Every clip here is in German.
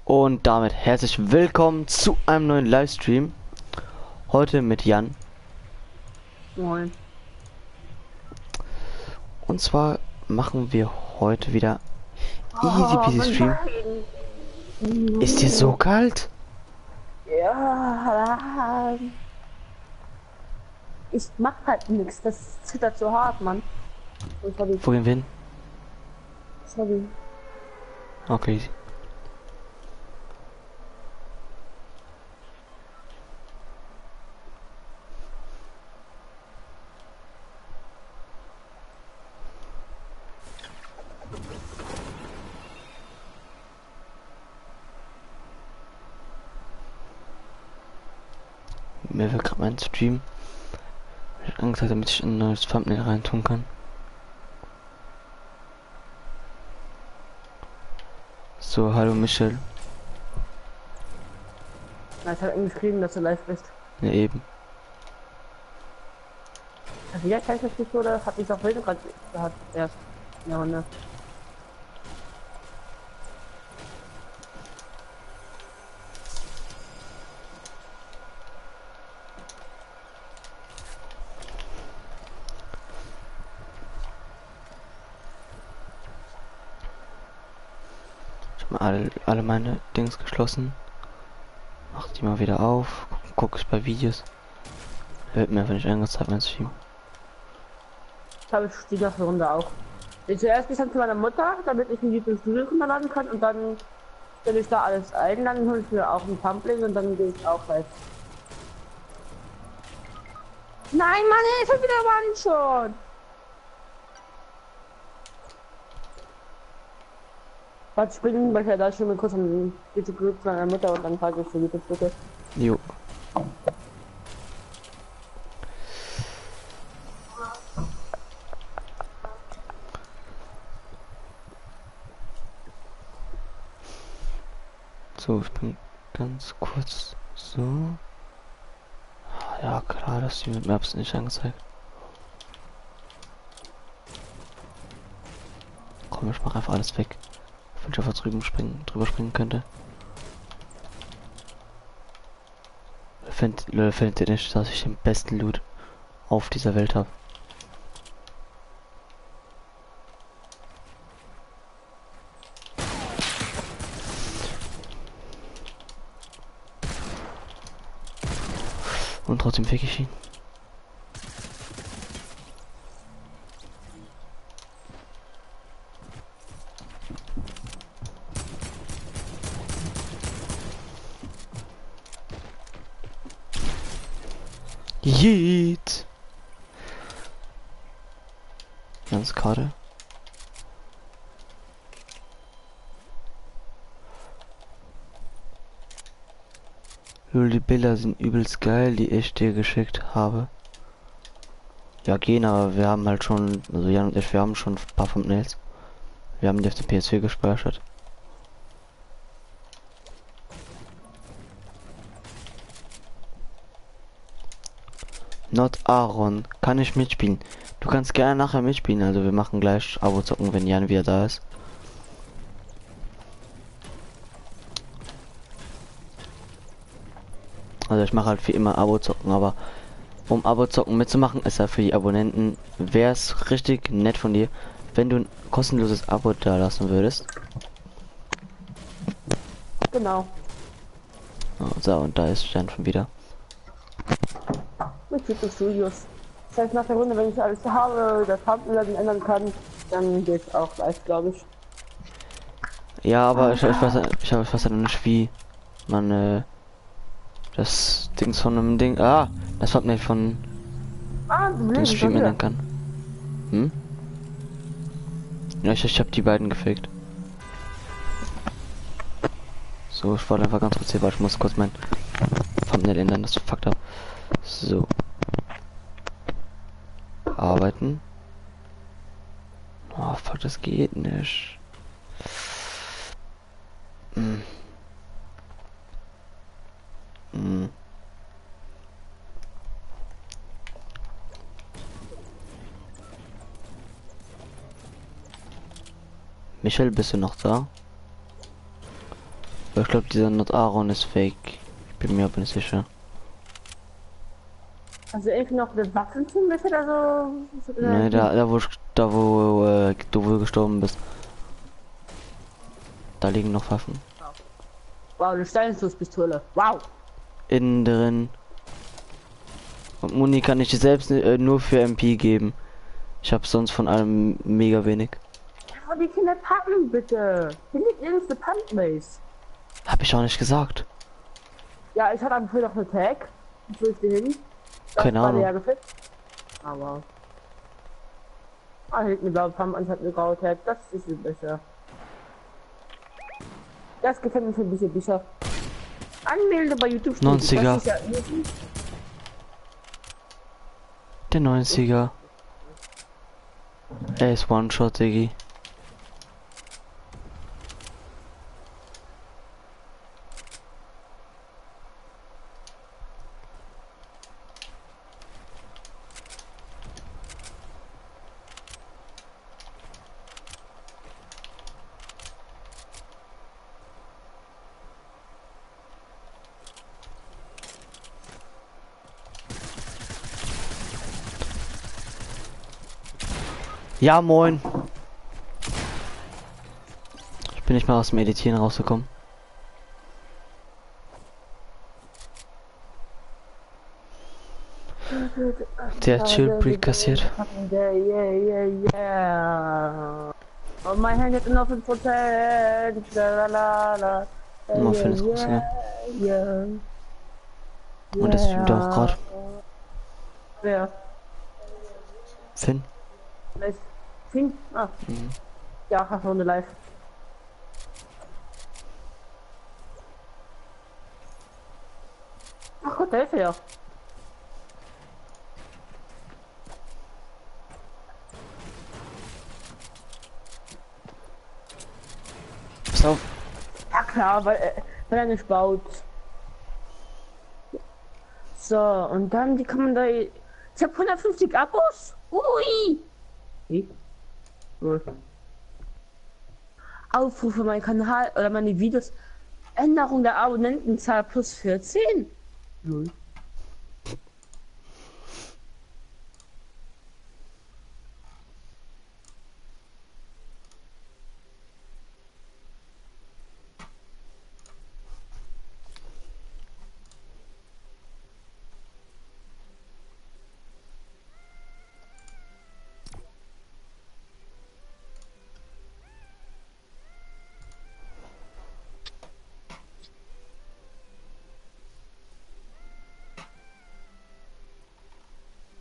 Und damit herzlich willkommen zu einem neuen Livestream. Heute mit Jan. Moin. Und zwar machen wir heute wieder Easy Oh, Peasy mein Stream. Bein. Ist dir so kalt? Ja. Ich mach halt nichts. Das zittert so hart, Mann. Oh, sorry. Wo gehen wir hin? Sorry. Okay. Mir wird gerade mein Stream angezeigt, damit ich ein neues Thumbnail reintun kann. So, hallo Michel. Na, ich hab ihm geschrieben, dass du live bist. Ja, eben. Also ja, kann ich das nicht so, oder hab ich auch heute gerade gehabt erst in der Runde. Ich habe mal alle meine Dings geschlossen. Mach die mal wieder auf. Guck ich bei Videos. Wird mir einfach nicht angezeigt, mein Stream. Ich habe die ganze Runde auch. Zuerst gehe ich dann zu meiner Mutter, damit ich ein YouTube Studio runterladen kann, und dann stelle ich da alles ein, dann hole ich mir auch ein Thumbnail und dann gehe ich auch live. Nein, Mann, ich hab wieder One-Shot! Warte, springen, weil ich da schon mal kurz am YouTube zu meiner Mutter und dann frage ich für YouTube bitte. Jo. So, ich bin ganz kurz so. Ja, klar, dass die mit Maps nicht angezeigt. Komm, ich mach einfach alles weg. Wenn ich einfach drüber springen könnte. Findet ihr nicht, dass ich den besten Loot auf dieser Welt habe? Und trotzdem fick ich ihn. Yeet! Ganz Karte. Lol, die Bilder sind übelst geil, die ich dir geschickt habe. Ja, gehen, aber wir haben halt schon, also Jan und ich, wir haben schon ein paar Thumbnails. Wir haben die auf der PS4 gespeichert. Not Aaron, kann ich mitspielen? Du kannst gerne nachher mitspielen, also wir machen gleich Abo zocken, wenn Jan wieder da ist. Also ich mache halt wie immer Abo zocken, aber um Abo zocken mitzumachen, ist ja für die Abonnenten, wäre es richtig nett von dir, wenn du ein kostenloses Abo da lassen würdest. Genau. So, und da ist Jan schon wieder. Mit YouTube Studios. Das heißt, nach der Runde, wenn ich alles habe, das Thumbnail dann ändern kann, dann geht's auch live, glaube ich. Ja, aber ich weiß ja noch nicht, wie man das Dings von einem Ding, das hat mir von Ah, du dem lebst Stream schon wieder. ändern kann. Hm? Ja, ich habe die beiden gefaked. So, ich war einfach ganz kurz hier, weil ich muss kurz mein Thumbnail ändern, das fuckt up. So. Arbeiten. Oh, fuck, das geht nicht. Hm. Hm. Michel, bist du noch da? Aber ich glaube, dieser Not Aaron ist fake. Ich bin mir aber nicht sicher. Also irgendwie noch das Waffenteam ist oder so? Ne, du wohl gestorben bist. Da liegen noch Waffen. Wow, eine Steinschuss-Pistole. Wow. Innen drin. Und Muni kann ich dir selbst nur für MP geben. Ich habe sonst von allem mega wenig. Oh, die Kinder packen bitte. Hier liegt irgendeine Pumpbase. Hab ich auch nicht gesagt. Ja, ich hatte am Anfang noch eine Tag. Wo ist die hin? Keine Ahnung. Aber. Ah, hinten eine blaue Pump anstatt eine graue Tag. Das ist viel besser. Das gefällt mir ein bisschen besser. Anmelde bei YouTube. 90er. Das ist ja Der 90er. Er ist One-Shot, Diggi. Ja, moin. Ich bin nicht mal aus dem Editieren rausgekommen. Der hat Shieldbreak kassiert. Yeah. Und mein Handy hat noch 5%. Lalalala. Mal für das Große. Yeah. Und das streamt auch gerade. Wer? Finn. Live. Finn? Ah. Mhm. Ja, hast du eine live. Ach Gott, der ist ja. Pass auf. Ja klar, weil er nicht baut. So, und dann, die kann man da... Ich habe 150 Abos. Ui! Wie? Cool. Aufrufe mein Kanal oder meine Videos. Änderung der Abonnentenzahl plus 14. Null.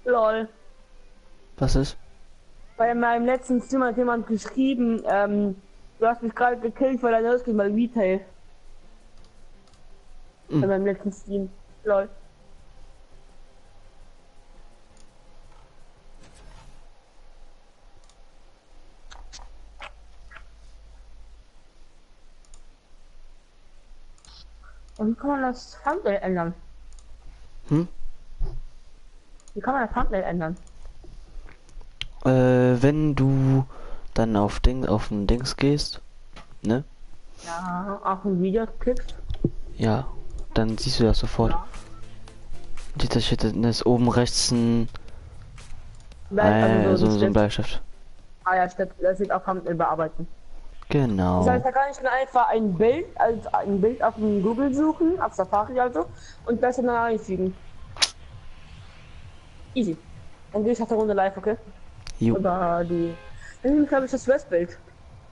Lol. Was ist? Bei meinem letzten Stream hat jemand geschrieben, du hast mich gerade gekillt, weil dein Haus mal Retail. Bei meinem letzten Stream. Lol. Und wie kann man das Thumbnail ändern? Hm? Wie kann man das Thumbnail ändern? Wenn du dann auf den Dings gehst, ne? Ja, auf ein Video klickst. Ja, dann siehst du das sofort. Ja. Dieser Shit ist oben rechts ein Also so ein Bleistift. Ah ja, stimmt. Das wird auch Thumbnail bearbeiten. Genau. Das heißt, da kann ich dann einfach ein Bild, also ein Bild auf dem Google suchen, auf Safari also, und das dann einfügen. Easy. Dann gehe ich nach der Runde live, okay? Jo. Oder die. Dann glaube ich das Westbild.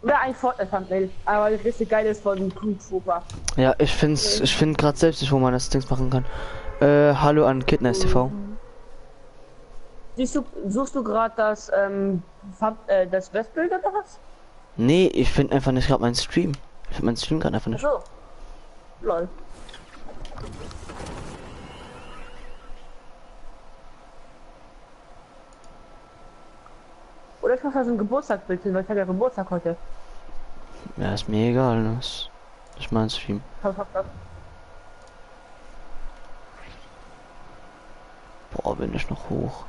Oder ein Fortnite-Thumbnail. Aber das richtig geil ist von Cool Trooper. Ja, ich finde gerade selbst nicht, wo man das Dings machen kann. Hallo an Kidness TV. Suchst du gerade das Westbild oder was? Nee, ich finde einfach nicht gerade meinen Stream. Ich finde meinen Stream gerade einfach nicht. Achso. Lol. Oder ich mach da so ein Geburtstagsbild hin, weil ich habe ja Geburtstag heute. Ja, ist mir egal. Das ist mein Stream. Hab das. Boah, bin ich noch hoch.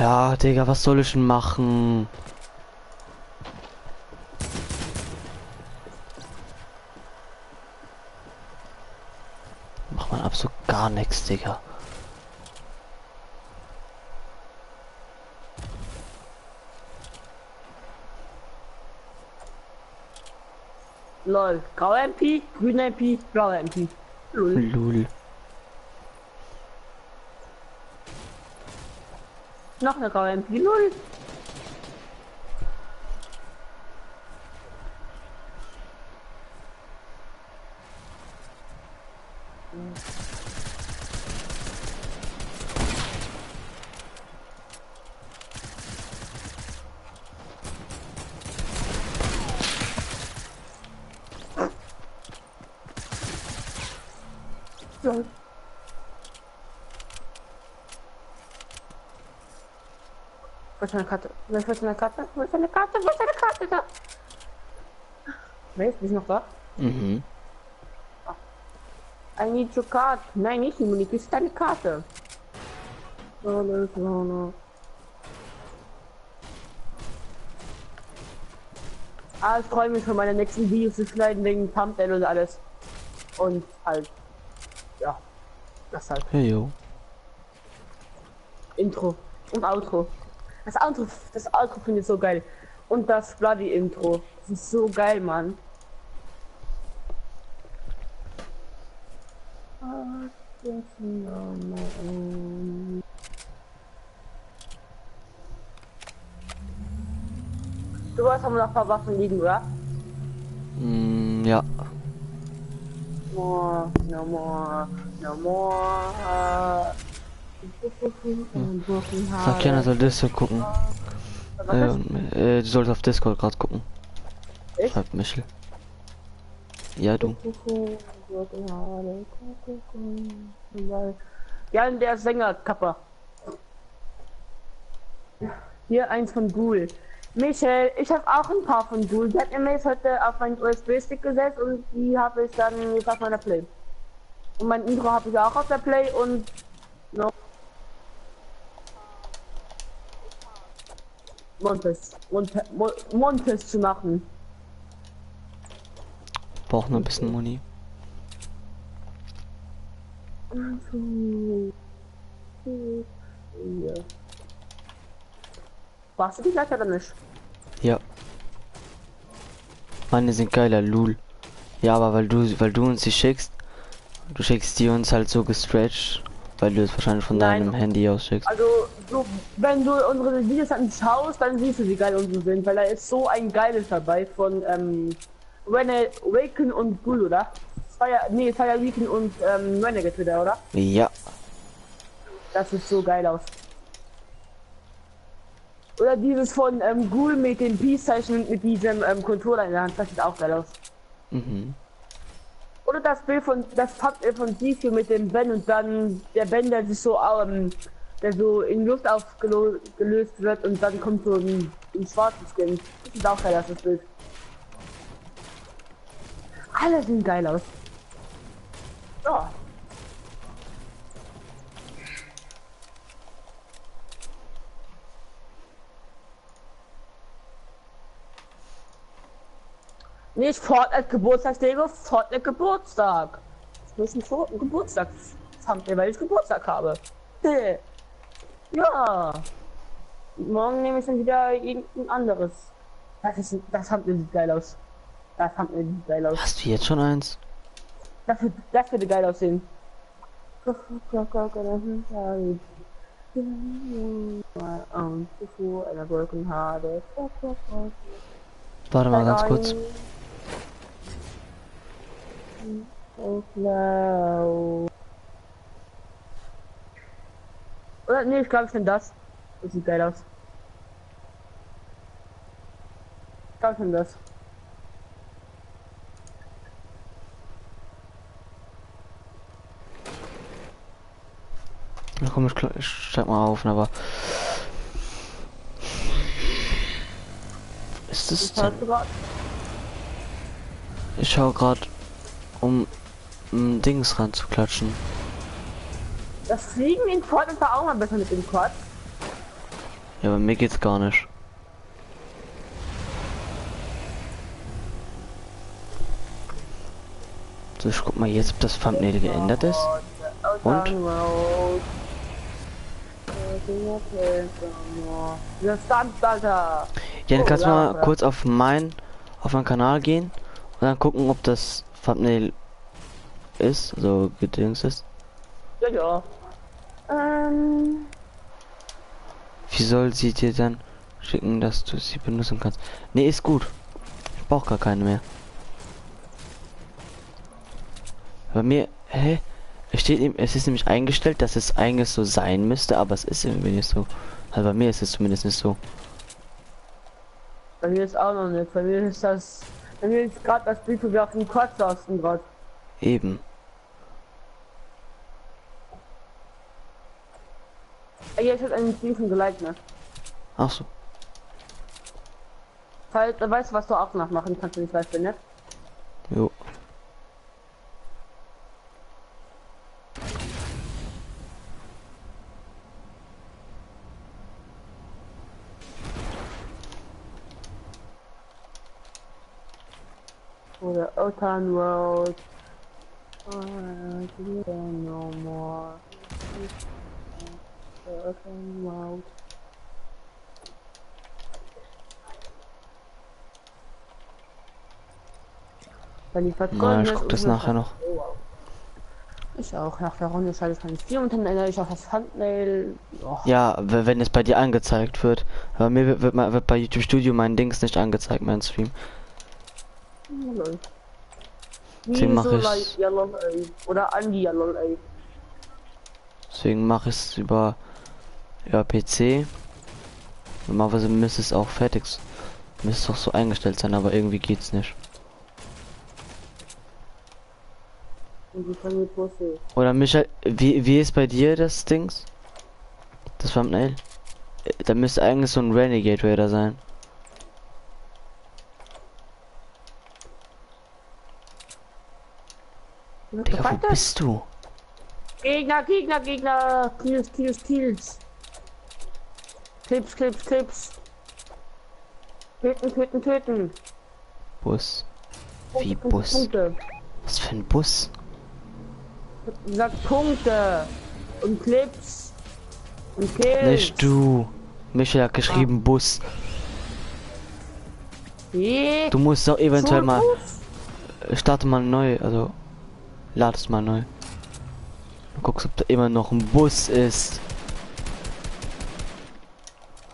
Ja, Digga, was soll ich denn machen? Macht man absolut gar nichts, Digga. Lol. Graue MP, grüne MP, blaue MP. Lol. Lul. Noch eine graue MP. Lol. Lol. Wo ist eine Karte? Wo ist eine Karte? Wo ist eine Karte? Wo ist eine Karte da? Wer ist nicht noch da? Mhm. I need your card. Nein, nicht die Monique, ist deine Karte. Ah, ich freue mich schon, meine nächsten Videos zu schneiden wegen Thumbnail und alles. Und halt, ja, das halt. Hey, yo. Intro und Outro. Das Outro finde ich so geil. Und das Bloody Intro. Das ist so geil, Mann. Du weißt, haben wir noch ein paar Waffen liegen, oder? Ja. More, no more, no more. Sag Jana soll Discord gucken. Was ist? Du sollst auf Discord gerade gucken. Ich? Schreibt Michel. Ja, du. Ja, der Sänger Kappa. Hier eins von Ghoul. Michel, ich habe auch ein paar von Ghoul. Der hat mir jetzt heute auf meinen USB-Stick gesetzt und die habe ich dann jetzt auf meiner Play. Und mein Intro habe ich auch auf der Play und noch Montes zu machen. Braucht noch ein bisschen Muni. Warst du die gleich oder nicht? Ja. Meine sind geiler, Lul. Ja, aber weil du uns die schickst, du schickst die uns halt so gestretched, weil du es wahrscheinlich von Nein. deinem Handy aus schickst. Also, wenn du unsere Videos dann schaust, dann siehst du, wie geil unsere sind, weil da ist so ein geiles dabei von Waken und Bull, oder? Es war ja Waken und Renegade wieder, oder? Ja. Das ist so geil aus. Oder dieses von Ghoul mit dem Peace-Zeichen mit diesem Controller in der Hand, das sieht auch geil aus. Mhm. Oder das Bild von das Thumbnail von Sifu mit dem Ben und dann der Ben, der sich so der so in Luft aufgelöst wird und dann kommt so ein schwarzes Skin. Das sieht auch geil aus, das Bild. Alle sehen geil aus. Ja. Nicht Fortnite Geburtstagslego, Fortnite Geburtstag. Das ist ein Geburtstag-Thumbnail, weil ich Geburtstag habe. Ja. Morgen nehme ich dann wieder irgendein anderes. Das Thumbnail sieht geil aus. Das Thumbnail sieht geil aus. Hast du jetzt schon eins? Das würde geil aussehen. Warte mal ganz kurz. Oder nee, ich glaube ich nehme das. Das sieht geil aus. Ich glaube ich nehme das. Na komm, ich steig mal auf, aber ist es denn? Ich schau gerade, um Dings ranzuklatschen. Das Fliegen in Fortnite war auch mal besser mit dem Quad. Ja, bei mir geht's gar nicht. So, ich guck mal jetzt, ob das Thumbnail geändert ist. Und? Das Stunt, Alter. Ja, dann Oh, kannst du mal ja. kurz auf meinen Kanal gehen und dann gucken, ob das Thumbnail ist, so gedings ist. Ja, ja. Ähm, Wie soll sie dir dann schicken, dass du sie benutzen kannst? Nee, ist gut. Ich brauche gar keine mehr. Bei mir, hä? Es steht ihm, es ist nämlich eingestellt, dass es eigentlich so sein müsste, aber es ist irgendwie nicht so. Also bei mir ist es zumindest nicht so. bei mir ist auch noch nicht. Bei mir ist das. Bei mir ist gerade das Bild, wo wir auf dem Kotz saßen gerade. Eben. Jetzt hat einen Brief geliked, ne? Ach so. Falls, weißt du, was du auch nachmachen kannst, wenn ich weiß, bin, ne? Jo. Oder Old Town Road. No more. Old Town Road. Weil die Na, ich vergonnen guck das nachher noch. Ich auch. Nach der Runde schalte ich meinen Stream und dann ändere ich auch das Thumbnail. Oh. Ja, wenn es bei dir angezeigt wird. Aber mir wird bei YouTube Studio mein Dings nicht angezeigt, mein Stream. Deswegen mache ich Oder Andi, ja lol, ey. deswegen mache ich es über PC. Normalerweise müsste es auch müsste auch so eingestellt sein, aber irgendwie geht's nicht. Und die kann mit Busse. Oder Michael, wie ist bei dir das Dings? Das Thumbnail? Da müsste eigentlich so ein Renegade Raider sein. Digga, wo bist du? Gegner, Gegner, Gegner. Kills, Kills, Kills. Clips, Clips, Clips. Töten, töten, töten. Bus. Punkte, Wie Punkte, Bus? Punkte. Was für ein Bus? Ich hab gesagt Punkte. Und Clips. Und Kills. Nicht du. Michael hat geschrieben Bus. Wie? Du musst doch eventuell mal Schulbus? starte mal neu, also ladest mal neu. Du guckst, ob da immer noch ein Bus ist.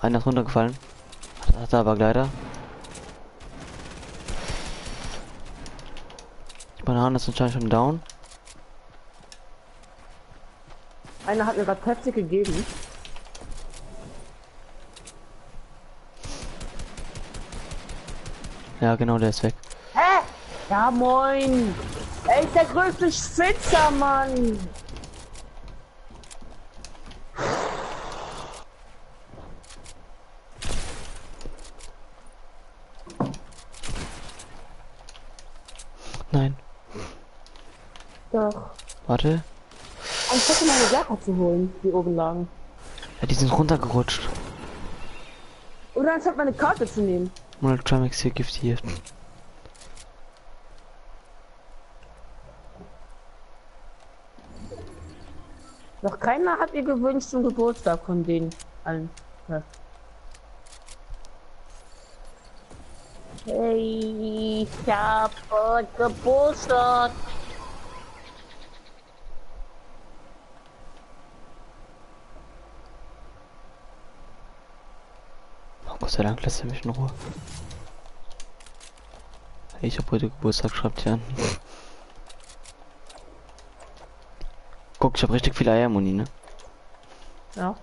Einer ist runtergefallen. Hat er aber Gleiter. Die Bananen ist anscheinend schon down. Einer hat mir gerade Pepsi gegeben. Ja, genau, der ist weg. Hä? Ja, moin. Er ist der größte Schwitzer, Mann. Nein, Doch. warte. Anstatt meine Sachen zu holen, die oben lagen. Ja, die sind runtergerutscht. Oder anstatt meine Karte zu nehmen. Monotramics hier giftiert. Noch keiner hat ihr gewünscht zum Geburtstag von denen allen. Ja. Hey, ich hab Geburtstag. Oh, Gott sei Dank lässt er mich in Ruhe. Ich hab heute Geburtstag, schreibt hier an. Guck, ich habe richtig viel Eiermuni, ne? Ja.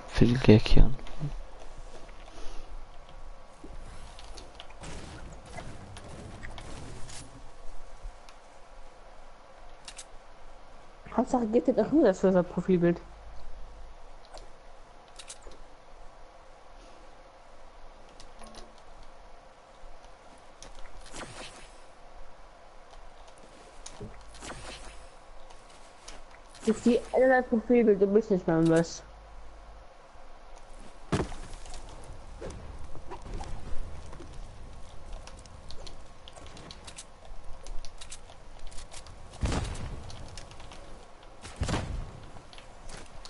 Viel Gag hier an. Hauptsache geht dir doch nur das für sein Profilbild. Ich die dein Profilbild, du bist nicht mehr im was.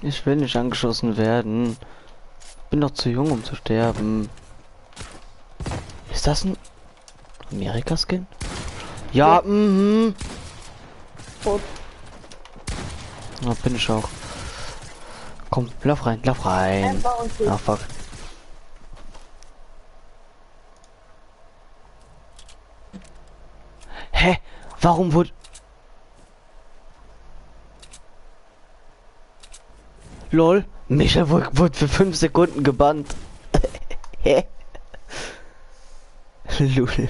Ich will nicht angeschossen werden. Bin doch zu jung, um zu sterben. Ist das ein Amerika-Skin? Ja, mhm. Tot. Ja, bin ich auch. Komm, lauf rein, lauf rein. Einfach und Ah, fuck. Hä? Warum wurde... Lol, Michael wurde für 5 Sekunden gebannt. Hä? Lol.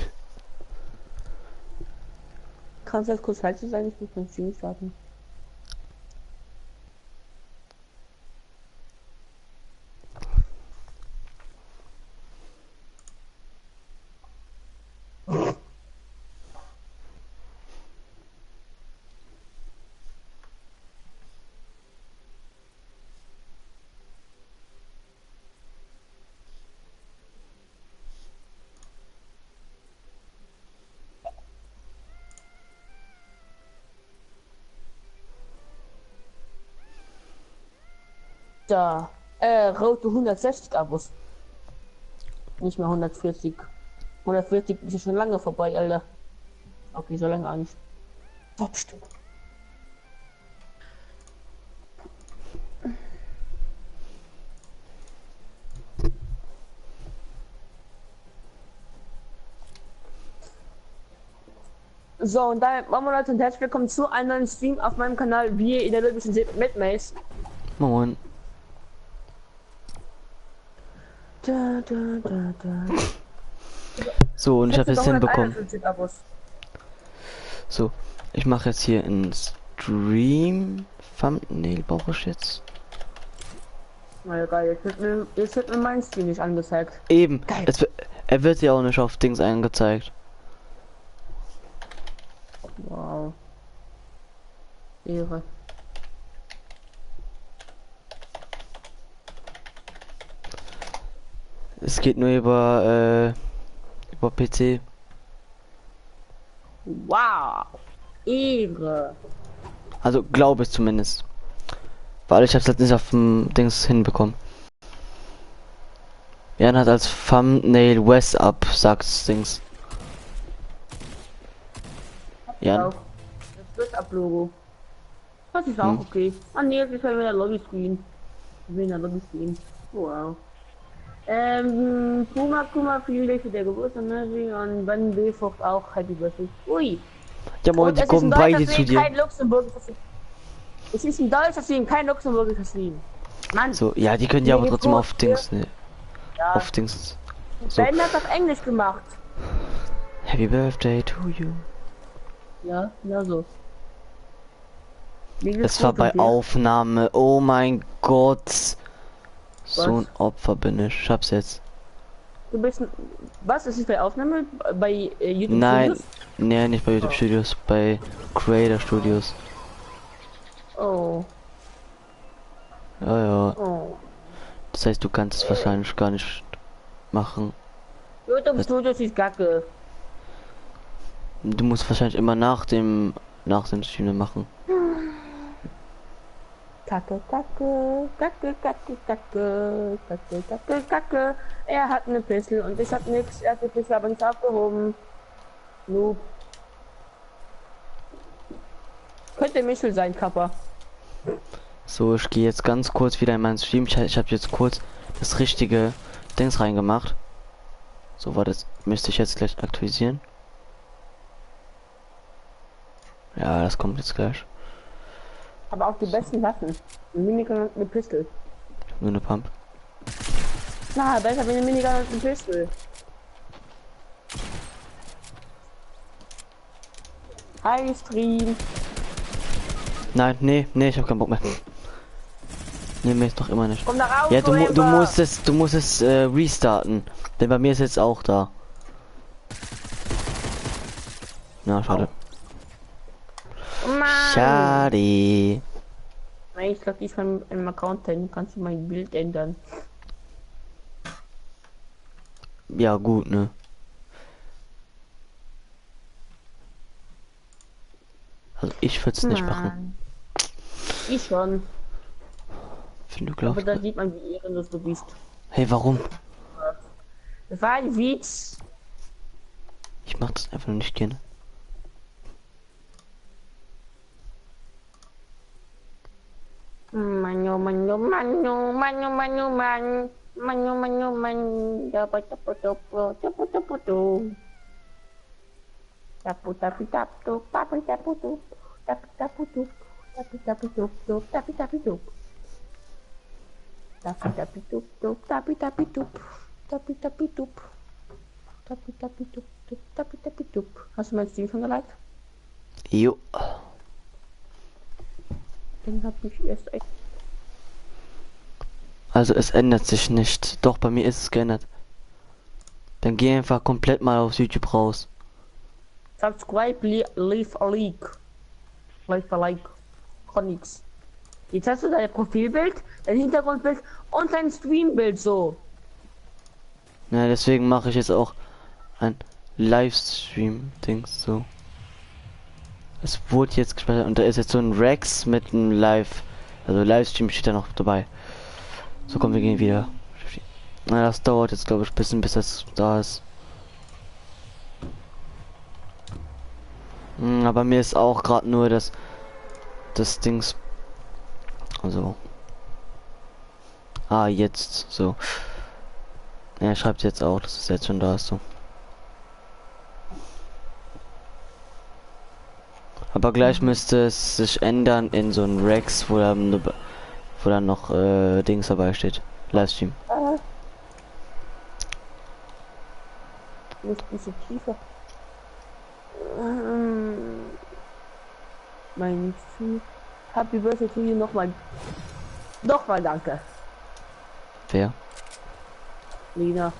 Kannst du das kurz leise sein? Ich muss mein Stream starten. Da. Rote 160 Abos. Nicht mehr 140. 140 ist ja schon lange vorbei, Alter. Okay, so lange auch nicht. Top Stück. So, und damit machen wir Leute und herzlich willkommen zu einem neuen Stream auf meinem Kanal, wie ihr in der Logischen seht, mit Mace. Moin. Da, da, da, da. So, und ich habe jetzt hinbekommen. 151 Abos. So, ich mache jetzt hier ein Stream Thumbnail, brauche ich jetzt. Na ja, geil, jetzt wird mir mein Stream nicht angezeigt. Eben, Geil. er wird ja auch nicht auf Dings angezeigt. Wow. Ehre. Es geht nur über PC. Wow. Ehre. Also glaube ich zumindest. Weil ich hab's halt nicht auf dem Dings hinbekommen. Jan hat als Thumbnail West up, sagt Dings. Jan. Auch. Das wird Ab-Logo. Das ist auch okay. Ah nee, jetzt ist ja wieder Lobby-Screen. Wieder Lobby-Screen. Wow. Kuma, vielen Dank für der Geburtstag, ne? Und Ben B-Frucht auch Happy Birthday. Ui. Ja moin, Und die es ist kommen ein beide deutscher zu Stream, dir. kein Luxemburgischer Stream. Es ist ein deutscher Stream, kein Luxemburgischer Stream. Mann. So, ja, die können ja aber Mir trotzdem geht's auf gut, Dings, ne? Ja. Auf Dings. So. Ben hat auf Englisch gemacht. Happy Birthday to you. Ja, ja so. Mir geht's Es war gut bei und dir? Aufnahme. Oh mein Gott. So ein Was? Opfer bin ich. Ich hab's jetzt. Du bist was? Ist es bei Aufnahme? Bei YouTube Nein, Studios? nee, nicht bei YouTube Studios, bei Creator Studios. Oh. Ja, ja. Oh. Das heißt, du kannst es wahrscheinlich gar nicht machen. YouTube Studios ist kacke. Du musst wahrscheinlich immer nach dem Stream machen. Kacke, kacke, kacke, kacke, kacke, kacke, kacke, kacke. Er hat eine Pistole und ich hab nix. Er hat die Pistole aber nicht aufgehoben. Noob. Könnte Michel sein, Kappa. So, ich gehe jetzt ganz kurz wieder in meinen Stream. Ich habe jetzt kurz das richtige Dings reingemacht. So war das. Müsste ich jetzt gleich aktualisieren. Ja, das kommt jetzt gleich. Aber auch die besten Waffen. Eine Minigun und eine Pistole. Nur eine Pump. Na, besser wie eine Minigun und eine Pistole. Hi, Stream. Nein, nee, ich habe keinen Bock mehr. Nee, mir ist doch immer nicht. Komm da raus, Ja, du Forever. musst es restarten. Denn bei mir ist jetzt auch da. Na, schade. Mann. Schade. Ich glaube, ich kann im Account teilen, kannst du mein Bild ändern. Ja, gut, ne? Also ich würde es nicht machen. Mann. Ich schon. Wenn du Aber glaubst. da sieht man, wie ehrenlos du bist. Hey, warum? Das war ein Witz. Ich mach das einfach nur nicht gerne. Mann, oh Mann, oh Mann, oh Mann, oh Mann, oh Mann. Mann, oh Mann, oh Mann. Tapu, tapu, tapu, tapu, tapu, tapu. Tapu, tapu, tapu, tapu, tapu, tapu. Tapu, tapu, tapu. Tapu, tapu, tapu, tapu, tapu, tapu, tapu. Tapu, tapu, tapu, tapu, tapu, tapu, tapu. Tapu, tapu, tapu. Tapu, tapu, tapu, tapu, tapu, tapu. Hast du mein Stream schon geliked? Jo. Den hab ich erst echt. Also es ändert sich nicht. Doch, bei mir ist es geändert. Dann geh einfach komplett mal aus YouTube raus. Subscribe, leave a like. Leave a like. Kann nix. Jetzt hast du dein Profilbild, dein Hintergrundbild und dein Streambild so. Ja, deswegen mache ich jetzt auch ein Livestream-Dings so. Es wurde jetzt gespeichert und da ist jetzt so ein Rex mit einem Live. Also Livestream steht da noch dabei. So kommen wir gehen wieder. Na, das dauert jetzt glaube ich ein bisschen bis das da ist. Aber mir ist auch gerade nur das Dings. Also. Ah, jetzt so. Er schreibt jetzt auch, dass es jetzt schon da ist so. Aber gleich müsste es sich ändern in so ein Rex, wo dann noch Dings dabei steht. Livestream. Nicht so tiefer. Mein Stream. Happy Birthday to you nochmal. Nochmal danke. Wer? Lina.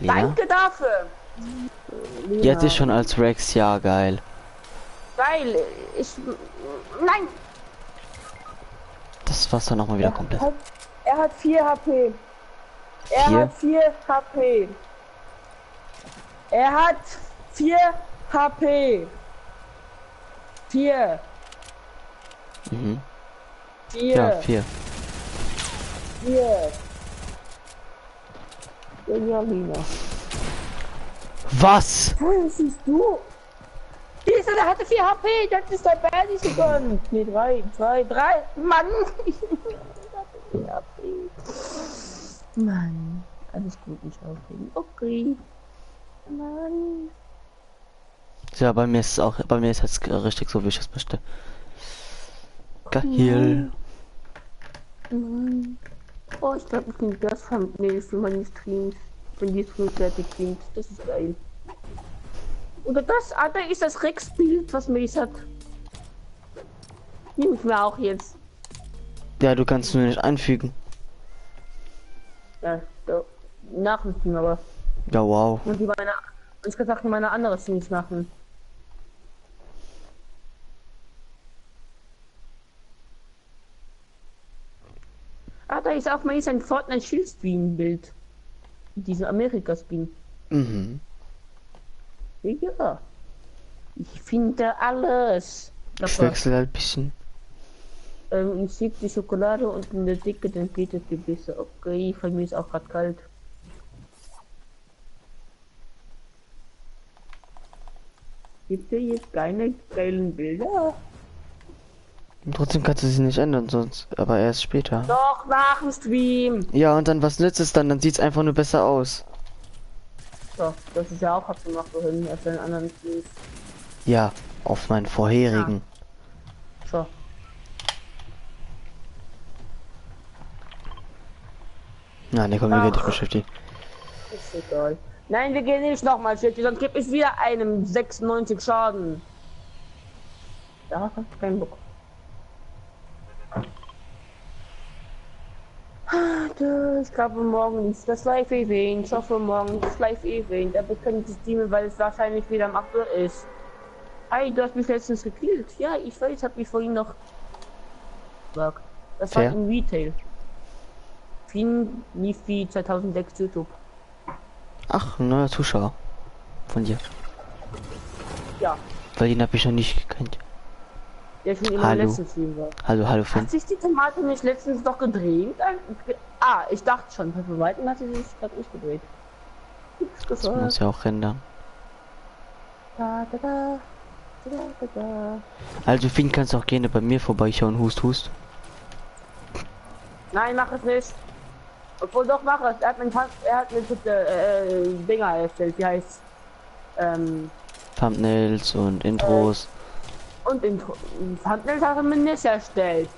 Lina? Danke dafür. Lina. Jetzt ist schon als Rex, ja geil. Geil. Nein. Das Wasser noch mal wieder komplett. Er hat 4 HP. Er Vier? hat 4 HP. Er hat 4 HP. 4. Mhm. 4. Ja, 4. 4. Benjamina. Was? Wo siehst du? Dieser, der hatte 4 HP. Das ist der Bernie Second. Nee, 3. 2, 3. Mann. Ich hatte 4 HP. Mann. Alles gut, nicht aufregen. Okay. Mann. Ja, bei mir ist es auch, bei mir ist jetzt richtig so, wie ich es möchte. Geil. Mann. Oh, ich glaube, ich nehme das Thumbnail für meine Streams. Wenn die Streams fertig sind. Das ist geil. Oder das andere ist das Rex-Bild, was Mace hat. Nehme ich mir auch jetzt. Ja, du kannst nur nicht einfügen. Ja, so. Nach dem Stream aber. Ja, wow. Und die meine, ich gesagt, meine andere Streams machen. Ah, da ist auch mal ein Fortnite Shield Stream Bild. Diesen Amerika-Stream. Mhm. Ja. Ich finde alles. Ich wechsle halt ein bisschen. Ich sieg die Schokolade und in der Dicke dann geht es dir besser. Okay, von mir ist auch gerade kalt. Gibt es jetzt keine geilen Bilder? Und trotzdem kannst du sie nicht ändern, sonst, aber erst später. Doch, nach dem Stream. Ja, und dann, was nützt es dann? Dann sieht's einfach nur besser aus. So, das ist ja auch abgemacht vorhin, als den anderen Streams. Ja, auf meinen vorherigen. So. Nein, der kommt mir nicht beschäftigt. Ist egal. Nein, wir gehen nicht nochmal, Shit, sonst gibt es wieder einem 96 Schaden. Da hab ich keinen Bock. Ich glaube morgen ist das Live-Event. Ich hoffe morgen ist das Live-Event. Aber wir können das Team, weil es wahrscheinlich wieder am 8 Uhr ist. Hey, du hast mich letztens gekillt. Ja, ich weiß, hab mich vorhin noch. Geburtstag. Das Fair. war im Retail. Fien lief wie 2006 YouTube. Ach, ein neuer Zuschauer von dir. Ja, Weil den habe ich noch nicht gekannt. der schon immer Hallo. letzten Stream war. Hallo Finn. Hat sich die Tomate nicht letztens doch gedreht? Ich dachte schon, bei weitem hat sie sich gerade nicht gedreht. Das muss ja auch rendern. Da, da, da. Da, da, da. Also Finn, kannst auch gerne bei mir vorbeischauen, hust. Nein, mach es nicht. Obwohl doch mach es. Er hat mir Dinger erstellt, wie heißt Thumbnails und Intros. und den Thumbnails hat er mir nicht erstellt.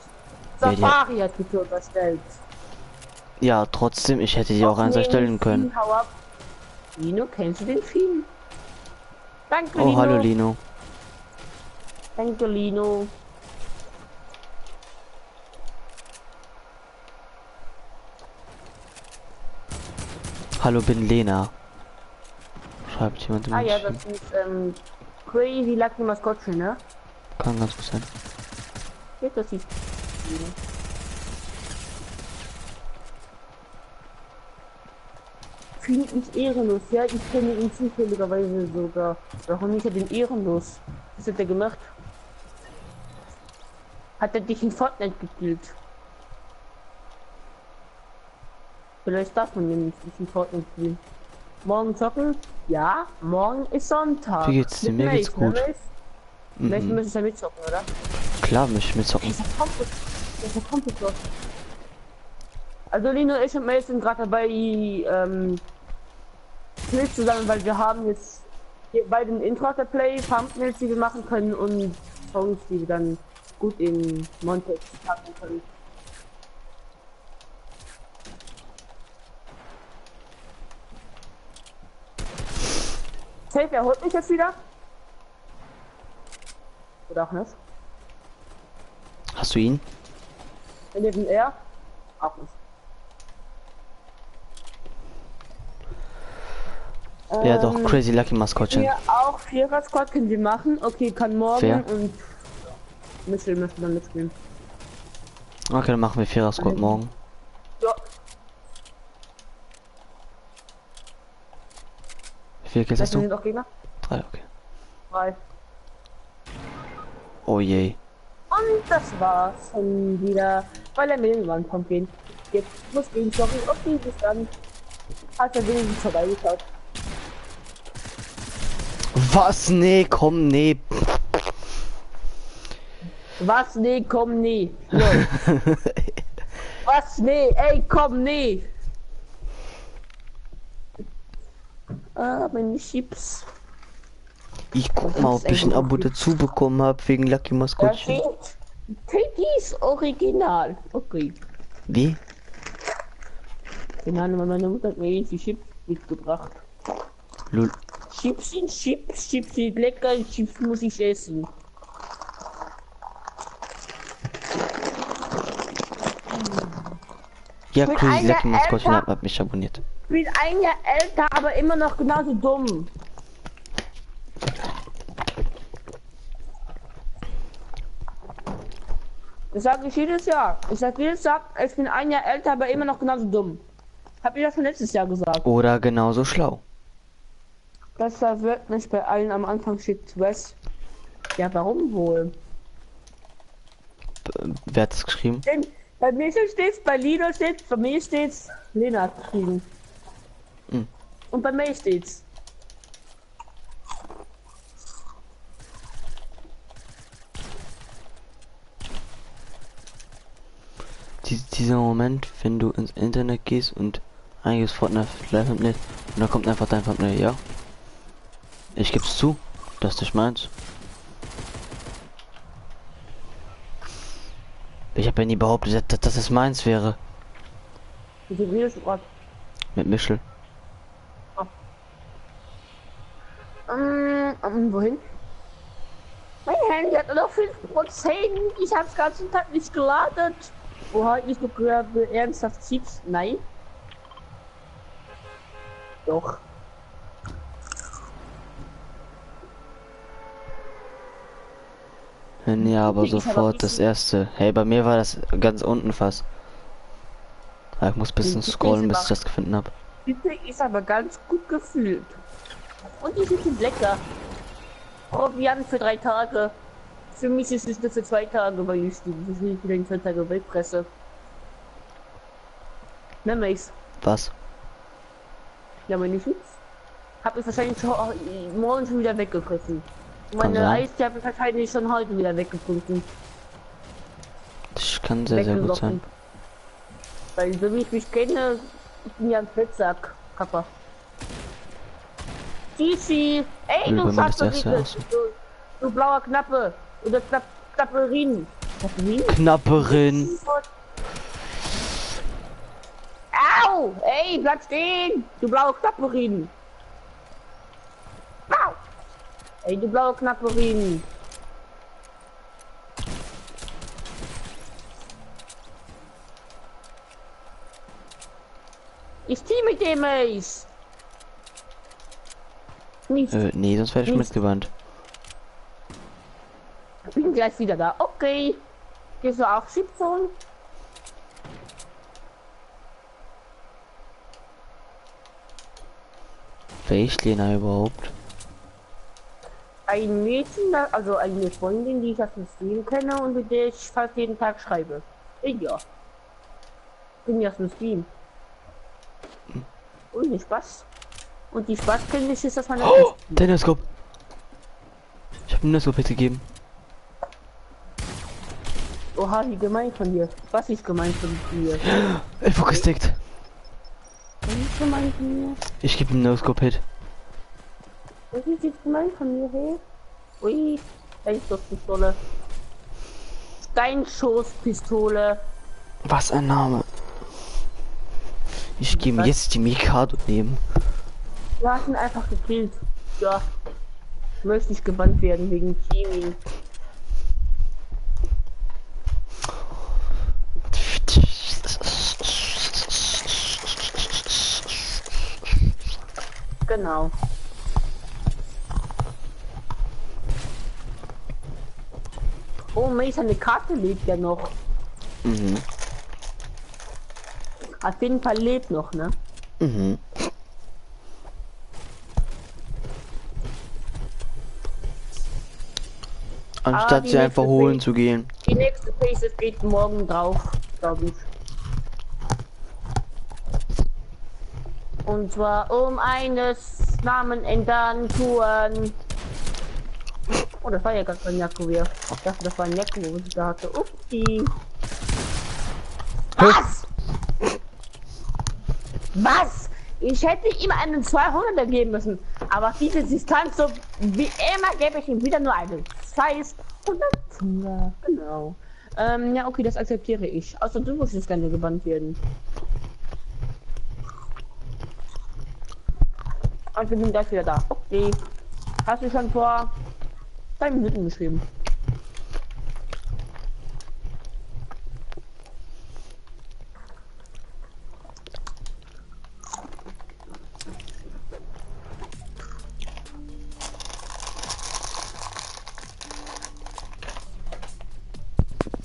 Ja, Safari hat die Tour erstellt. Ja, trotzdem, ich hätte die auch eins erstellen können. Hau ab. Lino, kennst du den Film? Danke, Oh, Lino. hallo Lino. Danke, Lino. Hallo, bin Lena. Schreibt jemand im Ah ja, Chat. das ist Crazy Lucky Maskottchen, ne? Kann ganz gut sein. Ja, das ist finde ich ehrenlos, ja, ich kenne ihn zufälligerweise sogar. Warum nicht den ehrenlos? Was hat er gemacht? Hat er dich in Fortnite gekillt? Vielleicht darf man nämlich nicht in Fortnite spielen. Morgen zocken? Ja, morgen ist Sonntag. Wie geht's dir? Mit Mir geht's Mace, ne, gut. Mace? Mace müsstest ja mitzocken, oder? Klar, mich mitzocken. Das ist komplett los. Also Lino, ich und Mace sind gerade dabei, Skills zusammen, weil wir haben jetzt bei den Intro der Play Thumbnails, die wir machen können und Songs, die wir dann gut in Montage packen können. Safe, er holt mich jetzt wieder. Oder auch nicht. Hast du ihn? Neben er? Auch nicht. Ja, doch, Crazy Lucky Maskottchen. Wir auch Vierer Squad können wir machen. Okay, kann morgen Fair. und Michel möchte dann mitspielen. Okay, dann machen wir Vierer Squad morgen. Ja. Wie viele Kills hast Sind du? auch Gegner? 3, okay. 3. Oh je. Und das war's schon wieder, weil er Mehlwand kommt gehen. Jetzt muss gehen sorgen, okay, bis dann. Hat er wenigstens vorbeigeschaut. Was? Nee, komm, nee. Was? Nee, komm, nee. Lol. Was? Nee, ey, komm, nee. Ah, meine Chips. Ich guck mal, ob ich ein Abo dazu bekommen habe wegen Lucky Da Maskottchen. steht Piggies Original. Okay. Wie? Keine Ahnung, meine Mutter hat mir die Chips mitgebracht. Lul. Chips sind Chips, Chips sind lecker, Chips muss ich essen. Ja, Mit Crazy einer Lucky Maskottchen Eltern- hat mich abonniert. Ich bin ein Jahr älter, aber immer noch genauso dumm. Das sage ich jedes Jahr. Ich sag jedes Jahr, ich bin ein Jahr älter, aber immer noch genauso dumm. Hab ich das schon letztes Jahr gesagt? Oder genauso schlau. Das verwirrt mich bei allen am Anfang steht West. Ja, warum wohl? Wer hat es geschrieben? Denn bei mir steht's, bei Lido steht's, bei mir steht's, Lena hat geschrieben. Hm. Und bei mir steht's. Dieser Moment, wenn du ins Internet gehst und eingibst Fortnite Live und dann kommt einfach dein Thumbnail, ja? Ich geb's zu, das ist nicht meins. Ich habe ja nie behauptet, dass es meins wäre. Wieso redest du grad? Mit Michel. Wohin? Mein Handy hat nur noch 5%. Ich hab's den ganzen Tag nicht geladen. Oha, ich noch gerade ernsthaft Chips? Nein. Doch. Ja, aber Ich aber sofort das bisschen, erste. Hey, bei mir war das ganz unten fast. Ich muss ein bisschen scrollen, bis ich das gefunden habe. Pizza ist aber ganz gut gefüllt. Und die sind lecker. Proviant für 3 Tage. Für mich ist es nur für 2 Tage, weil ich die nicht wieder in 2 Tage wegpresse. Ne, Mace? Was? Ja, wenn ich jetzt. Habe ich wahrscheinlich schon, morgen schon wieder weggefressen. Kann Meine sein. Eis, die habe ich wahrscheinlich schon heute wieder weggefunden. Das kann sehr, sehr gut sein. Weil so wie ich mich kenne, ich bin ja ein Fettsack, Kappa. Cici! Ey, Will du bei mir das Schatze, erste bitte! aus. Du blauer Knappe! Oder Knapperin! Knapperin? Knapperin. Au! Ey, bleib stehen! Du blaue Knapperin! Au! Ey, du blaue Knapperin! Ich zieh mit dem Ace! Nicht. Nee, sonst werde ich Nicht. mitgewandt. Ich bin gleich wieder da. Okay. Gehst du auch Chipzone? Wer ist Lena überhaupt? Ein Mädchen, also eine Freundin, die ich aus dem Stream kenne und mit der ich fast jeden Tag schreibe. Ja. Bin ja aus dem Stream. Und nicht Spaß. Und die Spaßkenntnis ist, dass man das Oh, der Neskop. Ich habe einen Neskop gegeben. Oha, wie gemein von dir. Was ist gemein von dir? 11 gesteckt. Was ist gemein von mir? Ich gebe einen Neskop Hit. Was ist jetzt gemein von mir, hey? Ui, Steinschusspistole. Steinschusspistole. Was ein Name. Ich gehe mir jetzt die Mikado nehmen. Du hast ihn einfach gekillt. Ja. Möchte ich gebannt werden wegen Teaming. Genau. Oh, Mei, seine Karte lebt ja noch. Mhm. Auf jeden Fall lebt noch, ne? Mhm. Anstatt die sie einfach nächste holen Phase- zu gehen. Die nächste Phase geht morgen drauf, glaube ich. Und zwar um eines Namen ändern Touren. Oh, das war ja gar kein Jakob. Ich dachte, das war ein Jakob, was ich da hatte. Upsi. Was? Was? Ich hätte ihm einen 200er geben müssen. Aber diese Distanz, so wie immer, gebe ich ihm wieder nur einen scheiß 100er. Genau. Ja, okay, das akzeptiere ich. Außer du musst jetzt gerne gebannt werden. Und wir sind gleich wieder da. Okay. Hast du schon vor 2 Minuten geschrieben?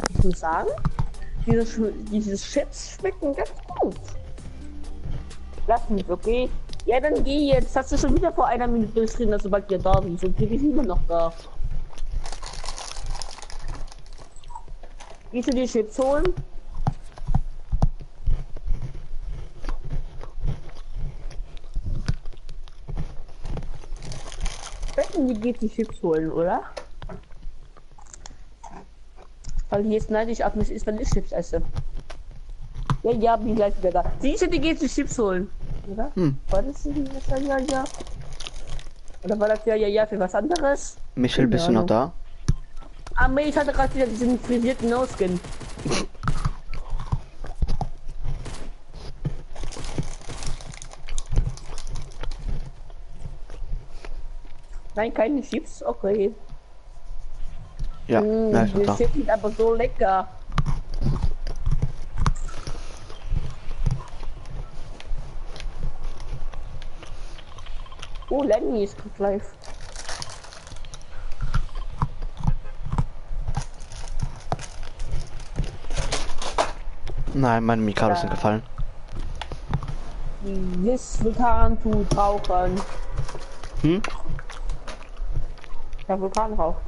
Ich muss sagen, diese Chips schmecken ganz gut. Lass mich, okay? Ja, dann geh jetzt. Hast du schon wieder vor einer Minute geschrieben, dass du bald wieder da bist. Und wir sind immer noch da. Gehst du die Chips holen? Wetten, die geht die Chips holen, oder? Weil hier ist neidisch auf mich ist, wenn ich Chips esse. Ja, ja, bin gleich wieder da. Siehst du, die geht die Chips holen. Oder? Hm. War das nicht ja, ja? Oder war das ja, ja, ja für was anderes? Michel, bist du noch da? Aber ich hatte gerade wieder diesen frisierten No-Skin. Nein, keine Chips, okay. Ja, ja, ich Die noch da. Chips sind aber so lecker. Oh, Lenny ist live. Nein, meine Mikado sind gefallen. Das Vulkan tut rauchen. Hm? Der Vulkan raucht.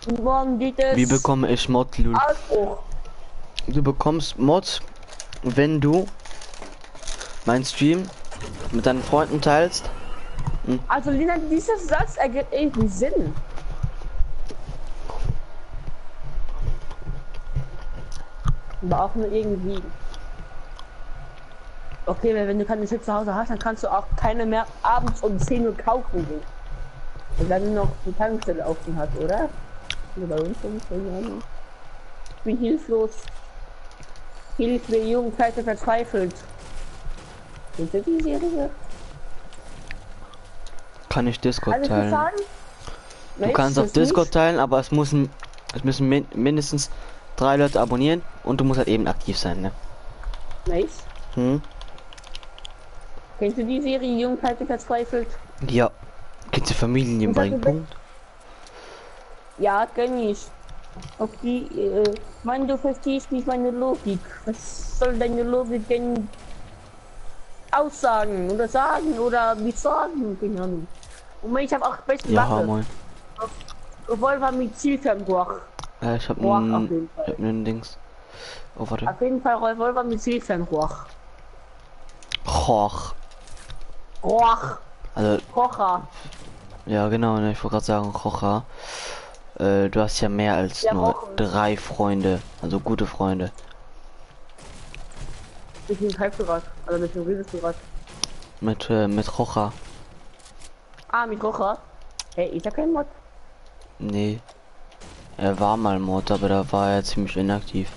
Und morgen geht es. Wie bekomme ich Mod, Lul? Ausbruch. Du bekommst Mod, wenn du meinen Stream mit deinen Freunden teilst. Also Lina, dieser Satz ergibt irgendwie Sinn. Aber auch nur irgendwie. Okay, wenn du keine Chips zu Hause hast, dann kannst du auch keine mehr abends um 10 Uhr kaufen gehen. Und dann noch die Tankstelle offen hat, oder? Oder bei uns ich bin hilflos. Hilfe, Jugendseite verzweifelt. Sind Sie die Serie? Kann ich Discord Alles teilen? gefallen? Du kannst auf Discord teilen, aber es müssen mindestens 3 Leute abonnieren und du musst halt eben aktiv sein, ne? Nice. Hm? Kennst du die Serie Jugendseite verzweifelt? Ja. Kennst du Familien bringen? Punkt. Ja, kenn ich. Auf die, Mann, du verstehst nicht meine Logik. Was soll deine Logik denn aussagen oder sagen oder wie sagen? Keine Ahnung. Und ich habe auch besten Ja, Waffe. moin. Revolver mit Zielfernrohr. Ich hab Rohr auf ein jeden Fall. Dings. Oh, warte. Auf jeden Fall Revolver mit Zielfernrohr. Roch. Rohr. Also, Kocher. ja genau, ne, ich wollte gerade sagen, Rocha. Du hast ja mehr als Ja, nur Rochen. 3 Freunde, also gute Freunde. Mit dem Kalbgerät. Also mit dem Riesesgerät. Mit Rocha. Ah, mit Kocher. Hey, ist ja kein Mod. Nee. Er war mal Mod, aber da war er ziemlich inaktiv.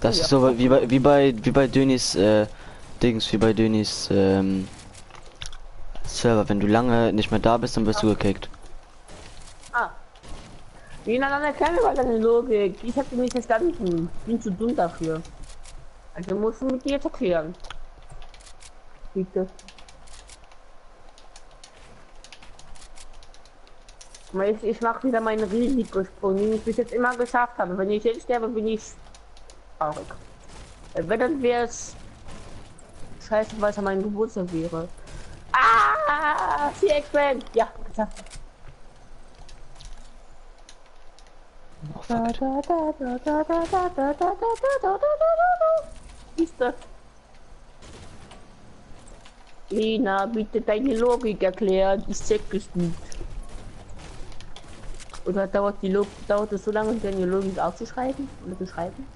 Das Ja. ist so wie bei Dönis Dings, wie bei Dönis Server. Wenn du lange nicht mehr da bist, dann wirst du gekickt. Ah. Wie dann erklären wir mal deine Logik. Ich habe nicht verstanden. Ich bin zu dumm dafür. Also musst du mit dir jetzt erklären. Bitte. Ich mache wieder meinen Risikosprung, den ich bis jetzt immer geschafft habe. Wenn ich jetzt sterbe, bin ich traurig. Wenn dann wäre es scheiße, weil es mein Geburtstag wäre. Ah, Viereckband. Ja, geschafft. Oh, fuck. Siehste? Lena, bitte deine Logik erklären. Ich check es nicht. Oder dauert es so lange, deine Logik aufzuschreiben oder zu schreiben?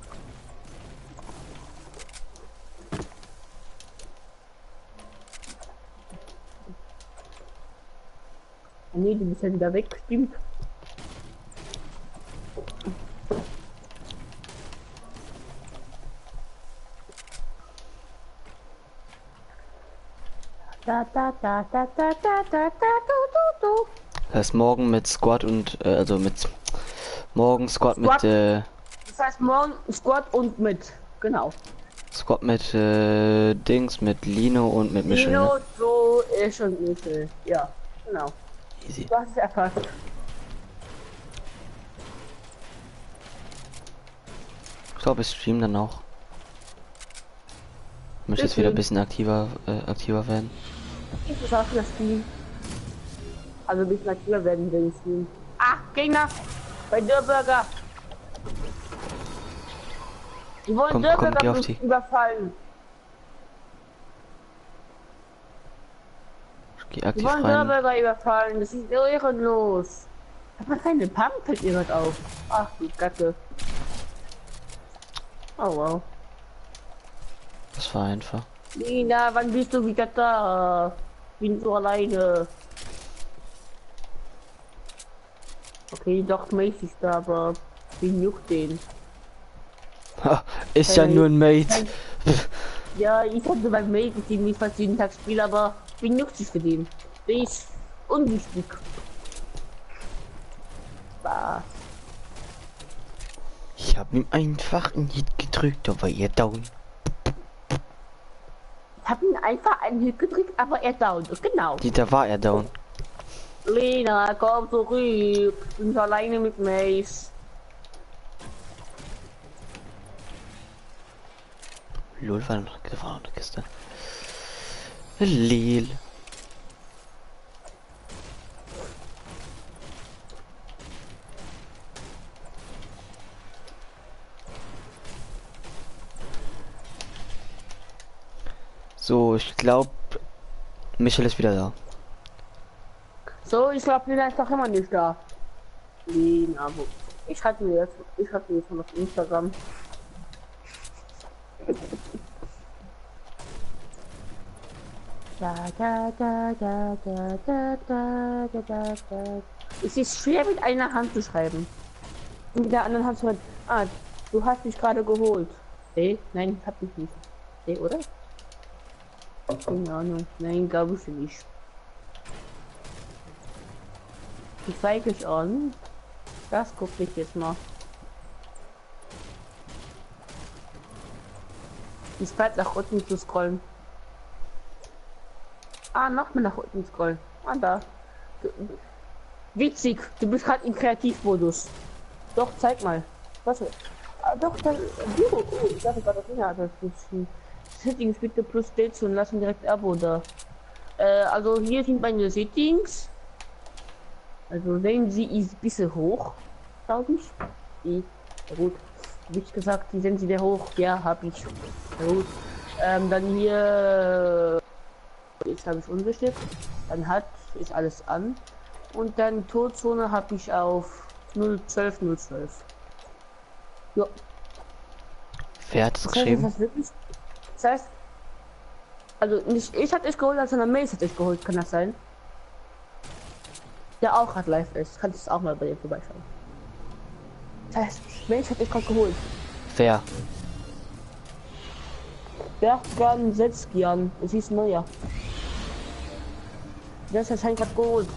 Nee, du bist ja wieder weg, stimmt. Das heißt morgen mit Squad und also mit morgen Squad mit Das heißt morgen Squad und mit, genau. Squad mit Dings, mit Lino und mit Michel. Lino, Ne? so ist und Michel. Ja, genau. Easy. Du hast es erfasst. Ich glaube, ich stream dann auch. Ich möchte jetzt wieder ein bisschen aktiver werden. Ich muss auch das Team. Also ein bisschen aktiver werden will ich Team. Ah, Gegner! Bei Dürrburger! Die wollen Komm, Dürrburger geh auf die. überfallen. Ich geh Die aktiv wollen rein. Dürrburger überfallen. Das ist so ehrenlos. Hat man keine Pump, fällt ihr was auf. Ach du Kacke. Oh wow. Das war einfach. Lina, wann bist du wieder da? Bin so alleine. Okay, doch mäßig da, aber bin juckt den. Ha, ist ja nur ein Mate. Ja, ich hatte beim Mate-Team nicht fast jeden Tag spielen, aber bin juckt sich für den. Der ist unwichtig. Spaß. Ich habe ihm einfach ein Hit gedrückt, aber ihr down. Ich hab ihn einfach einen Hit gedrückt, aber er down. Genau. Da war er down. Lena, komm zurück. Bin so alleine mit Mace. Lol, war noch eine Kiste. Lil. So, ich glaube, Michael ist wieder da. So, ich glaube, Lena ist doch immer nicht da. Lena, wo? Ich hatte jetzt schon auf Instagram. Da, da, da, da, da, da, da, da, da, da. Es ist schwer mit einer Hand zu schreiben. Und mit der anderen Hand zu hören. Ah, du hast dich gerade geholt. Nee, nein, hab ich nicht. Nee, oder? Keine Ahnung. Nein, glaube ich nicht. Die zeige ich an. Das gucke ich jetzt mal. Die Zeit nach unten zu scrollen. Ah, noch mal nach unten scrollen. Ah, da. Witzig, du bist gerade im Kreativmodus. Doch, zeig mal. Was? Ah, doch, dann. Ich dachte gerade, das ja, das ist Settings bitte plus Dates und lassen direkt Abo da. Also hier sind meine Settings. Also sehen Sie ist ein bisschen hoch, glaube ich. Die, ja gut, habe ich gesagt, die sind Sie sehr hoch. Ja, habe ich. Ja gut. Dann hier jetzt habe ich unbestimmt. Dann ist alles an. Und dann Todzone habe ich auf 012 012. Ja. Wer hat es geschrieben? Das wirklich, das heißt, also nicht ich hatte es geholt, sondern Mace hat es geholt, kann das sein? Der auch gerade live ist. Kannst du auch mal bei dir vorbeischauen. Das heißt, Mace hat es gerade geholt. Wer? Bergan Setzkian. Es hieß neuer. Der ist wahrscheinlich gerade geholt.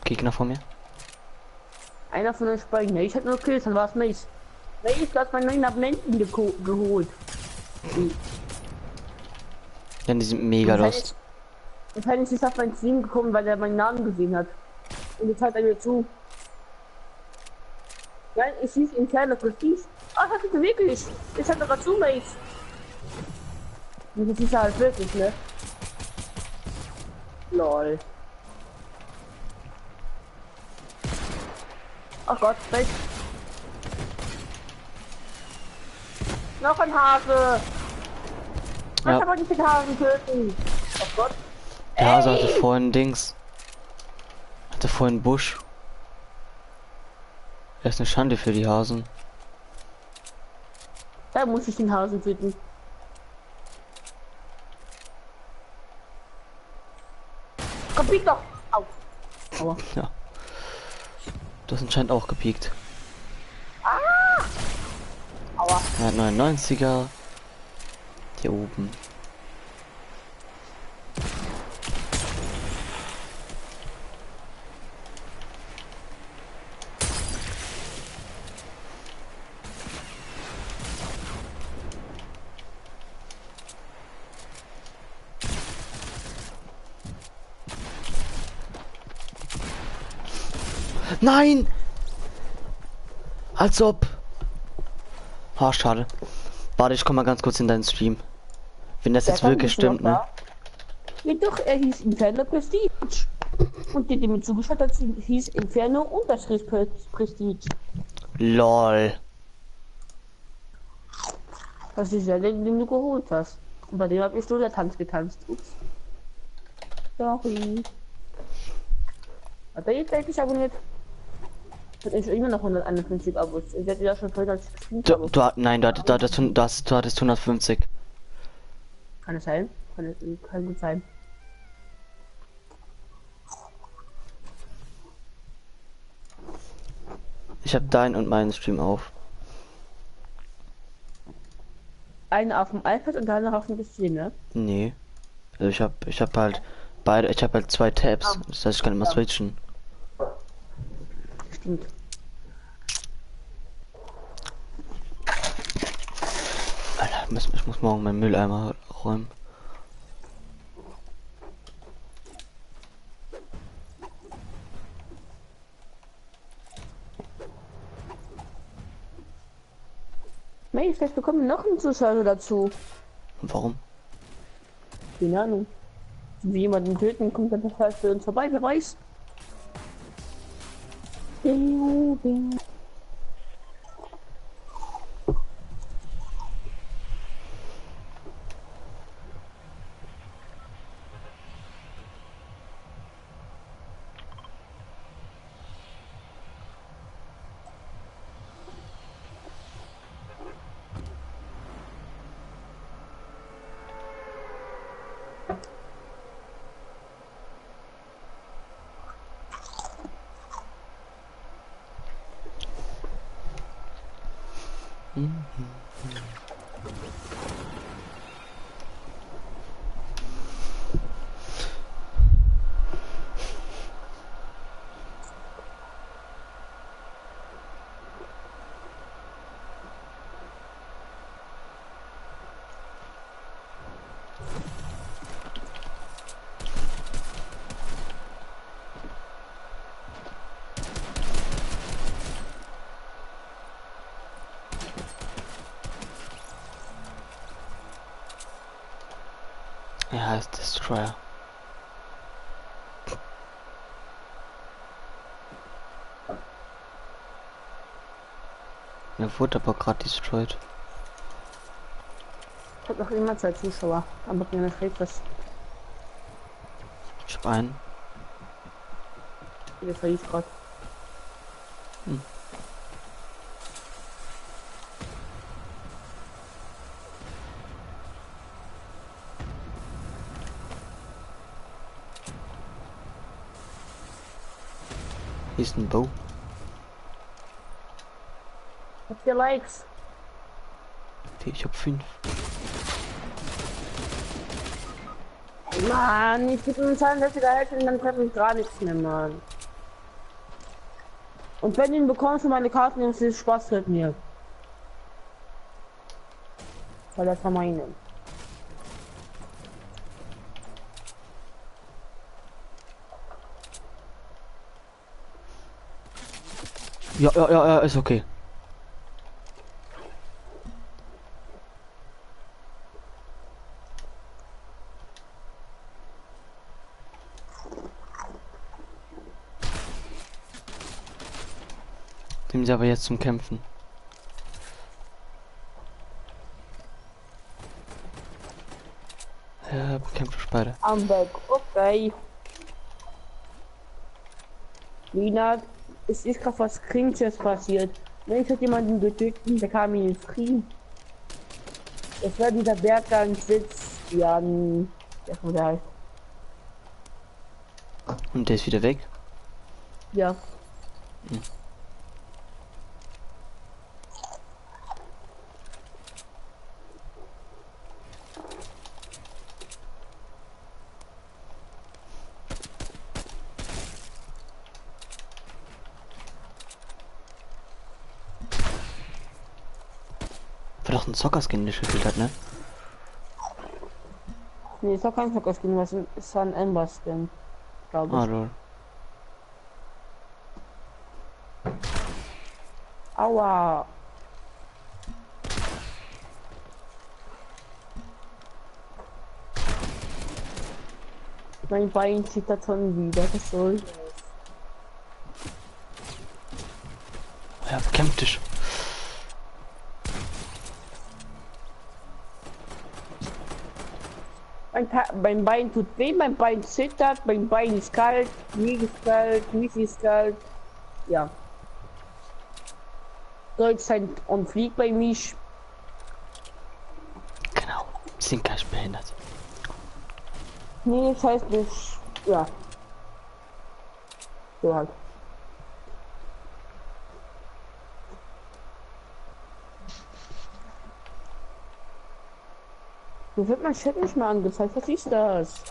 Gegner vor mir? Einer von euch beiden. Ja, ich hatte nur Kills, dann war es Mace. Mace, du hast meinen neuen Abonnenten geholt. Ja, die sind mega lost. Wahrscheinlich ist auf mein Stream gekommen, weil er meinen Namen gesehen hat. Und jetzt hat er mir zu. Nein, ich hieß interne Prestige. Ah, das ist wirklich. Ich hatte gerade zu, Mace. Und das ist ja halt wirklich, ne? Lol. Ach Gott, Mace. Noch ein Hase. Ich Ja. kann aber nicht den Hasen töten. Oh Gott. Der Hase hatte vorhin Dings. Hatte vorhin Busch. Er ist eine Schande für die Hasen. Da muss ich den Hasen töten. Komm, piek doch! Au! Aua. Ja. Du hast anscheinend auch gepiekt. Aua. Er hat 99er. Hier oben. Nein! Als ob. Ah, schade. Warte, ich komm mal ganz kurz in deinen Stream. Wenn das jetzt wirklich stimmt, ne? Ja doch, er hieß Inferno Prestige. Und der mir zugeschaut hat, hieß Inferno Unterschrift Prestige. LOL. Das ist ja den du geholt hast. Und bei dem habe ich nur der Tanz getanzt. Ups. Sorry. Hat er jetzt eigentlich abonniert? Hat ich immer noch 151 Abos. Ich hätte ja schon vorhin als gespielt. Nein, du hattest 150. Kann es sein? Kann gut sein. Ich habe deinen und meinen Stream auf. Einen auf dem iPad und dann auf dem PC, ne? Nee. Also ich hab halt beide, ich habe halt zwei Tabs. Das heißt, ich kann immer switchen. Stimmt. Alter, ich muss morgen meinen Mülleimer räumen. Hey, vielleicht bekommen wir noch einen Zuschauer dazu. Und warum? Keine Ahnung. Wenn wir jemanden töten, kommt dann vielleicht für uns vorbei, wer weiß. Er heißt Destroyer. Er wurde aber gerade destroyed. Ich hab noch immer 2 Zuschauer, aber keine Schrägres. Ich hab einen. Der verlief gerade. Hier ist ein Bow. Habt ihr Likes? Okay, ich hab 5. Mann, ich gebe mir 62er Hälfte und dann treffe ich gar nichts mehr, Mann. Und wenn du ihn bekommst für meine Karten, ist es Spaß mit mir. Weil das war meine. Ja, ist okay. Nehmen Sie aber jetzt zum Kämpfen. Ja, bekämpft beide. Am Weg, okay. Lina, es ist gerade was Kritisches passiert. Mensch hat jemanden getötet, der kam in den Frieden. Es war dieser Berggang Sitz, Jan. Der heißt. Und der ist wieder weg. Ja. War doch ein Zockerskin, der gespielt hat, ne? Nee, ist doch kein Verkaufskin, was ist ein Ember Skin, glaube ich. Ah, lol. Aua. Mein Bein zittert schon wieder, was soll das? Ja, bekämpft dich. Mein Bein tut weh, mein Bein zittert, mein Bein ist kalt, mir ist kalt, mich ist kalt. Ja. Deutschland und fliegt bei mich. Genau. Sind gar nicht behindert. Nee, das heißt nicht. Ja. So halt. Mir wird mein Chat nicht mehr angezeigt. Was ist das?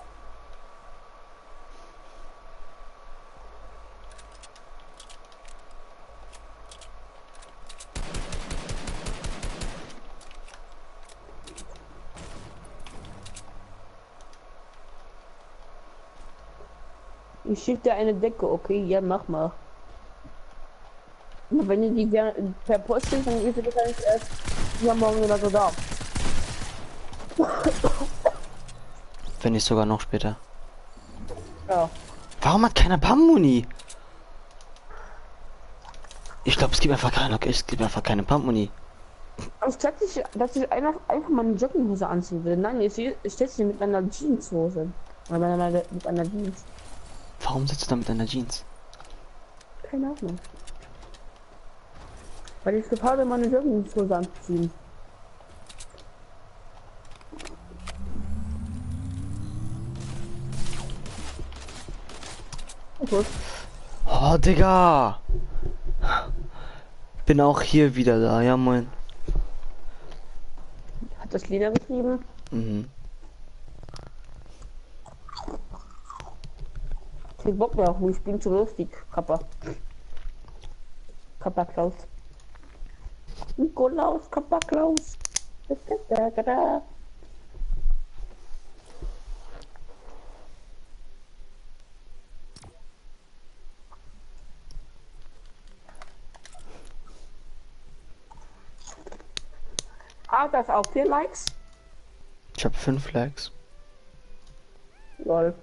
Ich schicke dir eine Decke, okay? Ja, mach mal. Aber wenn ihr die per Post schickt, dann ist es wahrscheinlich erst Ja, morgen wieder so da. Wenn nicht sogar noch später. Ja. Warum hat keiner Pumpmuni? Ich glaube, es gibt einfach keine Pumpmuni. Anstatt dass ich einfach mal eine Jogginghose anziehen will. Nein, ich stelle sie mit einer Jeanshose. Oder mit einer Jeans. Warum sitzt du da mit deiner Jeans? Keine Ahnung. Weil ich gefahren bin, meine Jogginghose anzuziehen. Okay. Oh, Digga! Bin auch hier wieder da, ja moin. Hat das Lena geschrieben? Mhm. Ich Bock mehr, ich bin zu lustig, Kappa. Kappa Klaus. Nikolaus, Kappa Klaus. Da. Ah, das auch 4 Likes. Ich habe 5 Likes. Lol.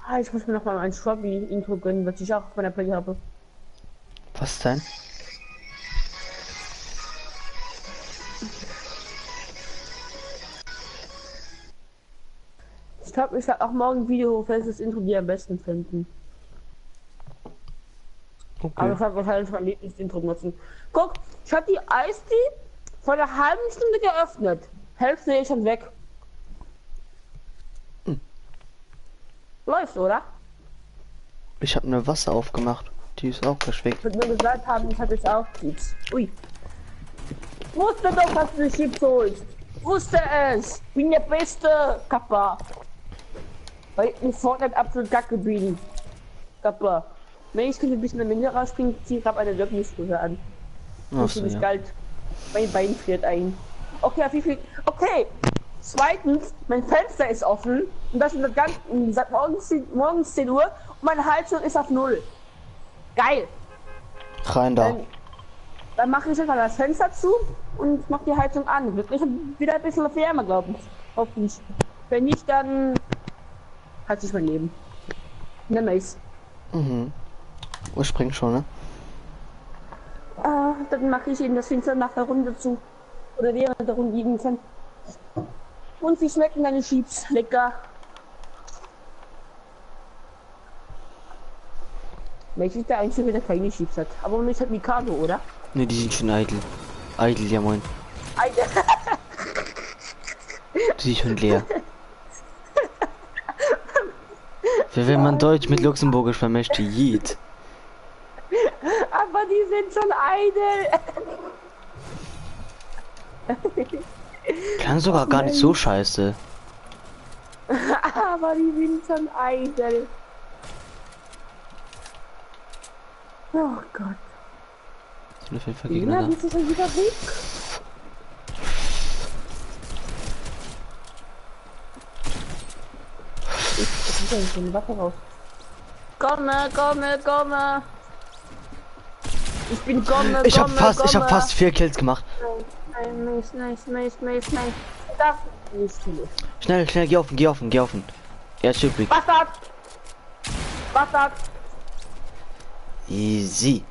Ah, ich muss mir noch mal ein Strawberry-Intro gönnen, was ich auch auf meiner Play habe. Was denn? Ich glaube, ich werde auch morgen ein Video hoch, welches Intro die am besten finden. Aber Okay. ich werde wahrscheinlich mein Lieblingsintro nutzen. Guck, ich habe die Eistee vor einer halben Stunde geöffnet. Hälfte ist schon weg. Hm. Läuft, oder? Ich habe eine Wasser aufgemacht. Die ist auch geschickt. Ich würde nur gesagt haben, ich hatte es auch Chips. Ui. Wusste doch, dass du Chips holst. Wusste es. Bin der beste Kappa. Weil ich Fortnite absolut kacke bin. Kappa. Wenn ich ein bisschen in der Menge rausspringen, ziehe ich eine Jogginghose an. Ach Ich so, bin nicht ja. kalt. Mein Bein friert ein. Okay, auf wie viel? Okay. Zweitens, mein Fenster ist offen. Und das ist ganz, seit morgens 10 Uhr. Und meine Heizung ist auf 0. Geil. Rein da. Dann mache ich einfach das Fenster zu und mache die Heizung an. Wird wieder ein bisschen wärmer, glaube ich. Hoffentlich. Wenn nicht, dann hat sich mein Leben. Ne, Mace. Mhm. Ich spring schon, ne? Dann mache ich eben das Fenster nach der Runde zu. Oder während der Runde liegen kann. Und wie schmecken deine Chips? Lecker. Mace ist der Einzige, der keine Chips hat. Aber nicht hat Mikado, oder? Ne, die sind schon eitel. Eitel, ja moin. Die sind schon leer. Wenn man Deutsch mit Luxemburgisch vermischt, Jeet. Aber die sind schon eitel. Klang sogar gar nicht so scheiße. Aber die sind schon eitel. Oh Gott. Sind auf jeden Fall Ja, Gegner da. bist du schon wieder weg? Ich will nicht in die Waffe raus. Komme. Ich bin komme. Ich hab fast 4 Kills gemacht. Nice. Das ist viel. Schnell, geh offen. Er ist übrig. Bastard. Easy.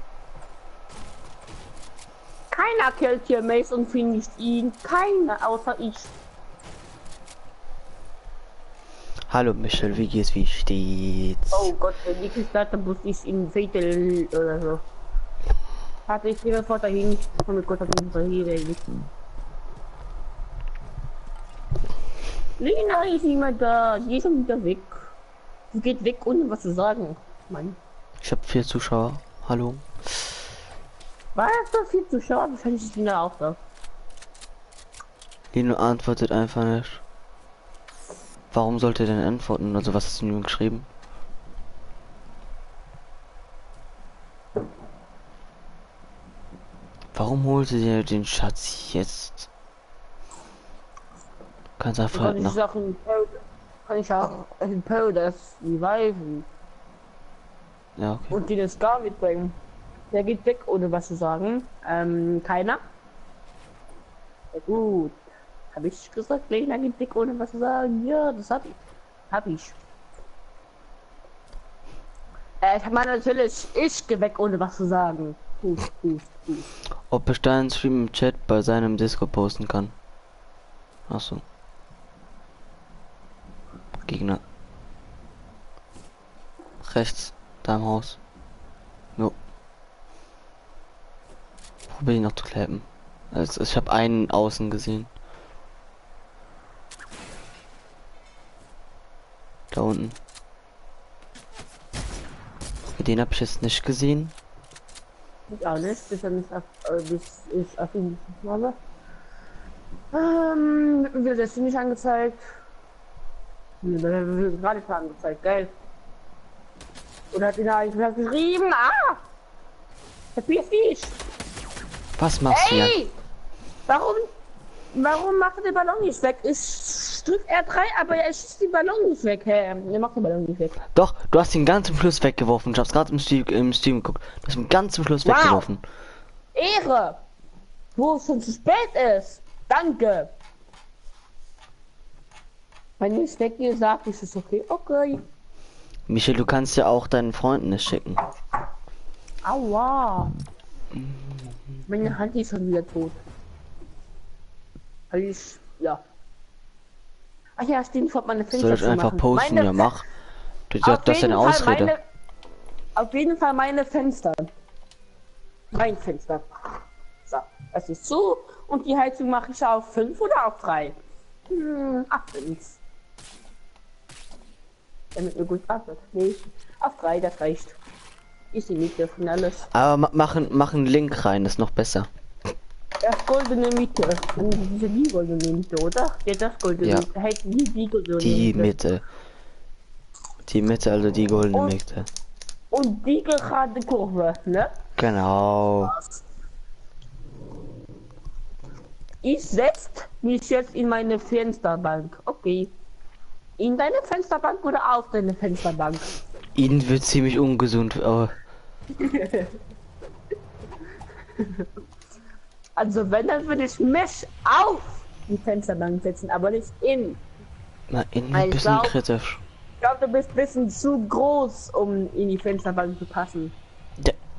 Keiner killt hier Mace und finisht ihn. Keiner, außer ich. Hallo Michel, wie steht's? Oh Gott, wenn ich es dann muss ich in Fatal oder so. Hatte ich hier sofort dahin. Komm mit Gott auf jeden Fall hier. Lena ist nicht mehr da. Die ist schon wieder weg. Sie geht weg, ohne was zu sagen. Mann. Ich habe 4 Zuschauer. Hallo. War das so viel zu schauen? Wahrscheinlich ist Lena auch da. Lino antwortet einfach nicht. Warum sollte er denn antworten? Also was hast du ihm geschrieben? Warum holte der den Schatz jetzt? Kannst einfach Die nach. Sachen. Kann ich auch in Paradise reviven Ja, okay. und den Scar mitbringen. Der geht weg, ohne was zu sagen. Keiner. Ja, gut. Habe ich gesagt, Lena geht weg, ohne was zu sagen? Ja, das hab ich. Hab ich. Ich meine natürlich, ich geh weg, ohne was zu sagen. Gut, gut, gut. Ob ich deinen Stream im Chat bei seinem Discord posten kann. Ach so. Gegner. Rechts, da im Haus. Jo. Probier ihn noch zu klappen. Also ich habe einen außen gesehen. Da unten. Den habe ich jetzt nicht gesehen. Ich auch nicht, bis er nicht auf, bis ich auf ihn habe. Wird das nicht angezeigt? Wird gerade nicht angezeigt, geil. Oder hat ihn eigentlich geschrieben? Ah! Verpiss dich! Was machst du, Jan? Ey! Warum macht er den Ballon nicht weg? Ich drück R3, aber er schießt den Ballon nicht weg. Hä? Er macht den Ballon nicht weg. Doch, du hast ihn ganz zum Schluss weggeworfen. Ich hab's gerade im Stream geguckt. Du hast ihn ganz zum Schluss weggeworfen. Ehre! Wo es schon zu spät ist. Danke! Wenn ich weggehe, sag ich es okay. Okay. Michael, du kannst ja auch deinen Freunden nicht schicken. Aua! Meine Hand ist schon wieder tot. Weil ich, ja. Ach ja, stimmt, ich hab meine Fenster Soll ich zu einfach machen. posten? Ja, mach. Das ist eine Fall Ausrede. auf jeden Fall meine Fenster. Mein Fenster. So, das ist zu und die Heizung mache ich auf 5 oder auf 3. Auf 5. Damit mir gut atmet. Nee, auf 3, das reicht. Ist die Miete von alles. Aber machen Link rein, ist noch besser. Das goldene Miete. Diese die goldene Miete, oder? Ja, das goldene Ja. Miete. Heißt die goldene Die Miete. Mitte. Die Mitte, also die goldene Und- Mitte. Und die gerade Kurve, ne? Genau. Ich setzt mich jetzt in meine Fensterbank. Okay. In deine Fensterbank oder auf deine Fensterbank? Ihnen wird ziemlich ungesund, aber Also wenn, dann würde ich mich auf die Fensterbank setzen, aber nicht in. na, innen Ich ein bisschen glaub- kritisch. Ich glaube, du bist ein bisschen zu groß, um in die Fensterbank zu passen.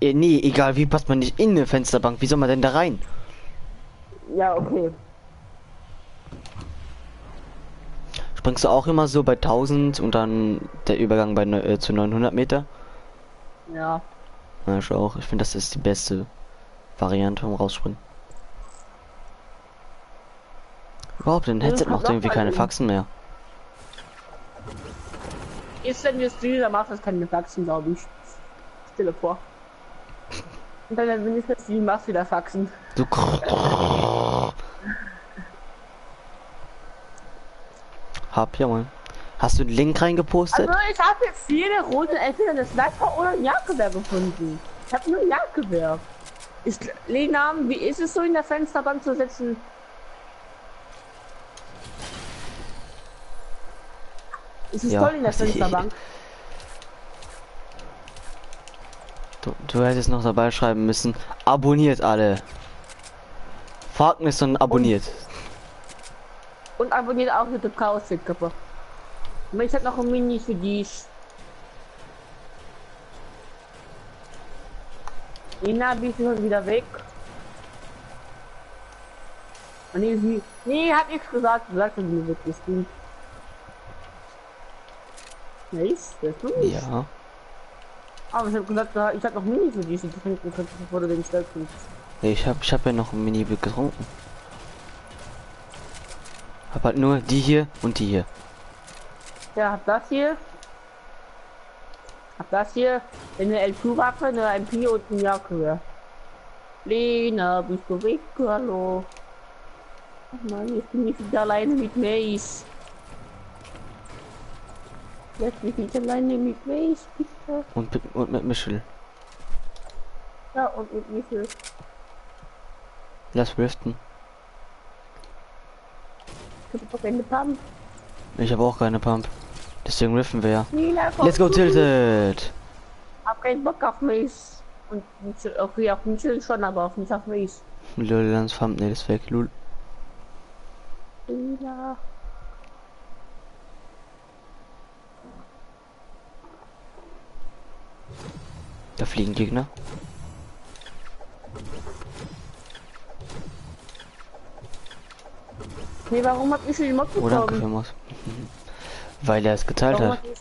Ja, nee, egal wie passt man nicht in eine Fensterbank. Wie soll man denn da rein? Ja, okay. Springst du auch immer so bei 1000 und dann der Übergang bei zu 900 Meter? Ja. Ja, ich auch. Ich finde, das ist die beste Variante vom Rausspringen. Überhaupt, ein Ja, das Headset kann macht doch irgendwie mal keine gehen. Faxen mehr. Ist wenn wir Streamer macht das keine Faxen, glaube ich. Stelle vor. Und dann, wenn ich das Stream machst, wieder Faxen. So. Hab ja mal. Hast du den Link reingepostet? Also ich habe jetzt viele rote entweder eine Sniper oder ein Jagdgewehr gefunden. Ich habe nur ein Jagdgewehr. Ich Lena, wie ist es so in der Fensterbank zu sitzen? Ist es Ja, toll in der also ich- Fensterbank? Du hättest noch dabei schreiben müssen. Abonniert alle. Farknis und abonniert. Und abonniert auch YouTube Chaos Kappe. Aber ich hab noch ein Mini für dich. Lena, bist du schon wieder weg? Oh, nee, hat nichts gesagt. Du sagst, dass du weg bist. Nice, das ist nicht. Ja. Aber ich habe gesagt, ich habe noch Mini für dich. Ich trinken könnte, bevor du den Stell kriegst. Ich hab ja noch ein Mini getrunken. Hab halt nur die hier und die hier. Ja, hab das hier. Hab das hier. Eine LQ-Waffe, eine MP und ein Jagdgewehr. Lena, bist du weg? Hallo. Ach Mann, ich bin nicht wieder alleine mit Mace. Lass mich nicht alleine mit Mace, bitte. Und mit Michel. Ja, und mit Michel. Lass riften. Ich hab doch keine Pump. Ich habe auch keine Pump. Deswegen riffen wir ja. Nina, komm Let's go zu mir. tilted! Hab keinen Bock auf mich. Und okay, auf Michel schon, aber auf nicht auf mich. Lol, ganz Thumbnail ist weg. Lul. Nina. Da fliegen Gegner. Nee, warum hab ich den Mod Oh, danke bekommen? vielmals. Weil er es geteilt Warum hat. hab ich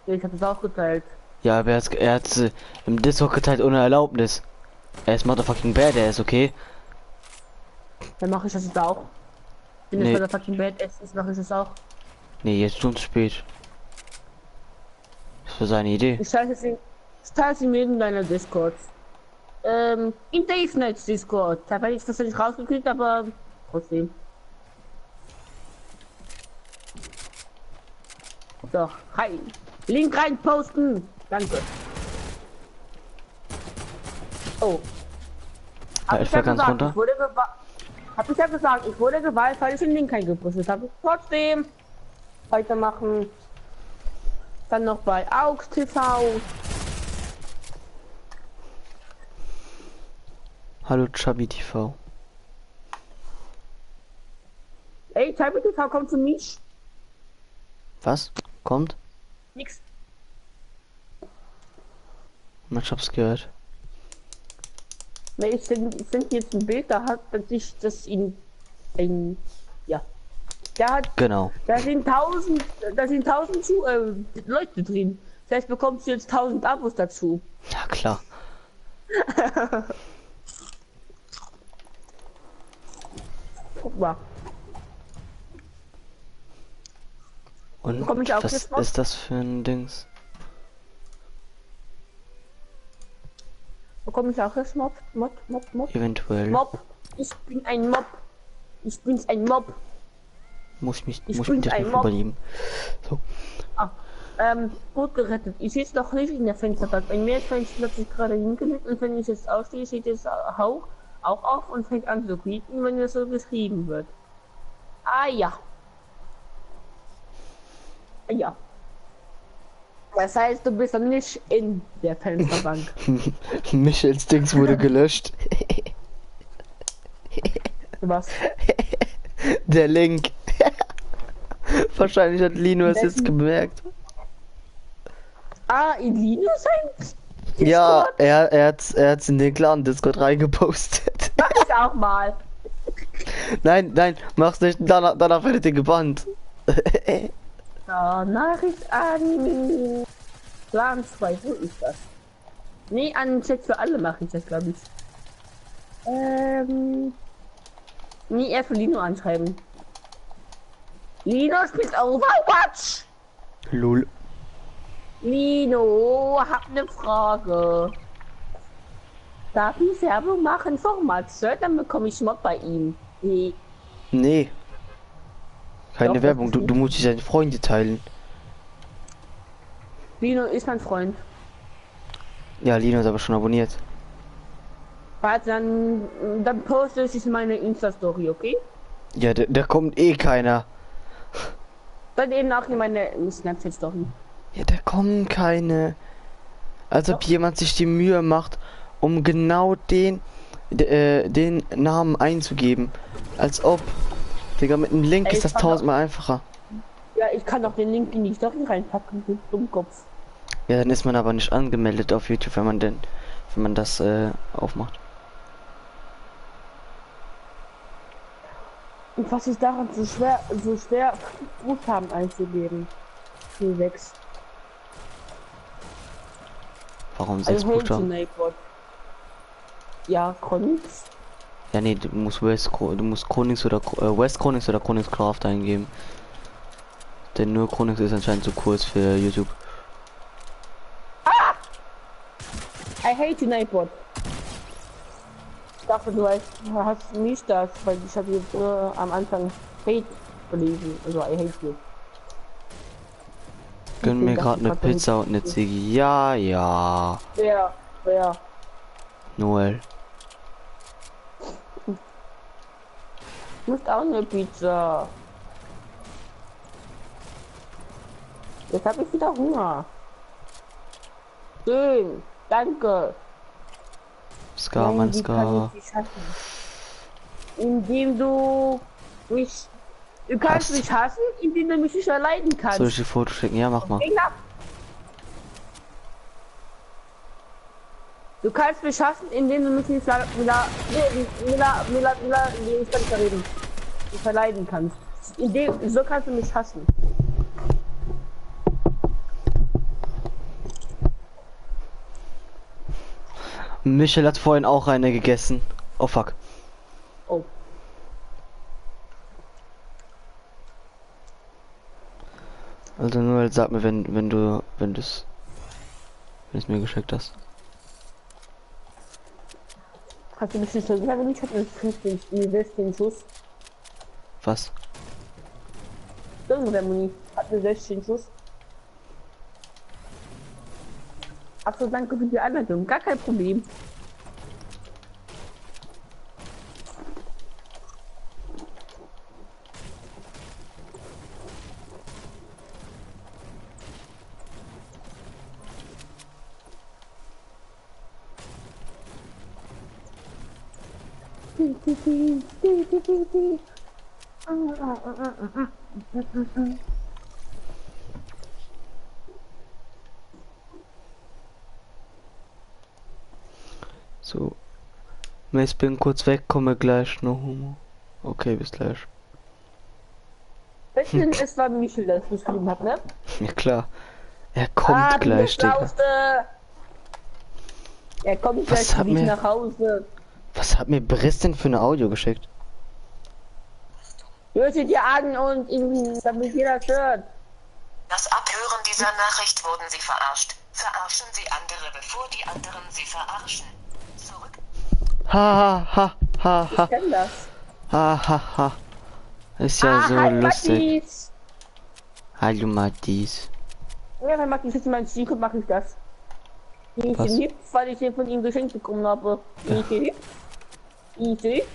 Ja, ich hab es auch geteilt. Ja, aber er hat im Discord geteilt ohne Erlaubnis. Er ist motherfucking badass, okay? Dann mache ich das jetzt auch. Wenn es Nee. bei der fucking Badass ist, mache ich das auch. Nee, jetzt schon zu spät. Das war seine Idee. Ich teile es in jedem deiner Discords. In Dave Nights Discord. Da habe ich das nicht rausgekriegt, aber trotzdem. So, rein. Link rein posten. Danke. Oh. Ja, ich war ganz runter. Hab ich ja gesagt, ich wurde gewalt, weil ich den Link eingepostet habe. Trotzdem weitermachen. Dann noch bei AUX TV. Hallo Chubby TV. Ey, Type TV kommt zu mich. Was? Kommt? Nix. Ich hab's gehört. Ne, ich find jetzt ein Bild, da hat sich das in ein, ja. Genau. Da sind 1000 Leute drin. Das heißt, bekommst du jetzt 1000 Abos dazu. Ja, klar. Guck mal. Und Bekomm ich auch was jetzt Mod? ist das für ein Dings? Bekomme ich auch jetzt Mob? Eventuell. Mob. Ich bin ein Mob. Ich bin's ein Mob. Muss ich Ich mich bin dich ein nicht Mob. überleben. So. Ah, gut gerettet. Ich sitze noch nicht in der Fensterbank. Ein Meerschweinchen hat sich gerade hingelegt und wenn ich jetzt aufstehe, steht es auch auf und fängt an zu quieken, wenn es so geschrieben wird. Ah ja. Ja. Das heißt, du bist dann nicht in der Fensterbank. Michels Dings wurde gelöscht. Was? Der Link. Wahrscheinlich hat Lino es jetzt Wessen? gemerkt. Ah, in Linus sein? Ja, er hat's in den Clan Discord reingepostet. Mach ich auch mal. Nein, mach's nicht. Danach werdet ihr gebannt. So, Nachricht an Plan 2, wo ist das? Nee, an Chat für alle mache ich das, glaube ich. Nee, eher für Lino anschreiben. Lino spielt Overwatch! Lul. Lino, hab ne Frage. Darf ich Werbung machen für Matze? Dann bekomme ich Mod bei ihm. Nee. Nee. Keine Doch, Werbung, das ist du musst deine Freunde teilen. Lino ist mein Freund. Ja, Lino ist aber schon abonniert. Warte, dann poste ich meine Insta-Story, okay? Ja, da kommt eh keiner. Dann eben auch in meine Snapchat-Story. Ja, da kommen keine. Als ob Doch. jemand sich die Mühe macht, um genau den Namen einzugeben. Als ob. Digga, mit einem Link Ey, ist das ich kann 1000-mal einfacher. Ja, ich kann doch den Link in die Story reinpacken, du Dummkopf. Ja, dann ist man aber nicht angemeldet auf YouTube, wenn man das aufmacht. Und was ist daran so schwer Buchstaben einzugeben? 6. Warum 6 Also Buchstaben? Neighbor. Ja, Chronix. Ja, nee, du musst Chronix oder West Chronix oder Chronix Craft eingeben. Denn nur Chronix ist anscheinend zu kurz für YouTube. I hate you, Neighbor. Ich dachte, du hast nicht das, weil ich habe jetzt am Anfang Hate gelesen. Also I hate you. Gönn mir dachte, gerade eine ich hatte Pizza und eine Ziggy. Ja. Wer? Noel. Ich möchte auch eine Pizza. Jetzt habe ich wieder Hunger. Schön. Danke. Ska, Nein, Mann, wie kann Ska. ich dich hassen? Indem du mich... Du kannst Hasst. mich hassen, indem du mich nicht erleiden Soll ich kannst. die Foto schicken? Ja, mach mal. Gegner. Du kannst mich hassen, indem du mich nicht ich kann nicht mehr reden. Nicht verleiden kannst. So kannst du mich hassen. Michel hat vorhin auch eine gegessen. Oh fuck. Oh. Also nur sag mir, wenn du es mir geschickt hast. Hast du mich nicht so gesagt? Ich hatte 16 Schuss. Was? Irgendwo der Muni. Hat mir 16 Schuss. Achso, danke für die Anleitung. Gar kein Problem. So. Ich bin kurz weg, komme gleich noch. Okay, bis gleich. Wetten, es war Michel, der es geschrieben hat, ne? Ja klar. Er kommt gleich, Digga. Er kommt Was gleich hat zu dich mir- nach Hause. Was hat mir Briss denn für eine Audio geschickt? Hört sie dir an und ihn, damit jeder hört. Das Abhören dieser Nachricht wurden Sie verarscht. Verarschen Sie andere, bevor die anderen Sie verarschen. Zurück. Ha ha ha ha Ich kenn das. ha ha ha. Ist ja so hi, lustig. Matthias. Hallo Matthias. Ja, wenn Matthias jetzt mein Stiefel mache ich das. Ich Was? lieb, weil ich den von ihm geschenkt bekommen habe. Ich lieb. Ich lieb.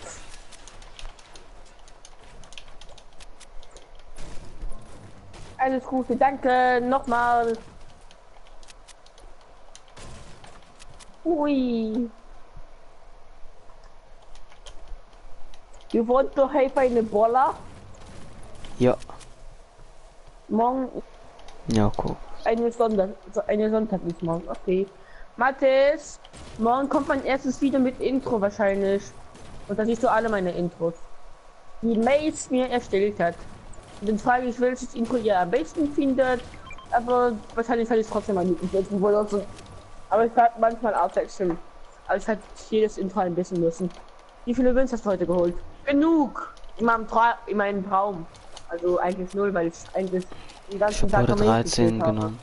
Alles Gute, danke, nochmal. Ui. You want to have eine Boller? Ja. Morgen Ja, cool. eine Sonntag ist morgen, okay. Mathis, morgen kommt mein erstes Video mit Intro wahrscheinlich. Und da siehst du alle meine Intros. Die Mails mir erstellt hat. Und dann frage ich, welches Intro ihr am besten findet. Aber wahrscheinlich werde ich trotzdem mal Lieblingsintro benutzen. Aber ich werde manchmal abwechseln. Aber ich werde jedes Intro ein bisschen müssen. Wie viele Wins hast du heute geholt? Genug! In meinem Traum. Also eigentlich 0, weil ich eigentlich den Ich ganzen habe Tag heute am Mails 13 gespielt habe. genommen.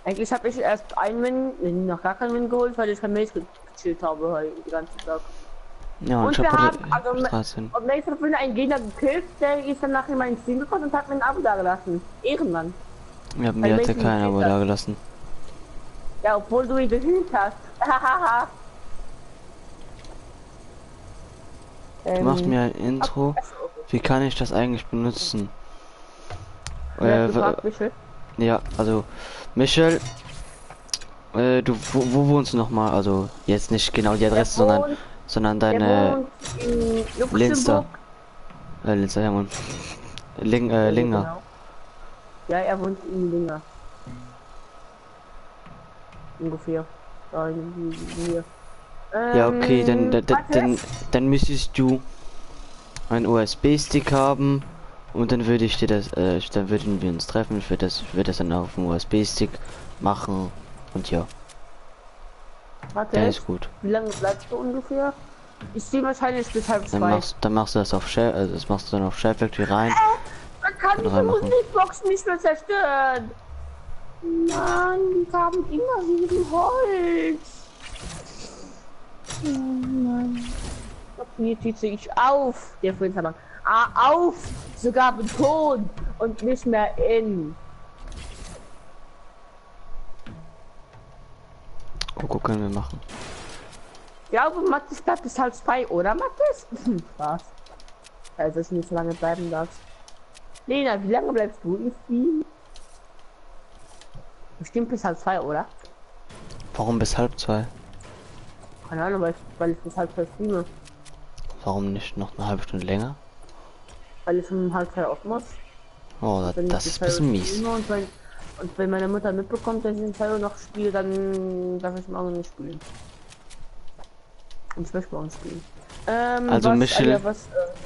Eigentlich habe ich erst einen Win, noch gar keinen Win geholt, weil ich kein Mails gechillt habe heute den ganzen Tag. Ja, Und ich wir habe haben, heute also, 13. und nächstes Mal einen Gegner gekillt, der ist dann nachher in meinen Stream gekommen und hat mir ein Abo dagelassen. Ehrenmann. Ja, mir Weil hat ja Mason keiner wohl gekillt da hat. gelassen. Ja, obwohl du ihn gekillt hast. Hahaha. Macht mir ein Intro. Wie kann ich das eigentlich benutzen? Ja, also Michel, du wo wohnst du nochmal? Also jetzt nicht genau die Adresse, sondern deine Linster. Linster, ja Mann. Linger. Genau. Ja, er wohnt in Linger. Ungefähr. Da hier. Ja, okay, warte. dann müsstest du einen USB-Stick haben und dann würde ich dir das, dann würden wir uns treffen. Ich würde das dann auf dem USB-Stick machen und ja, Warte. dann ist gut. Wie lange bleibst du ungefähr? Ich sehe wahrscheinlich bis halb Dann zwei. machst du das auf Share, also das machst du dann auf Share Factory rein. Man kann Kann diese reinmachen. Musikbox nicht mehr zerstören. Mann, die haben immer riesen Holz. Oh Mann. Okay, jetzt ziehe ich auf. Der Friedenshammer. Auf! Sogar betont und nicht mehr in. Oh, können wir machen. Ich glaube, Mathis bleibt bis halb zwei, oder Mathis? Spaß. Also ich nicht so lange bleiben darf. Lena, wie lange bleibst du im Spiel? Bestimmt bis halb 2, oder? Warum bis halb 2? Keine Ahnung, weil ich bis halb 2 streame. Warum nicht noch eine halbe Stunde länger? Weil ich um halb 2 auf muss. Oh, Wenn ich das bis ist ein bisschen 2 Uhr mies. streame und wenn meine Mutter mitbekommt, dass ich um 2 Uhr noch spiele, dann darf ich morgen nicht spielen. Und ich möchte morgen spielen. Also Michel,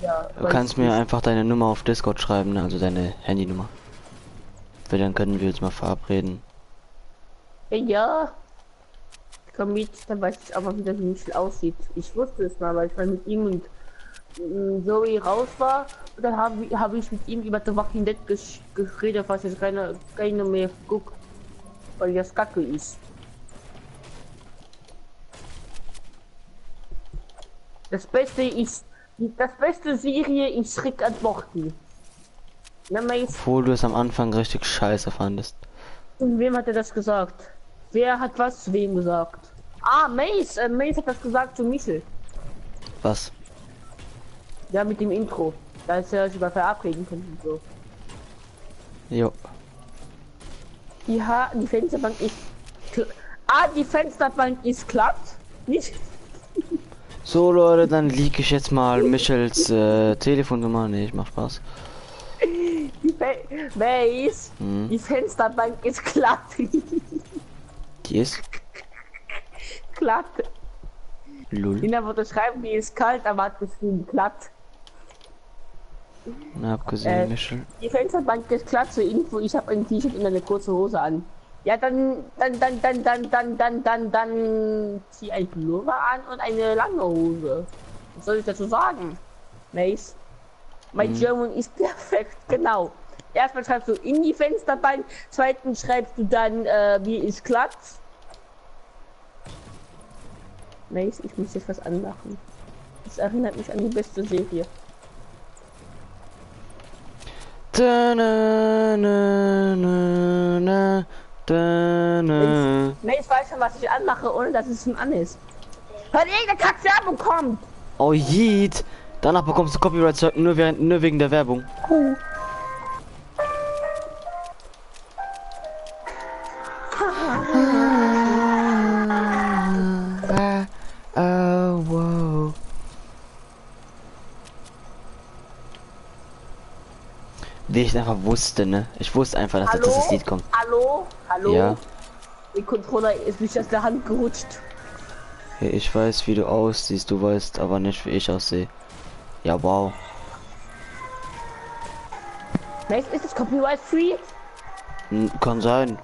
ja, du kannst mir einfach deine Nummer auf Discord schreiben, ne? Also deine Handynummer. Weil dann können wir uns mal verabreden. Ja. Komm mit, dann weiß ich aber, wie das Michel aussieht. Ich wusste es mal, weil ich mal mit ihm und Zoe raus war. Und dann habe ich mit ihm über The Walking Dead geredet, was jetzt keine mehr guckt. Weil das Kacke ist. Das beste Serie ist Rick and Morty. Obwohl du es am Anfang richtig scheiße fandest. Und wem hat er das gesagt? Wer hat was zu wem gesagt? Ah, Mace. Mace hat das gesagt zu Michel. Was? Ja, mit dem Intro. Da ist er sich über verabreden können und so. Jo. Ja, die Fensterbank ist... die Fensterbank ist glatt. Nicht... So Leute, dann liege ich jetzt mal Michels Telefonnummer. Nee, ich mach Spaß. Mace, die Fensterbank ist glatt. Die ist glatt. Lull. Lina wollte schreiben, die ist kalt, aber hat geschrieben glatt. Na, hab gesehen, Michel. Die Fensterbank ist glatt zur Info. Ich habe ein T-Shirt und eine kurze Hose an. Ja, dann zieh ein Pullover an und eine lange Hose. Was soll ich dazu sagen? Mace? Mein German ist perfekt, genau. Erstmal schreibst du in die Fensterbank, zweitens schreibst du dann, wie ist glatt. Mace, ich muss jetzt was anmachen. Das erinnert mich an die beste Serie. Da, na, na, na, na. Mace weiß schon, was ich anmache, ohne dass es schon an ist. Weil irgendeine Kack-Werbung kommt! Oh jeet! Danach bekommst du Copyright nur wegen der Werbung. Wow. Wie ich einfach wusste, ne? Ich wusste einfach, dass Hallo? das Lied kommt. Hallo? Hallo? Ja. Der Controller ist nicht aus der Hand gerutscht. Ja, ich weiß, wie du aussiehst, du weißt aber nicht, wie ich aussehe. Ja, wow. Mace, ist das Copyright free? Kann sein.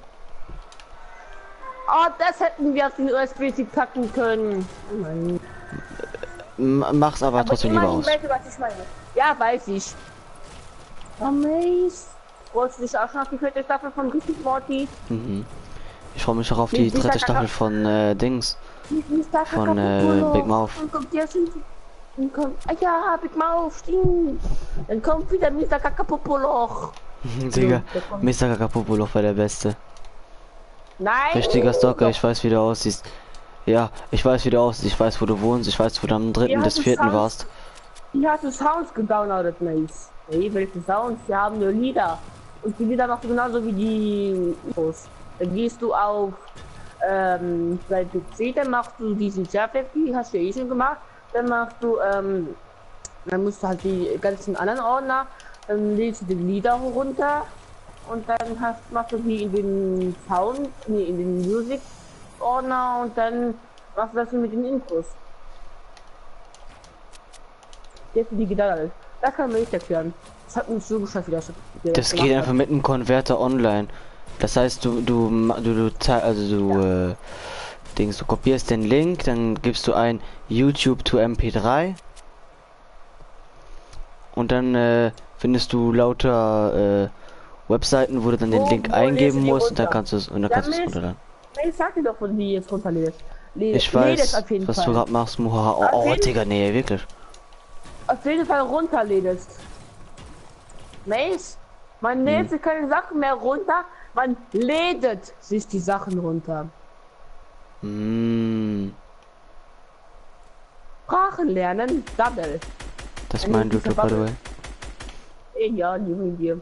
Oh, das hätten wir auf den USB-Stick packen können. Oh Mann. Mach's aber trotzdem lieber aus. Weißt du, was ich meine? Ja, weiß ich. Oh, Mace. Freust du dich auch schon auf die vierte Staffel von Rick and Morty? Ich freue mich auch auf die dritte Staffel von Dings. Von Big Mouth. Dann kommt ja schon. Dann kommt. Ah ja, Big Mouth, stimmt. Dann kommt wieder Mr. Kakapopoloch. Digga, Mr. Kakapopoloch war der Beste. Nein. Richtiger Stalker, ich weiß, wie du aussiehst. Ja, ich weiß, wie du aussiehst. Ich weiß, wo du wohnst. Ich weiß, wo du am 3. bis 4. warst. Wie hast du Sounds gedownloadet, Mace? Hey, welche Sounds? Wir haben nur Lieder. Und die Lieder machst du genauso wie die Infos. Dann gehst du auf dein PC, dann machst du diesen Surface, die hast du ja eh schon gemacht. Dann machst du, dann musst du halt die ganzen anderen Ordner, dann lädst du die Lieder runter und dann machst du die in den Sound, nee, in den Music Ordner und dann machst du das mit den Infos. Jetzt die Gitarre. Das kann man nicht erklären. Das hat mich so geschafft, wie das. Das geht einfach mit einem Konverter online. Das heißt, du kopierst den Link, dann gibst du ein YouTube to MP3 und dann findest du lauter Webseiten, wo du dann den Link eingeben musst und dann kannst du es runterladen. Ich sag dir doch, wo die jetzt runterlädst. Ich weiß, was du gerade machst, Muha. Oh, Digga, nee, wirklich. Auf jeden Fall runterlädst. Mace, man lädt sich keine Sachen mehr runter, man lädt sich die Sachen runter. Sprachen lernen, Double. Das meint du, by the way. Ja, neben dir.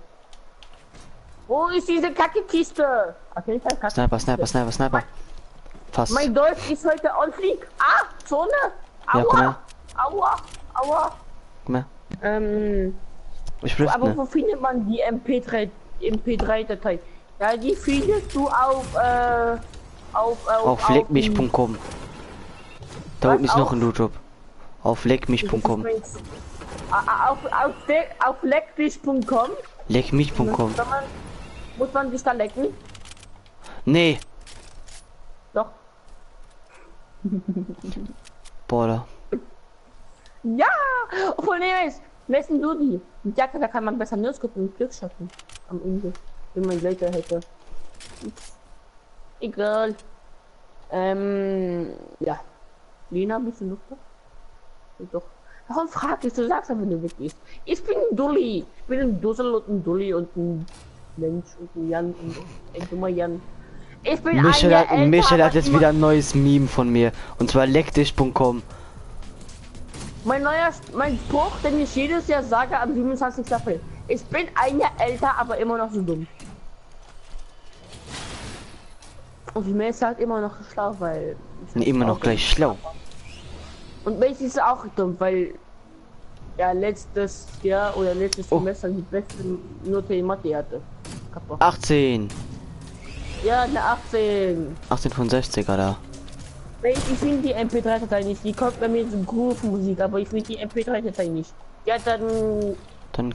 Wo ist diese Kacke-Kiste? Okay, Sniper. Fast. Mein Deutsch ist heute on fleek. Ah, Zone. Ja, komm her. Aua. Komm her. Ich will Aber wo findet man die MP3-Datei? Ja, die findest du auf leckmich.com. Da unten ist noch ein Loot-Job. Auf leckmich.com. Auf leckmich.com. Leckmich.com. Muss man sich da lecken? Nee. Doch. Boah. Ja! Obwohl, nee, messen du die? Mit Jacke, da kann man besser Nussgucken und Glück schaffen. Am Ende. Wenn man Later hätte. Egal. Ja. Lena, bist du noch da? Doch. Warum frag ich? Du sagst, wenn du weg bist. Ich bin ein Dulli. Ich bin ein Dussel und ein Dulli und ein Mensch und ein Jan und ein dummer Jan. Ich bin Michael hat jetzt wieder ein neues Meme von mir. Und zwar leckdich.com. Mein Spruch, den ich jedes Jahr sage am 27. April. Ich bin ein Jahr älter, aber immer noch so dumm. Und die Mail ist halt immer noch schlau, weil... Immer noch gleich schlau. Und Mail ist auch dumm, weil... Ja, letztes Jahr oder letztes Semester die beste Note in Mathe hatte. Kaputt. 18. Ja, eine 18. 18 von 60, Alter. Ich finde die MP3-Datei nicht. Die kommt bei mir so Groove-Musik, aber ich finde die MP3-Datei nicht. Ja, dann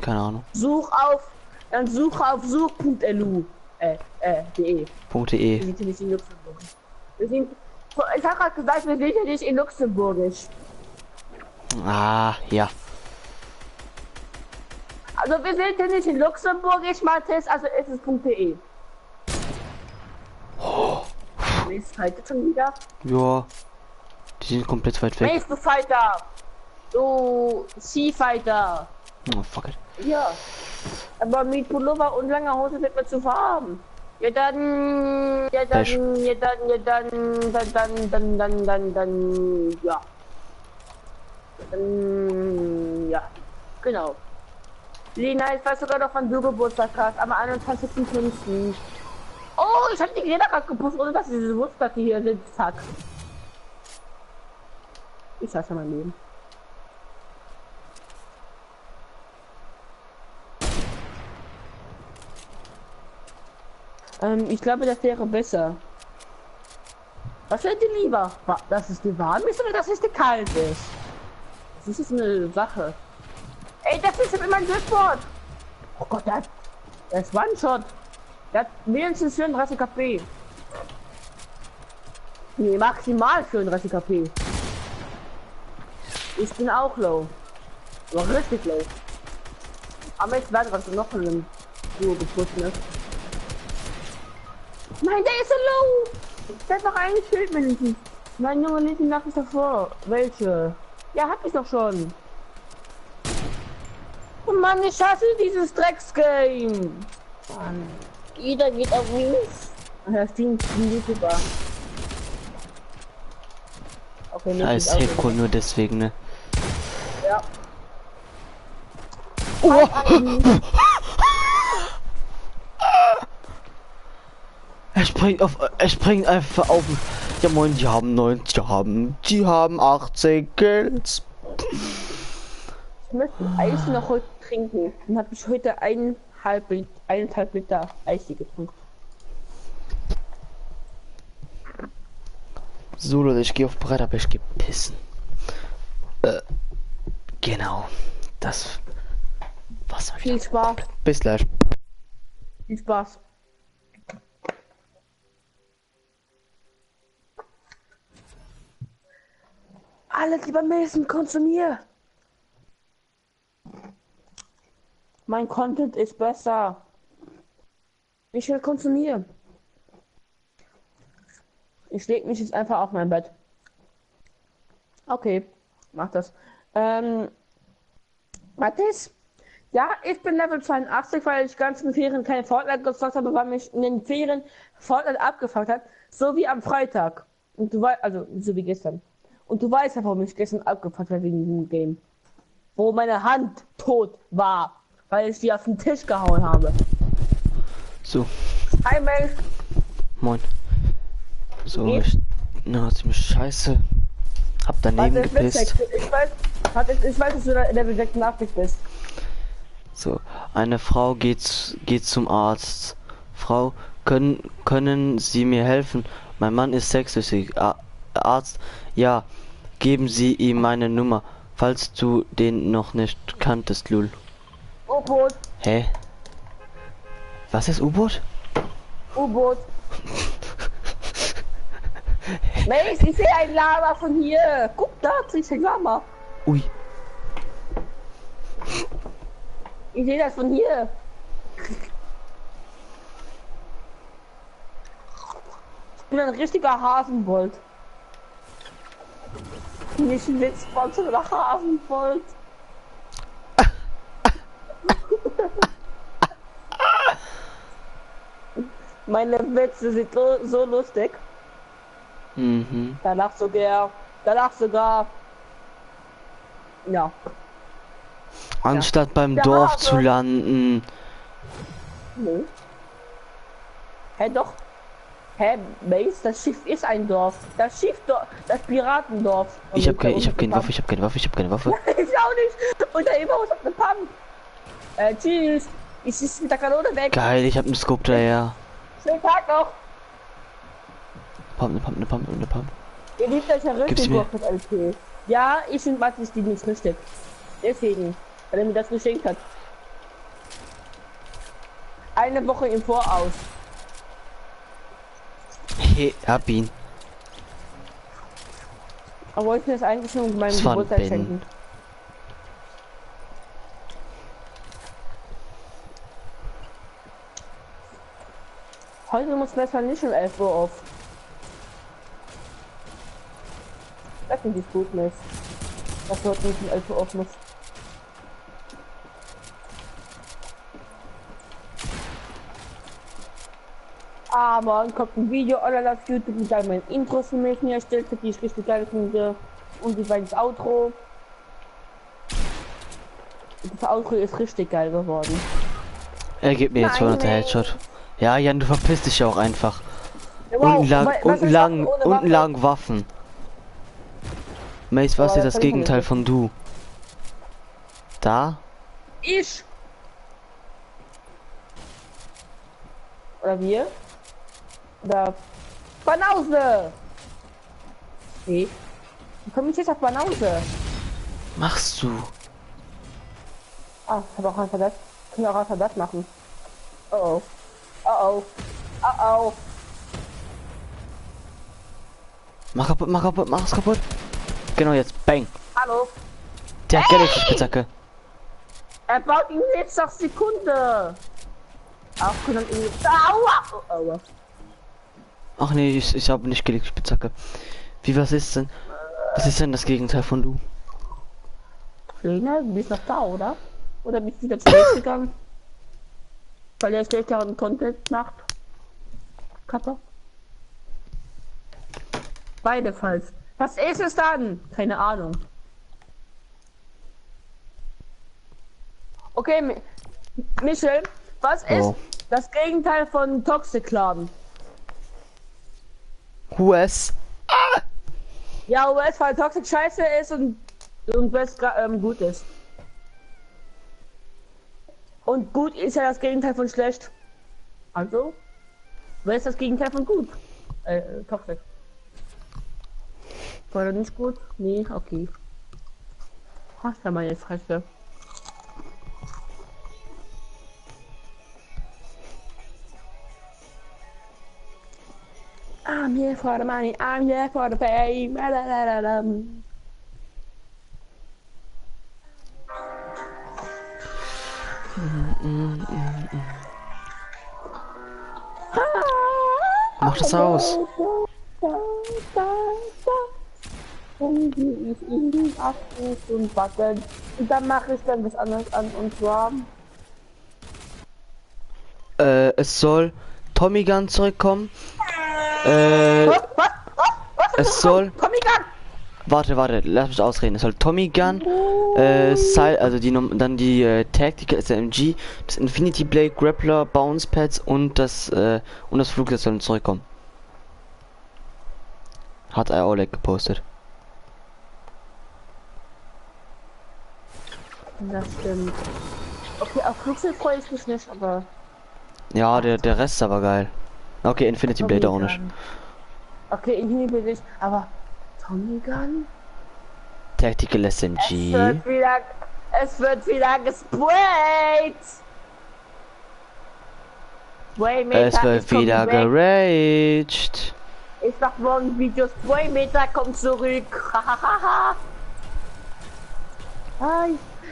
keine Ahnung. such auf such.lu. De. .de. Wir sind ja nicht in Luxemburg. Ich habe gerade gesagt, wir sind ja nicht in Luxemburgisch. Ah, ja. Also wir sind ja nicht in Luxemburgisch, Mathis, also ist es .de. Ist halt schon wieder. Ja. Die sind komplett weit weg. Nächste Fighter. Du Sea-Fighter. Oh, fuck it. Ja. Aber mit Pullover und langer Hose wird man zu warm. Ja dann, ja, genau. Lena, ich weiß sogar noch, wann du Geburtstag hast, am 21.05. Oh, ich hab die Räder gerade gepusht, ohne dass diese Wurstplatte hier sind. Zack. Ich hasse mein Leben. Ich glaube, das wäre besser. Was wäre dir lieber? Dass es dir warm ist oder dass es dir kalt ist? Das ist eine Sache. Ey, das ist immer ein Durchboard. Oh Gott, der ist One-Shot. Der hat mindestens 34 KP. Nee, maximal 34 KP. Ich bin auch low. War richtig low. Aber jetzt werden wir noch von einem Duo gepusht, ne? Nein, der ist so low! Der hat noch ein Schild mindestens. Mein Junge, lese die Nachricht davor. Welche? Ja, hab ich doch schon. Oh Mann, ich hasse dieses Drecksgame. Mann. Jeder geht auf mich. Ja, Steam YouTuber. Okay, Ja, ist Hecko nur deswegen, ne? Ja. Oh. Er springt einfach auf. Ja moin, die haben 90, die haben 18 Kills. Ich möchte Eis noch heute trinken. Dann habe ich heute 1,5 Liter Eis getrunken. So Leute, ich gehe auf Brett, aber ich gehe pissen. Genau. Das Wasser. Viel Spaß. Bis gleich. Viel Spaß. Alles lieber Mason, konsumier. Mein Content ist besser. Ich will konsumieren. Ich leg mich jetzt einfach auf mein Bett. Okay, mach das. Mathis? Ja, ich bin Level 82, weil ich ganzen Ferien keine Fortnite gezockt habe, weil mich in den Ferien Fortnite abgefuckt hat. So wie am Freitag. Und du weißt, also so wie gestern. Und du weißt ja, warum ich gestern abgefuckt habe wegen diesem Game. Wo meine Hand tot war. weil ich die auf den Tisch gehauen habe. So, Hi Mensch. moin. So, Geht's? na, ziemlich scheiße. Hab daneben Warte, gepisst. ich weiß, dass du da in der bewegten Nachricht bist. So, eine Frau geht zum Arzt. Frau, können Sie mir helfen? Mein Mann ist sexsüchtig. Arzt, ja, geben Sie ihm meine Nummer, falls du den noch nicht kanntest, Lul. U-Boot, Hä? Was ist U-Boot? U-Boot. Mensch, ich sehe ein Lava von hier. Guck da, ich sehe Lava. Ui. Ich sehe das von hier. Ich bin ein richtiger Hasenbold. Nicht ein Witzbold, sondern Hasenbold. Meine Witze sind so lustig. Mhm. Danach sogar. Ja. Anstatt beim Der Dorf Hase. zu landen. Nee. Hä, doch. Hä, Base, das Schiff ist ein Dorf. Das Schiff, das Piratendorf. Ich hab keine Waffe, ich hab keine Waffe. Ich auch nicht. Und da immer was auf der Pump. Tschüss. Ich schieß mit der Kanone weg. Geil, ich hab einen Scope daher. Schönen Tag noch. Pump. Ihr liebt euch ja Gib's richtig mir. gut mit LP. Ja, ich finde Matis die nicht richtig. Deswegen, weil er mir das geschenkt hat. Eine Woche im Voraus. Hey, hab ihn. Aber wollte mir das eigentlich nur mit meinem Das war ein Geburtstag Ben. schenken. Heute muss besser nicht um 11 Uhr auf. Das finde ich gut, Miss. Dass heute nicht um 11 Uhr auf muss. Aber dann kommt ein Video online auf YouTube mit all meinen Intros von mir erstellt, die ich richtig geil finde. Und die das Outro. Das Outro ist richtig geil geworden. Er gibt mir jetzt Nein, 200 Headshot. Ja, Jan, du verpisst dich ja auch einfach. Wow, Unten lang Waffen. Mace, was Aber ist das das kann ich Gegenteil nicht. von du? Da? Ich! Oder wir? Oder Banause! Nee. Wie komme ich jetzt auf Banause? Machst du? Ah, ich habe auch einfach das. Können auch einfach das machen. Oh oh. Oh oh. Oh oh. Mach es kaputt. Genau jetzt. Bang. Hallo. Der hat Geld auf die Spitzhacke. Er baut ihn jetzt nach Sekunde. Auch können ihn. Aua! Oh, aua. Ach nee, ich habe nicht gelegt, Spitzhacke. Wie, was ist denn? Was ist denn das Gegenteil von du? Lena, du bist noch da, oder? Oder bist du wieder zurück gegangen? Weil er schlechteren Content macht. Kappa. Beide falls. Was ist es dann? Keine Ahnung. Okay, Michel, was ist Oh. das Gegenteil von Toxic Laden? US. Ja, US, weil Toxic scheiße ist und West gut ist. Und gut ist ja das Gegenteil von schlecht. Also, wer ist das Gegenteil von gut? Toxic. War das nicht gut? Nee, okay. Hast ja meine Fresse. I'm here for the money, I'm here for the fame. La, la, la, la, la. Mach das aus. Und ich ihn abrufe und backen. Und dann mache ich dann was anderes an und zwar. Es soll Tommy Gun zurückkommen. Was? Es soll. Tommy Gun! Warte, lass mich ausreden. Es soll Tommy Gun, also dann die Tactical SMG, das Infinity Blade, Grappler, Bounce Pads und das Flugzeug sollen zurückkommen. Hat er Oleg gepostet. Das stimmt. Okay, auf Flugzeug freue ich mich nicht, aber... Ja, der Rest ist aber geil. Okay, Infinity Blade auch nicht. Okay, Infinity Blade nicht, aber Tommy Gun? Tactical SMG. Es wird wieder gesprayt! Es wird wieder geraged. Ich mach morgen Videos, Spraymeter kommt zurück. Hahaha.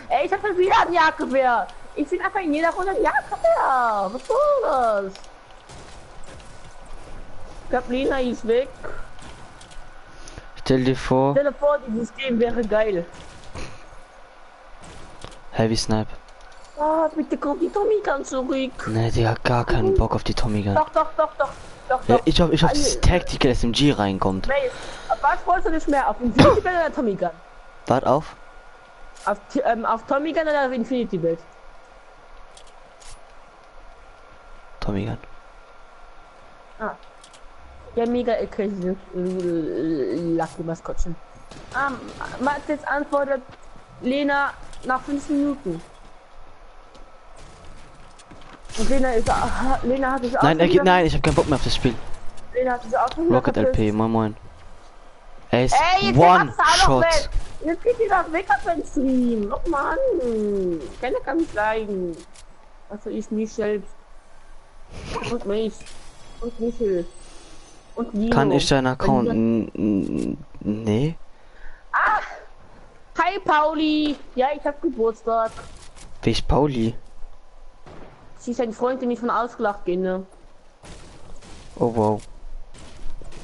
Ey, ich hab schon wieder ein Jagdgewehr. Ich bin einfach in jeder Runde ein Jagdgewehr. Was soll das? Ich glaub, Lena ist weg. Stell dir vor, dieses Game wäre geil. Heavy Snipe. Oh, bitte kommt die Tommy Gun zurück. Ne, die hat gar keinen Bock auf die Tommy Gun. Doch. Ja, ich hoffe, das Tactical SMG reinkommt. Mace, auf was wolltest du nicht mehr? Auf Infinity Blade oder Tommy Gun? Wart auf. Auf Tommy Gun oder auf Infinity Blade? Tommy Gun. Ah. Ja, mega crazy. Lucky Maskottchen. Max jetzt antwortet Lena nach 5 Minuten. Und Lena hat sich auch. Nein, ich hab keinen Bock mehr auf das Spiel. Lena hat sich auch schon Rocket LP, moin. Er ist jetzt One-Shot. Jetzt geht die doch weg auf den Stream. Oh Mann. Keiner kann mich leiden. Also ich mich selbst. Und mich. Und Michel. Und Nino. Kann ich deinen Account? Nee. Ach! Hi Pauli! Ja, ich hab Geburtstag. Wie ist Pauli? Sie ist ein Freund, den ich von ausgelacht kenne. Oh wow.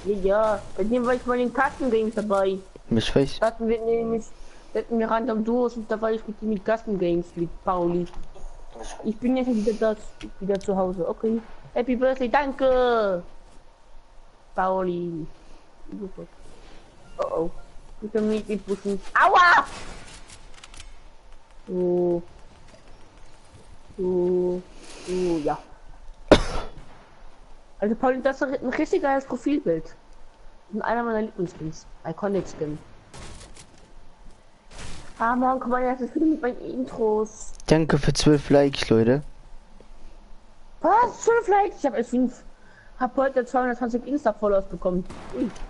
Ja, bei dem war ich mal in Kastengames dabei. Mich weiß. Da hatten wir random Duos und da war ich mit ihm in Kastengames mit Pauli. Ich bin jetzt wieder zu Hause, okay. Happy Birthday, danke! Pauli. Oh. Bitte mit pushen. Aua! Ja. Also Pauli, das ist ein richtig geiles Profilbild. Und einer meiner Lieblingsskins. Iconic Skin. Morgen kommen wir jetzt wieder mit meinen Intros. Danke für 12 Likes, Leute. Was? 12 Likes? Ich habe erst 5. Hab heute 220 Insta-Followers bekommen.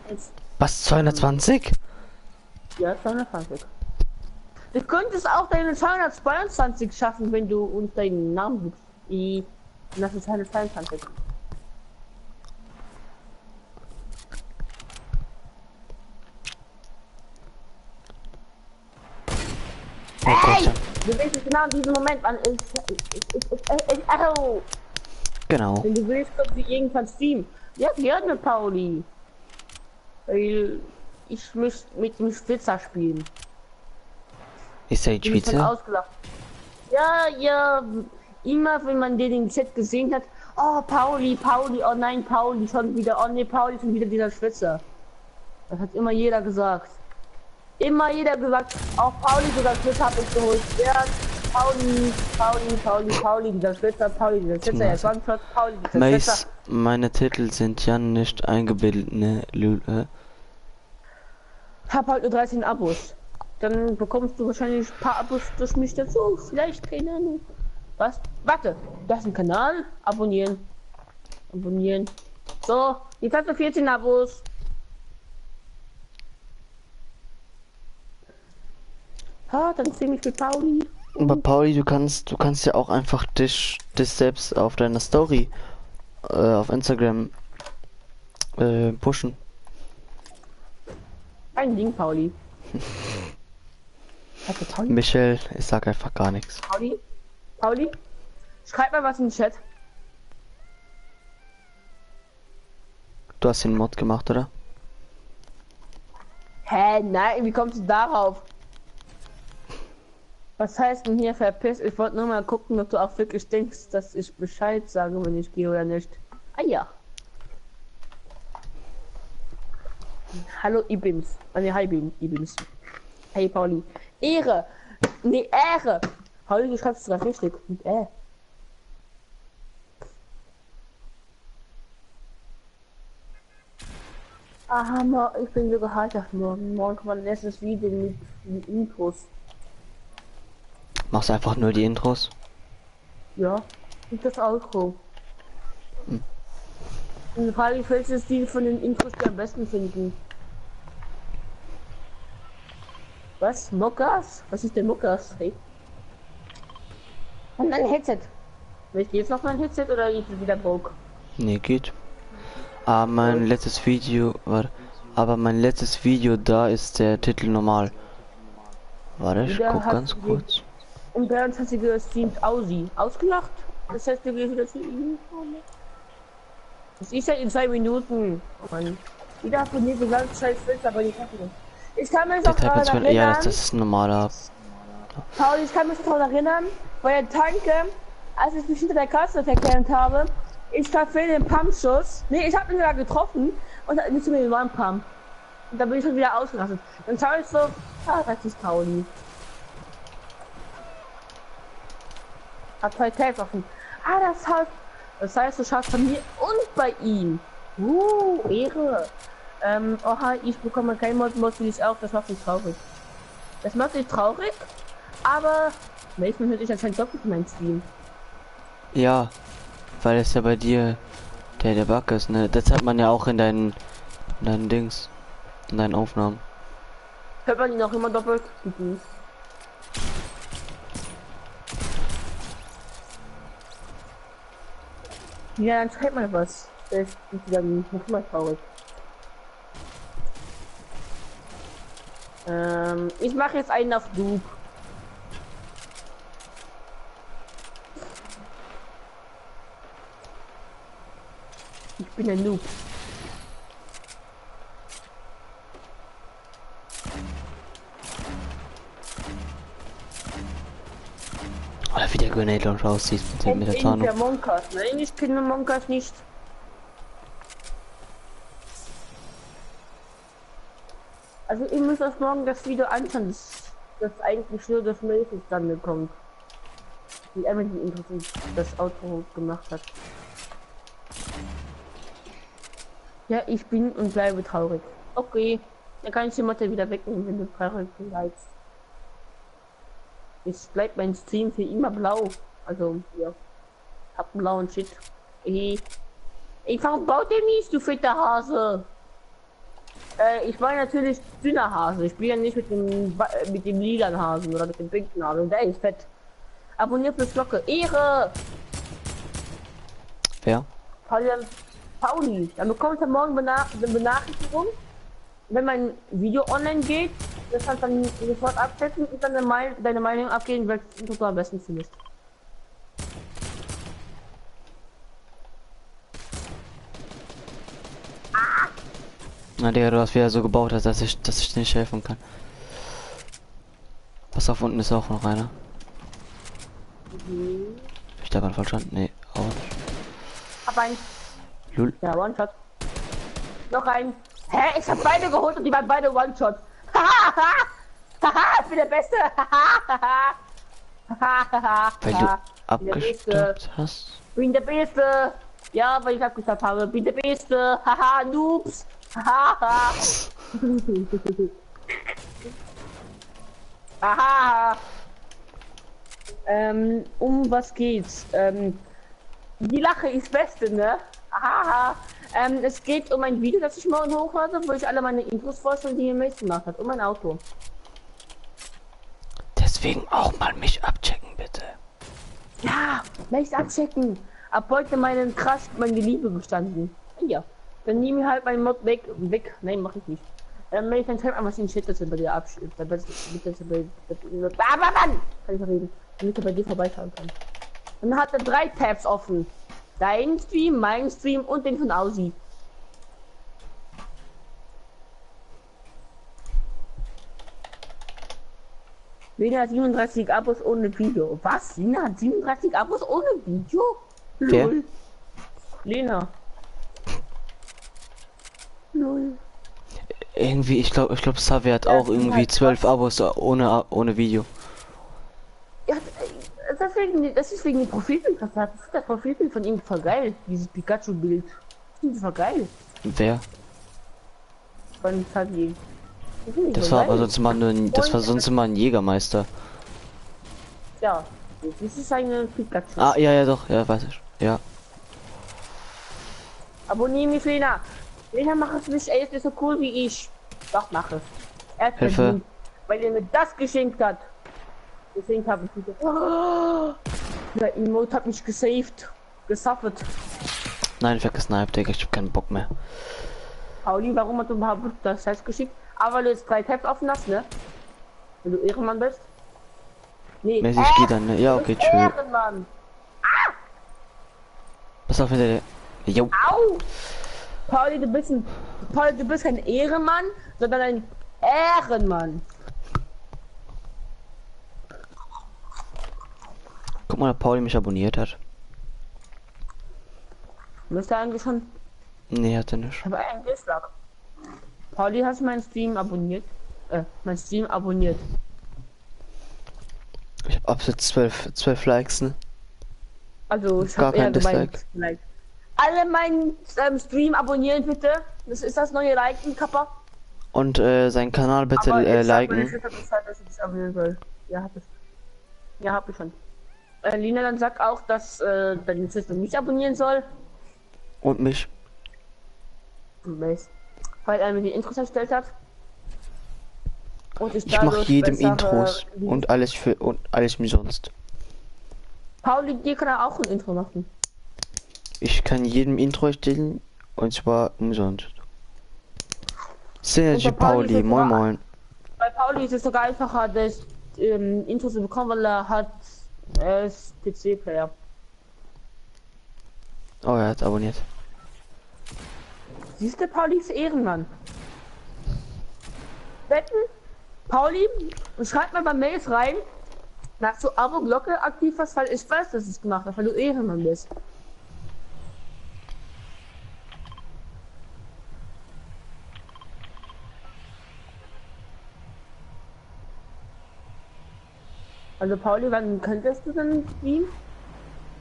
Jetzt. Was, 220? Ja, 220. Du könntest auch deine 222 schaffen, wenn du uns deinen Namen gibst. Das ist 222. Oh Gott. Du willst es genau in diesem Moment, wann Genau. wenn du willst, kommt sie irgendwann streamen. Ja, gerne, Pauli. Weil ich möchte mit dem Spitzer spielen. Ist er ein Bin ich schon Spitzer? ausgelacht. Ja. Immer wenn man den im Chat gesehen hat, oh Pauli, oh nein, Pauli schon wieder, oh nee, Pauli schon wieder dieser Schwitzer. Das hat immer jeder gesagt. Immer jeder gesagt, auch Pauli sogar Schwitzer hab ich geholt. Ja, Pauli, dieser Schwitzer, ja, Sonnenschutz, Pauli, dieser Mace, Schwitzer. meine Titel sind ja nicht eingebildet, ne, Lüle. Hab halt nur 13 Abos. Dann bekommst du wahrscheinlich ein paar Abos durch mich dazu. Vielleicht, keine Ahnung. Was? Warte, das ist ein Kanal. Abonnieren. So, jetzt hast du 14 Abos. Dann zieh mich mit Pauli. Aber Pauli, du kannst ja auch einfach dich selbst auf deiner Story auf Instagram pushen. Ein Ding, Pauli. Pauli? Michel, ich sag einfach gar nichts. Pauli? Schreib mal was in den Chat. Du hast den Mod gemacht, oder? Hä, nein, wie kommst du darauf? Was heißt denn hier verpiss? Ich wollte nur mal gucken, ob du auch wirklich denkst, dass ich Bescheid sage, wenn ich gehe oder nicht. Ah ja. Hallo Ibims. Ne, hi Ibims. Hey Pauli. Ehre. Ne, Ehre. Pauli, du schreibst es gerade richtig. Mit Ah, Hammer. Ich bin so gehypt auf morgen. Morgen kommt mein erstes Video mit Intros. Machst einfach nur die Intros. Ja. Und das Outro. Hm. Und die Frage ist, welches die von den Intros die am besten finden. Was? Mockers? Was ist denn Mockers? Hey. Und ein Headset. Willst du jetzt noch mein Headset oder ist es wieder broke? Nee, geht. Aber mein letztes Video, warte. Aber mein letztes Video, da ist der Titel normal. Warte, ich Wieder guck hat ganz sie- kurz. Und Bernd hat sie gestreamt Ausi. Ausgelacht? Das heißt, du gehst wieder zu ihm. Das ist ja in 2 Minuten. Oh Mann. Wieder von dir gesagt, scheiß Filter, aber die Kacke. Ich kann mich Der noch daran Type ja, erinnern. das ist ein normaler. Paul, ich kann mich daran erinnern, bei der Tanke, als ich mich hinter der Kasse verkehrt habe, ich verfehle den Pumpschuss. Nee, ich habe ihn sogar getroffen und nicht zu mir den One Pump. Und dann bin ich schon wieder ausgerastet. Dann schaue ich so, das ist Pauli. Hat 2 Tapes offen. Das heißt, du schaust von mir und bei ihm. Ehre. Oha, ich bekomme kein Mod, will ich auch, das macht mich traurig. Das macht mich traurig, aber manchmal hätte ich ja keinen Job mit meinem Stream. Ja, weil es ja bei dir der Bug ist, ne? Das hat man ja auch in deinen Dings, in deinen Aufnahmen. Hört man ihn auch immer doppelt? Mhm. Ja, dann schreibt mal was. Das ist dann noch mal traurig. Ich mache jetzt einen auf Duke. Ich bin ein Noob. Oder wie der Grenade Launcher aussieht mit der Tarnung. Der Monkas. Nein, ich kenne Monkas nicht. Also ihr müsst euch morgen das Video anschauen, das eigentlich nur das Mail zustande kommt. Wie Emily interessant das Auto gemacht hat. Ja, ich bin und bleibe traurig. Okay, dann kann ich die Motte wieder wegnehmen, wenn du traurig bleibst. Jetzt bleibt mein Stream für immer blau. Also, ja. Hab einen blauen Shit. Ich verbaut den nicht, du fetter Hase. Ich meine natürlich dünner Hase. Ich spiele ja nicht mit dem lilanen Hasen oder mit dem pinken Hasen. Der ist fett. Abonniert plus Glocke. Ehre! Wer? Pauli. Dann bekommt er morgen eine Benachrichtigung, wenn mein Video online geht. Das kannst dann sofort absetzen und dann deine Meinung abgeben, welches du am besten findest. Na Digga, du hast wieder so gebaut, dass ich nicht helfen kann. Pass auf, unten ist auch noch einer. Ich da gerade verstanden? Nee, auch nicht. Hab einen. Lul. Ja, One-Shot. Noch ein. Hä? Ich hab beide geholt und die waren beide One-Shot. Haha, ich bin der Beste. Weil du abgestoppt hast. Bin der Beste. Ja, weil ich abgestoppt habe. Bin der Beste. Haha, Noobs. Haha. Aha. Was geht's? Die Lache ist Beste, ne? Aha. Es geht um ein Video, das ich morgen hochlade, wo ich alle meine Infos vorstelle, die ihr mir gemacht hat. Um mein Auto. Deswegen auch mal mich abchecken, bitte. Ja, mich abchecken. Ab heute meinen Crush, meine Liebe gestanden. Ja. Dann nehme ich halt meinen Mod weg. Nein, mach ich nicht. Wenn ich dann schreibe, was in Shit das bei dir abschiebt. Aber Mann! Kann ich reden. Damit er bei dir vorbeischauen kann. Und dann hat er 3 Tabs offen. Dein Stream, mein Stream und den von Ausi. Lena hat 37 Abos ohne Video. Was? Lena hat 37 Abos ohne Video? Wer? Lol. Lena. Lol. Irgendwie, ich glaube, Savi hat Ja, auch das ist irgendwie halt 12 krass. Abos ohne Video. Ja, das ist wegen dem Profilbild, was er hat. Das Profilbild von ihm voll geil. Dieses Pikachu-Bild. Das finde ich voll geil. Wer? Von Savi. Das finde ich Das voll war aber geil. sonst immer nur, das war Und, sonst immer ein Jägermeister. ja, das ist eine Pikachu. Ah, ja, ja, doch, ja, weiß ich. Ja. Abonniere mich, Lena. Lena, mach es nicht, er ist nicht so cool wie ich. Doch, mach es. Er hat Hilfe. verdient, weil er mir das geschenkt hat. Deswegen habe ich wieder. Oh, der Emote hat mich gesaved. Gesaffet. Nein, ich werde gesniped, Digga, ich hab keinen Bock mehr. Pauli, warum hast du überhaupt das Test geschickt? Aber du jetzt 3 Tabs offen hast, ne? Wenn du Ehrenmann bist. Nee, Mäßig geht dann, ne? Ja, du okay, bist chill. Ehrenmann. Pass auf, hinter dir. Jo. Au! Pauli, Pauli, du bist kein Ehrenmann, sondern ein Ehrenmann. Guck mal, ob Pauli mich abonniert hat. Müsste eigentlich schon. Nee, hat er nicht. Ich habe einen Dislike. Pauli, hast du meinen Stream abonniert? Mein Stream abonniert. Ich hab absolut 12 Likes, ne? Also, ich Gar habe eher kein gemeint. Dislike. Like. Alle meinen Stream abonnieren bitte. Das ist das neue Liken, Kappa. Und seinen Kanal bitte Aber ich sag meine liken. Schwester Bescheid, dass ich das abonnieren soll. Ja, hab ich. Ja, hab ich schon. Lina dann sagt auch, dass deine Schwester mich abonnieren soll. Und mich. Weil er mir die Intros erstellt hat. Und Ich mache dadurch jedem bessere Intros Videos- und alles umsonst. Pauli, dir kann er auch ein Intro machen. Ich kann jedem Intro erstellen und zwar umsonst. Synergy Und bei Pauli ist Pauli, es moin sogar- moin. Bei Pauli ist es sogar einfacher, das Intro zu bekommen, weil er ist PC-Player. Oh, er hat abonniert. Siehst du, Pauli ist Ehrenmann. Wetten? Pauli, schreib mal bei Mails rein, nach so Abo-Glocke aktiv was, weil ich weiß, dass es gemacht hat, weil du Ehrenmann bist. Also Pauli, wann könntest du denn streamen?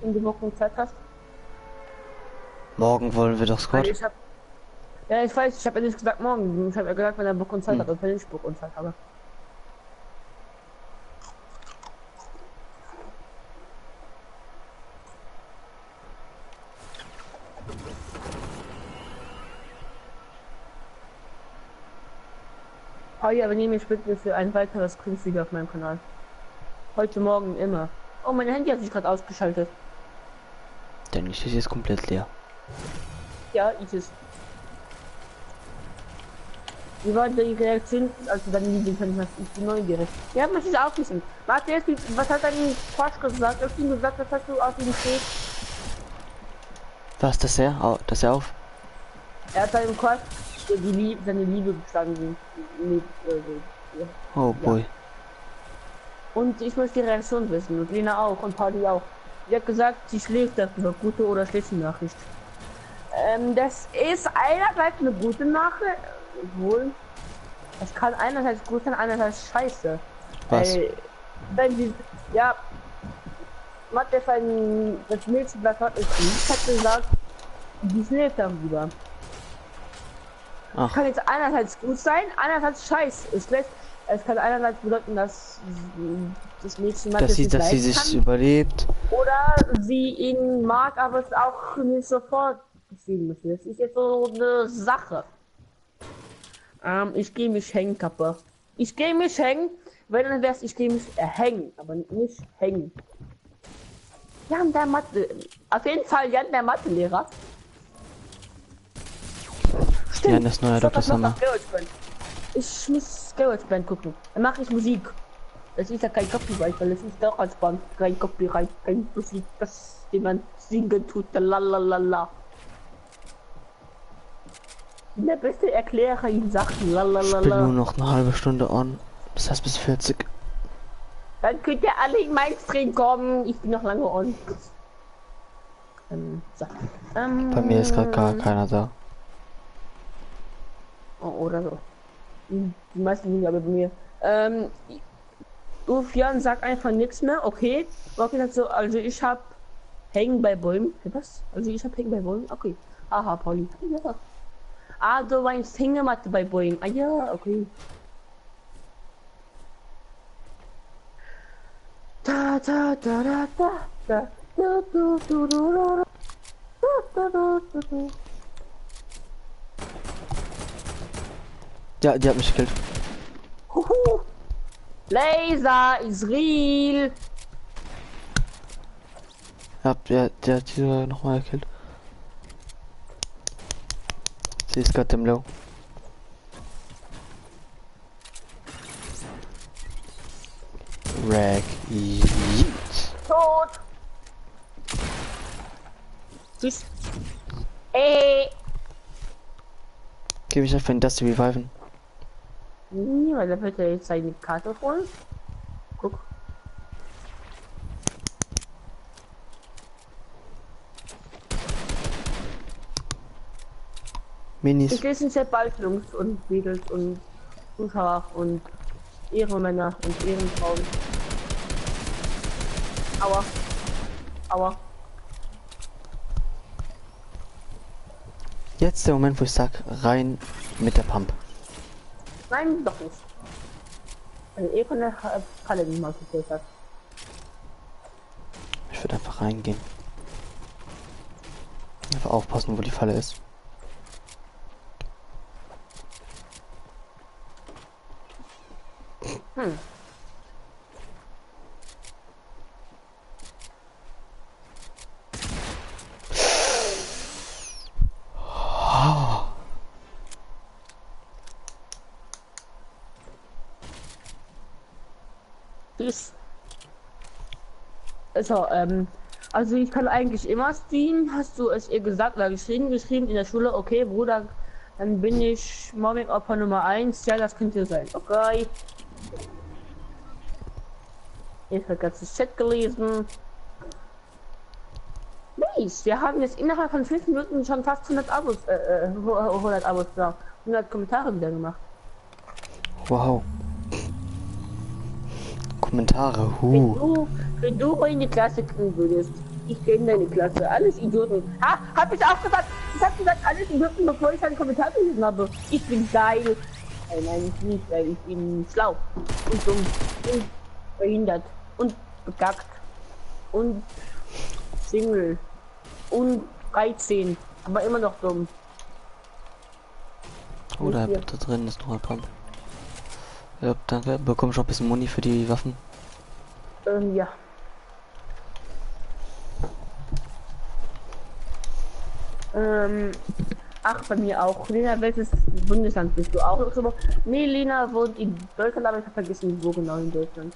Wenn du Bock und Zeit hast? Morgen wollen wir doch Weil Squad. ich hab. Ja, ich weiß, ich habe ja nicht gesagt morgen. Ich habe ja gesagt, wenn er Bock und Zeit hat, und wenn ich Bock und Zeit habe. Pauli, aber nehme ich bitte für ein weiteres Screen auf meinem Kanal. Heute Morgen immer. Oh, mein Handy hat sich gerade ausgeschaltet. Denn ich ist jetzt komplett leer. Ja, ich ist. Wie war die Reaktion, als du deine Lieblings hast? Ich bin neugierig. Ja, möchte ich auch wissen. Warte, jetzt, was hat dein Quatsch gesagt? Hast du ihm gesagt, was hast du aus dem Steg? Was, das er? Das er auf? Er hat seinem Quatsch seine Liebe gestanden. Ja. Oh boy. Und ich möchte die Reaktion wissen. Und Lena auch und Pauli auch. Sie hat gesagt, sie schläft darüber. Gute oder schlechte Nachricht. Das ist einerseits eine gute Nachricht. Wohl. Es kann einerseits gut sein, einerseits scheiße. Was? Wenn sie. Ja. Mathe von das Mädchenblatt hat es nicht hat gesagt, die schläft darüber. Ach, Kann jetzt einerseits gut sein, einerseits scheiße. Es kann einerseits bedeuten, dass das Mädchen Mathe dass sie nicht leiden sich kann. überlebt. Oder sie ihn mag, aber es auch nicht sofort gefühlen müssen. Das ist jetzt so eine Sache. Ich gehe mich hängen, Kappe. Ich gehe mich hängen. Wenn dann wär's, ich gehe mich hängen, aber nicht hängen. Jan, der Mathe. Auf jeden Fall Jan, der Mathelehrer. Jan ist neuer Ich hab Dr. das noch Sommer. auf Garage-Band. Ich muss Garage-Band gucken. Dann mache ich Musik. Das ist ja kein Copyright, weil es ist doch als Band kein Copyright, kein Musik, das jemand singen tut. Lalalala. Der beste Erklärer in Sachen Ich bin nur lalalala. noch eine halbe Stunde on. Das heißt bis 40. Dann könnt ihr alle in mein Stream kommen. Ich bin noch lange on. So. Bei mir ist gerade gar keiner da. Oh, oder so. Die meisten liegen aber bei mir. Ufian sagt einfach nichts mehr, okay. Rocky sagt so, also ich hab Hängen bei Bäumen. Was? Also ich hab Hängen bei Bäumen? Okay. Aha, Pauli. Ja. Ah, du meinst Hängematte bei Bäumen. Ah ja, okay. Da da da da da da du, du, du, du, du, du, du, du, du. Ja, die hat mich gekillt. Huhu. Laser ist real. Ja, der hat die nochmal gekillt. Sie ist gerade im Low. Rag. Tot. Tschüss. Ey. Gebe ich einfach in das reviven. Ja, da wird er jetzt seine Karte holen. Guck. Minis. Ich lese sehr bald Jungs und Mädels und Zuschauer und Ehrenmänner und Ehrenfrauen. Aua. Aua. Jetzt der Moment, wo ich sag, rein mit der Pump. Nein, doch nicht. Also eh von der Halle niemals gespielt hat. Ich würde einfach reingehen. Einfach aufpassen, wo die Falle ist. Hm. Tschüss. Also ich kann eigentlich immer streamen. Hast du es ihr gesagt oder geschrieben in der Schule? Okay, Bruder, dann bin ich Mobbing-Opfer Nummer 1. Ja, das könnte sein. Okay. Ich habe ganzes Chat gelesen. Nice. Wir haben jetzt innerhalb von 5 Minuten schon fast 100 Abos, 100 Abos, ja, 100 Kommentare wieder gemacht. Wow. Kommentare, Wenn du in die Klasse kriegen würdest, ich gehe in deine Klasse, alles Idioten. Ha, hab ich auch gesagt, ich hab gesagt, alles Idioten, bevor ich einen Kommentar gelesen habe. Ich bin geil. Nein, ich nicht, weil ich bin schlau und dumm und behindert und begackt und Single und 13, aber immer noch dumm. Oder da drin ist noch ein Pump. Ja, danke. Bekommst du noch ein bisschen Muni für die Waffen? Ja. Ach, bei mir auch. Lena, welches Bundesland bist du auch? Nee, Lena wohnt in Deutschland, aber ich habe vergessen, wo genau in Deutschland.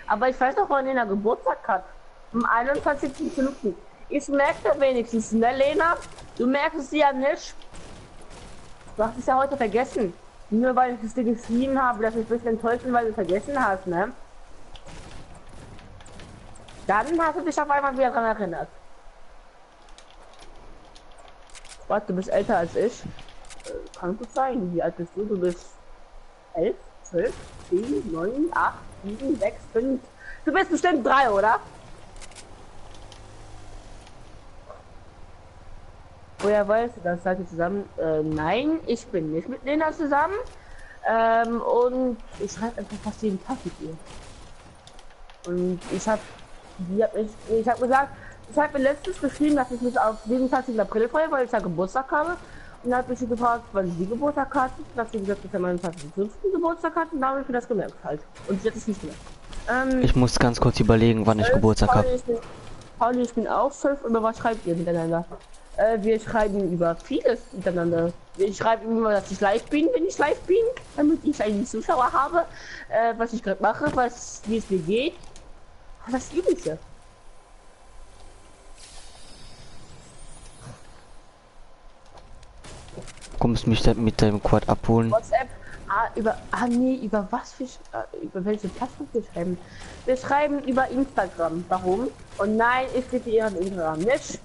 Aber ich weiß noch, wann Lena Geburtstag hat. Am 21.05. Ich merke wenigstens, ne, Lena? Du merkst es ja nicht. Du hast es ja heute vergessen. Nur weil ich es dir geschrieben habe, dass ich ein bisschen enttäuscht bin, weil du vergessen hast, ne? Dann hast du dich auf einmal wieder daran erinnert. Warte, du bist älter als ich. Kann gut sein. Wie alt bist du? Du bist 11, 12, 10, 9, 8, 7, 6, 5. Du bist bestimmt 3, oder? Woher weißt du das? Seid ihr zusammen? Nein, ich bin nicht mit Lena zusammen. Und ich schreibe einfach fast jeden Tag mit ihr. Und ich habe gesagt, ich habe mir letztens geschrieben, dass ich mich auf 27. April freue, weil ich ja Geburtstag habe. Und dann habe ich sie gefragt, wann sie Geburtstag hat. Und hat sie gesagt, dass er meinen 25. Geburtstag hat. Und da habe ich mir das gemerkt halt. Und jetzt ist nicht mehr. Ich muss ganz kurz überlegen, wann ich Geburtstag habe. Pauli, ich bin auch 12. Über was schreibt ihr miteinander? Wir schreiben über vieles miteinander. Wir schreiben immer, dass ich live bin, wenn ich live bin, damit ich einen Zuschauer habe, was ich gerade mache, wie es mir geht. Das Übliche. Kommst mich mit deinem Quad abholen? WhatsApp. Über was über welche Plattform wir schreiben? Wir schreiben über Instagram. Warum? Und nein, ich bitte ihren Instagram nicht.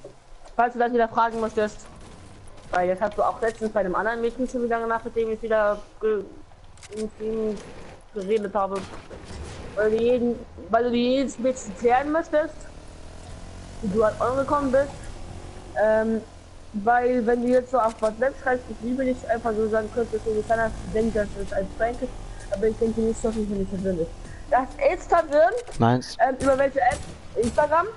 Falls du das wieder fragen möchtest. Weil das hast du auch letztens bei einem anderen Mädchen schon wieder gemacht, mit dem ich wieder mit ihm geredet habe. Weil du jedes Mädchen klären möchtest, wie du halt angekommen bist. Weil wenn du jetzt so auf WhatsApp schreibst, ich liebe dich, einfach so sagen könntest, so keiner denkt, dass es ein Prank ist, aber ich denke nicht, dass es nicht persönlich ist. Das ist verwirrend. Meinst? Über welche App? Instagram.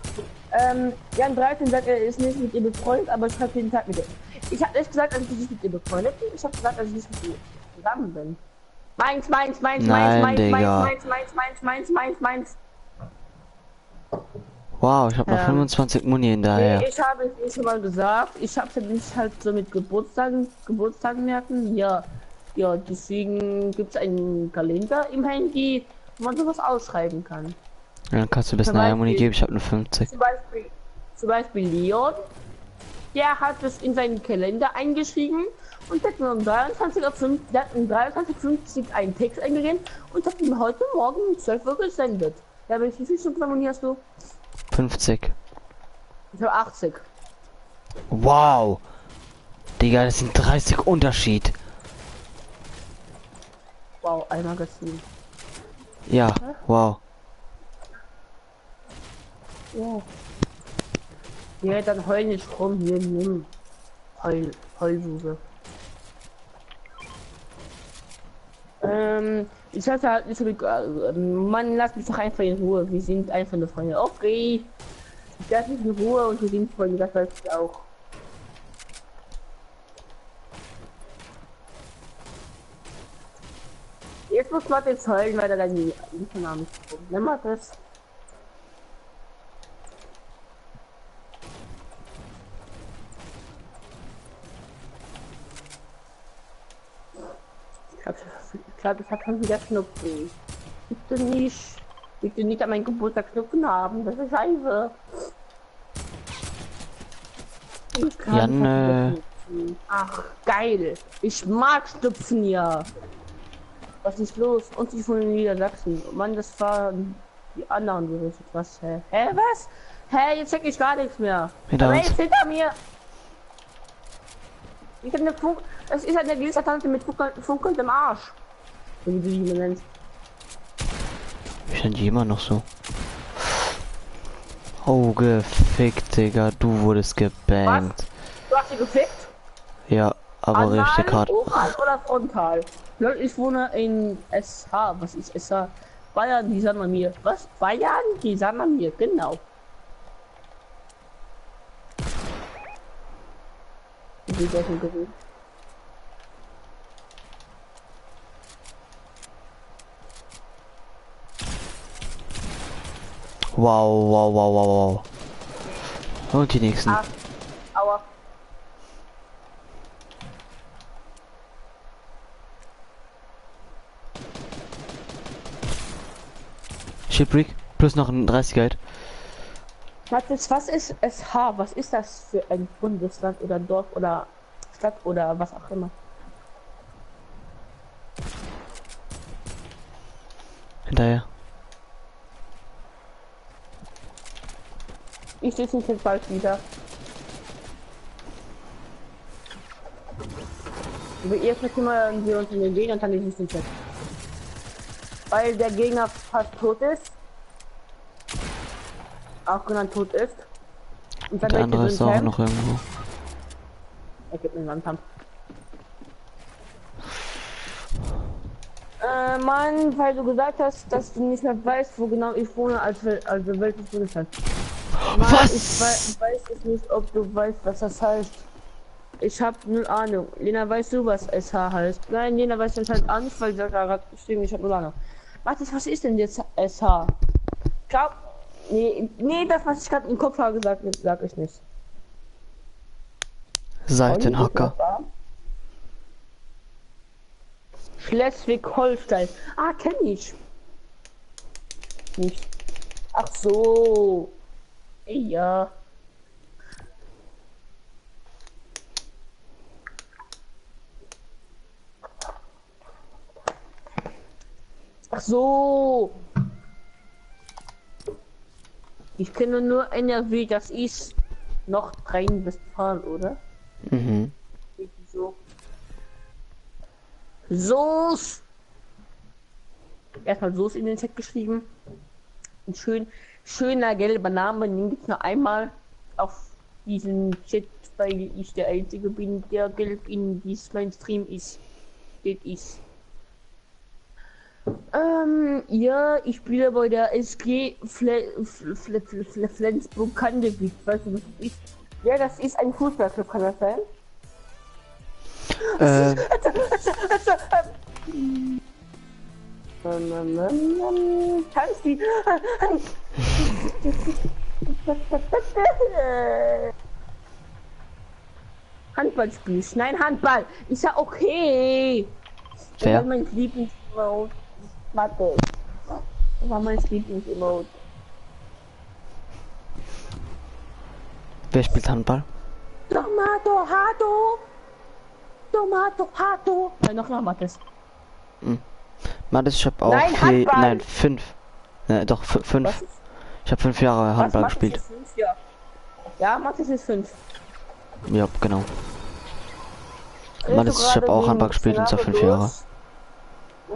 Jan 13 sagt, er ist nicht mit ihr befreundet, aber schreibt jeden Tag mit ihr. Ich habe nicht gesagt, dass ich nicht mit ihr befreundet bin. Ich habe gesagt, dass ich nicht mit ihr zusammen bin. Meins. Wow, ich habe noch 25 Muni hinterher. Nee, ich habe es nicht schon mal gesagt. Ich habe es nicht halt so mit Geburtstagen merken. Ja, deswegen gibt es einen Kalender im Handy, wo man sowas ausschreiben kann. Ja, dann kannst du bis nachher Muni geben, ich habe nur 50. Zum Beispiel Leon, der hat es in seinen Kalender eingeschrieben und hat mir um 23:50 einen Text eingegeben und hat ihm heute Morgen um 12 Uhr gesendet. Ja, wie viel Stunden Muni hast du? 50. Ich habe 80. Wow. Digga, das sind 30 Unterschied. Wow, ein Magazin. Ja, wow. Ja. Ja, dann heul nicht rum, hier, nimm. Heulbube. Ich hatte halt nicht so mit, Mann, lass mich doch einfach in Ruhe. Wir sind einfach nur Freunde. Okay. Ich lasse mich in Ruhe und wir sind Freunde, das weiß ich auch. Jetzt muss man jetzt heulen, weil er dann die Namen kommt. Nimm mal das. Ich glaube, das hat schon wieder Schnupfen. Bitte nicht an meinen Geburtstag Schnupfen haben, das ist scheiße. Jan, Ach, geil. Ich mag Schnupfen ja. Was ist los? Und die von Niedersachsen. Mann, das waren die anderen berichtet. Was? Hä? Hä, was? Hä, jetzt check ich gar nichts mehr. Hinter uns. Jetzt hinter mir. Ich hab eine es ist eine Glitzertante mit funkelndem Arsch. Wie du die nennst. Ich finde die immer noch so. Oh, gefickt, Digga. Du wurdest gebankt. Was? Du hast sie gefickt? Ja, aber Anal, richtig hart. oral oder frontal? Leute, ich wohne in SH. Was ist SH? Bayern, die sagen mir. Was? Bayern, die sagen mir. Genau. Wie das denn gewesen? Wow, wow, wow, wow, wow. Und die nächsten. Ah, aua. Shipwreck plus noch ein 30 Geld. Was ist SH? Was ist das für ein Bundesland oder Dorf oder Stadt oder was auch immer? Hinterher. Ich sehe mich jetzt bald wieder. Wir erstmal kümmern wir uns um den Gegner und dann ist es nicht. Weil der Gegner fast tot ist. Auch genannt tot ist. Und dann Der andere ist auch noch irgendwo. Er gibt mir einen Wandkampf. Mann, weil du gesagt hast, dass du nicht mehr weißt, wo genau ich wohne, also welches Bundesland. Mann, Was? Ich weiß es nicht, ob du weißt, was das heißt. Ich hab null Ahnung. Lena, weißt du, was SH heißt? Nein, Lena weiß das halt auch nicht, weil sie sagt gerade geschrieben, ich hab null Ahnung. Warte, was ist denn jetzt SH? Glaub, nee, das, was ich gerade im Kopf habe gesagt, sag ich nicht. Seitenhacker. Schleswig-Holstein. Ah, kenne ich. Nicht. Ach so. Ja. Ach so. Ich kenne nur NRW, das ist noch Rheinwestfalen, oder? Mhm. Soße. Erstmal Soße in den Chat geschrieben. Ein schöner gelber Name, den gibt es nur einmal auf diesem Chat, weil ich der Einzige bin, der gelb in diesem Mainstream ist. Das ist. Ja, ich spiele bei der SG Flensburg-Handewitt. Weißt du, was das ist? Ja, das ist ein Fußballclub, kann das sein? Kannst du? Handballspiel. Nein, Handball. Ist ja okay. Das Wer? war mein Lieblings-Emote. Warte. Das war mein Lieblings-Emote. Wer spielt Handball? Tomato, Hato. Tomato, Hato. Nein, noch Mattes. Mathis, ich habe auch Nein, 4, Handball. nein, 5. Doch, 5. Was ist, Ich habe 5 Jahre Handball was, gespielt. Mattes ist 5, ja. Ja, Mattes ist 5. Ja, genau. Mathis, ich habe auch Handball gespielt und zwar 5 Jahre.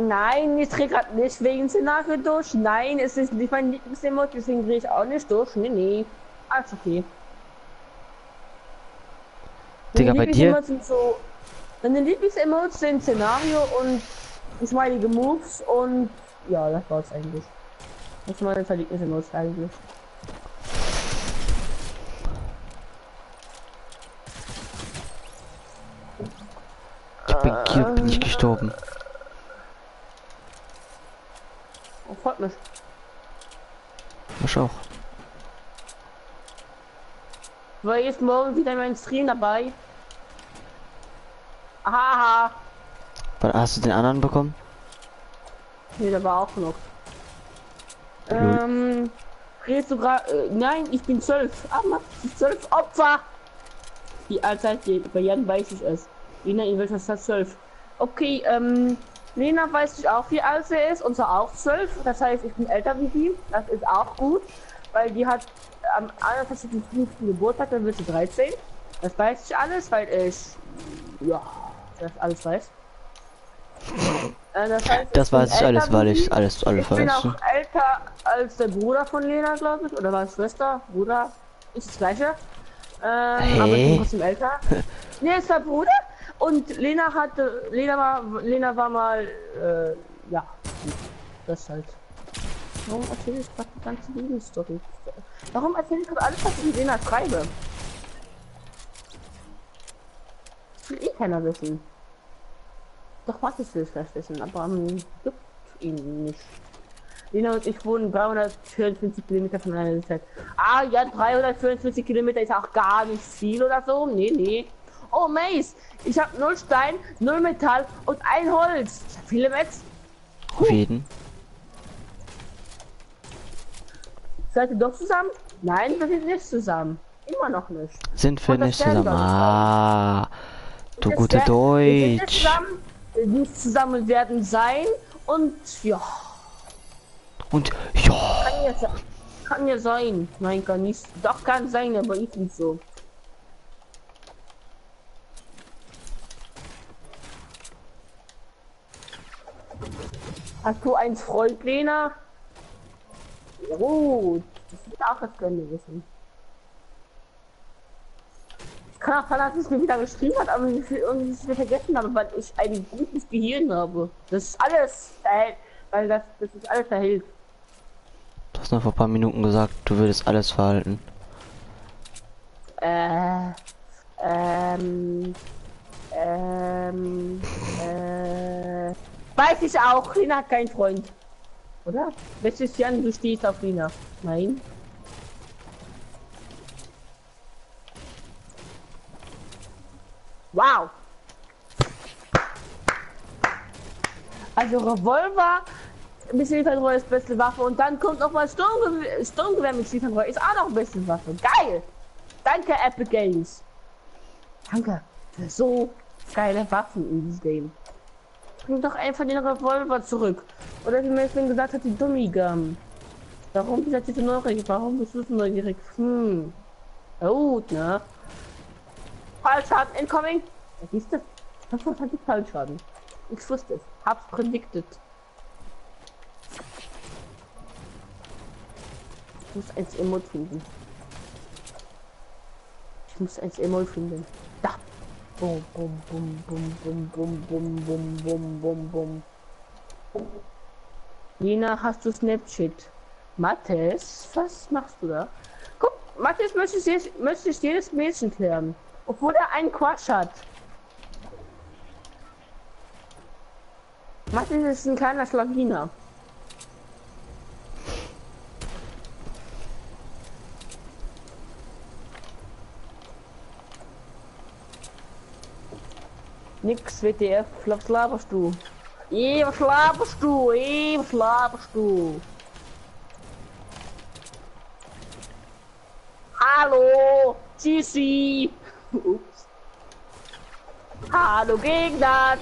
Nein, ich drehe gerade nicht wegen Szenario durch. Nein, es ist nicht mein Lieblingsemot, deswegen drehe ich auch nicht durch. Nee. Alles okay. Digga, bei dir? Sind so, meine Lieblingsemotes sind Szenario und geschmeidige Moves und ja, das war's eigentlich. Das sind meine Lieblingsemotes eigentlich. Bin ich gestorben. Oh, freut mich. Ich auch. War jetzt morgen wieder in meinem Stream dabei. Aha. Hast du den anderen bekommen? Nee, der war auch noch. Redest du gerade? Nein, ich bin 12. Aber 12 Opfer. Die Allzeit, bei Jan weiß ich es. Lena, in welcher Stadt 12? Okay, Lena weiß ich auch, wie alt sie ist, und zwar auch 12. Das heißt, ich bin älter wie die. Das ist auch gut, weil die hat am 21.05. Geburtstag, dann wird sie 13. Das weiß ich alles, weil ich ja das alles weiß. Das heißt, Das weiß ich alles, weil ich sie. alles Ich bin weiß. auch älter als der Bruder von Lena, glaube ich, oder war es Schwester? Bruder ist das gleiche. Aber ich bin trotzdem älter. Nee, es war Bruder. Und Lena war mal, ja, das halt. Warum erzähle ich gerade die ganze Lebensstory? Warum erzähle ich gerade alles, was ich mit Lena schreibe? Das will eh keiner wissen. Doch, was ich will es vielleicht wissen, aber gibt ihn nicht. Lena und ich wohnen 354 Kilometer von einer Zeit. Ah ja, 354 Kilometer ist auch gar nicht viel oder so. Nee. Oh Mace, ich habe 0 Stein, 0 Metall und 1 Holz. Ich habe viele Metz. Auf jeden. Seid ihr doch zusammen? Nein, wir sind nicht zusammen. Immer noch nicht. Sind wir Und das nicht werden zusammen? wir nicht. Ah, du gute Wir sind nicht Deutsch. zusammen, wir nicht zusammen werden sein und ja, Und ja, kann ja sein. Nein, kann nicht. Doch, kann sein, aber ich nicht so. Hast du einen Freund, Lena? Oh, das ist auch das gerne wissen. Ich kann auch sein, dass es mir wieder geschrieben hat, aber ich irgendwie es wieder vergessen habe, weil ich ein gutes Gehirn habe. Das ist alles erhält, weil das ist alles erhält. du hast noch vor ein paar Minuten gesagt, du würdest alles verhalten. Weiß ich auch, Lina hat keinen Freund. Oder? Welches Jan, du stehst auf Lina? Nein. Wow. Also Revolver mit Zielfernrohr ist beste Waffe und dann kommt noch mal Sturmgewehr mit Zielfernrohr ist auch noch beste Waffe. Geil. Danke Epic Games. Danke für so geile Waffen in diesem Game. Bring doch einfach den Revolver zurück. Oder wie mir schon gesagt hat, die Dummy Gun. Warum bist du so neugierig? Warum bist du so neugierig? Gut, ne? Fallschaden incoming. Was ist das? Was hat die Fallschaden? Ich wusste es. Hab's predicted. Ich muss eins Emote finden. Ich muss eins Emote finden. Da. Bum, bum, bum, bum, bum, bum, bum, bum, bum, bum, bum. Lina, hast du Snapchat? Mathis, was machst du da? Guck, Mathis möchte jedes Mädchen klären. Obwohl er einen Quatsch hat. Mathis ist ein kleiner Schlawiner. Nix WTF, was laberst du? Was laberst du? Was laberst du? Hallo, Tschüssi. Ups. Hallo Gegner.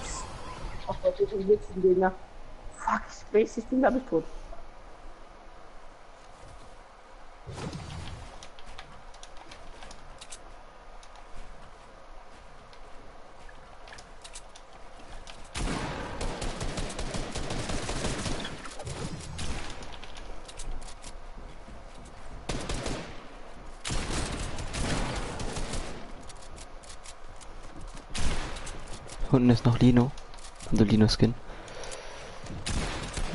Ach Gott, ich bin jetzt ein Gegner. Fuck, ich bin glaube ich tot. Unten ist noch Lino. Also Lino Skin.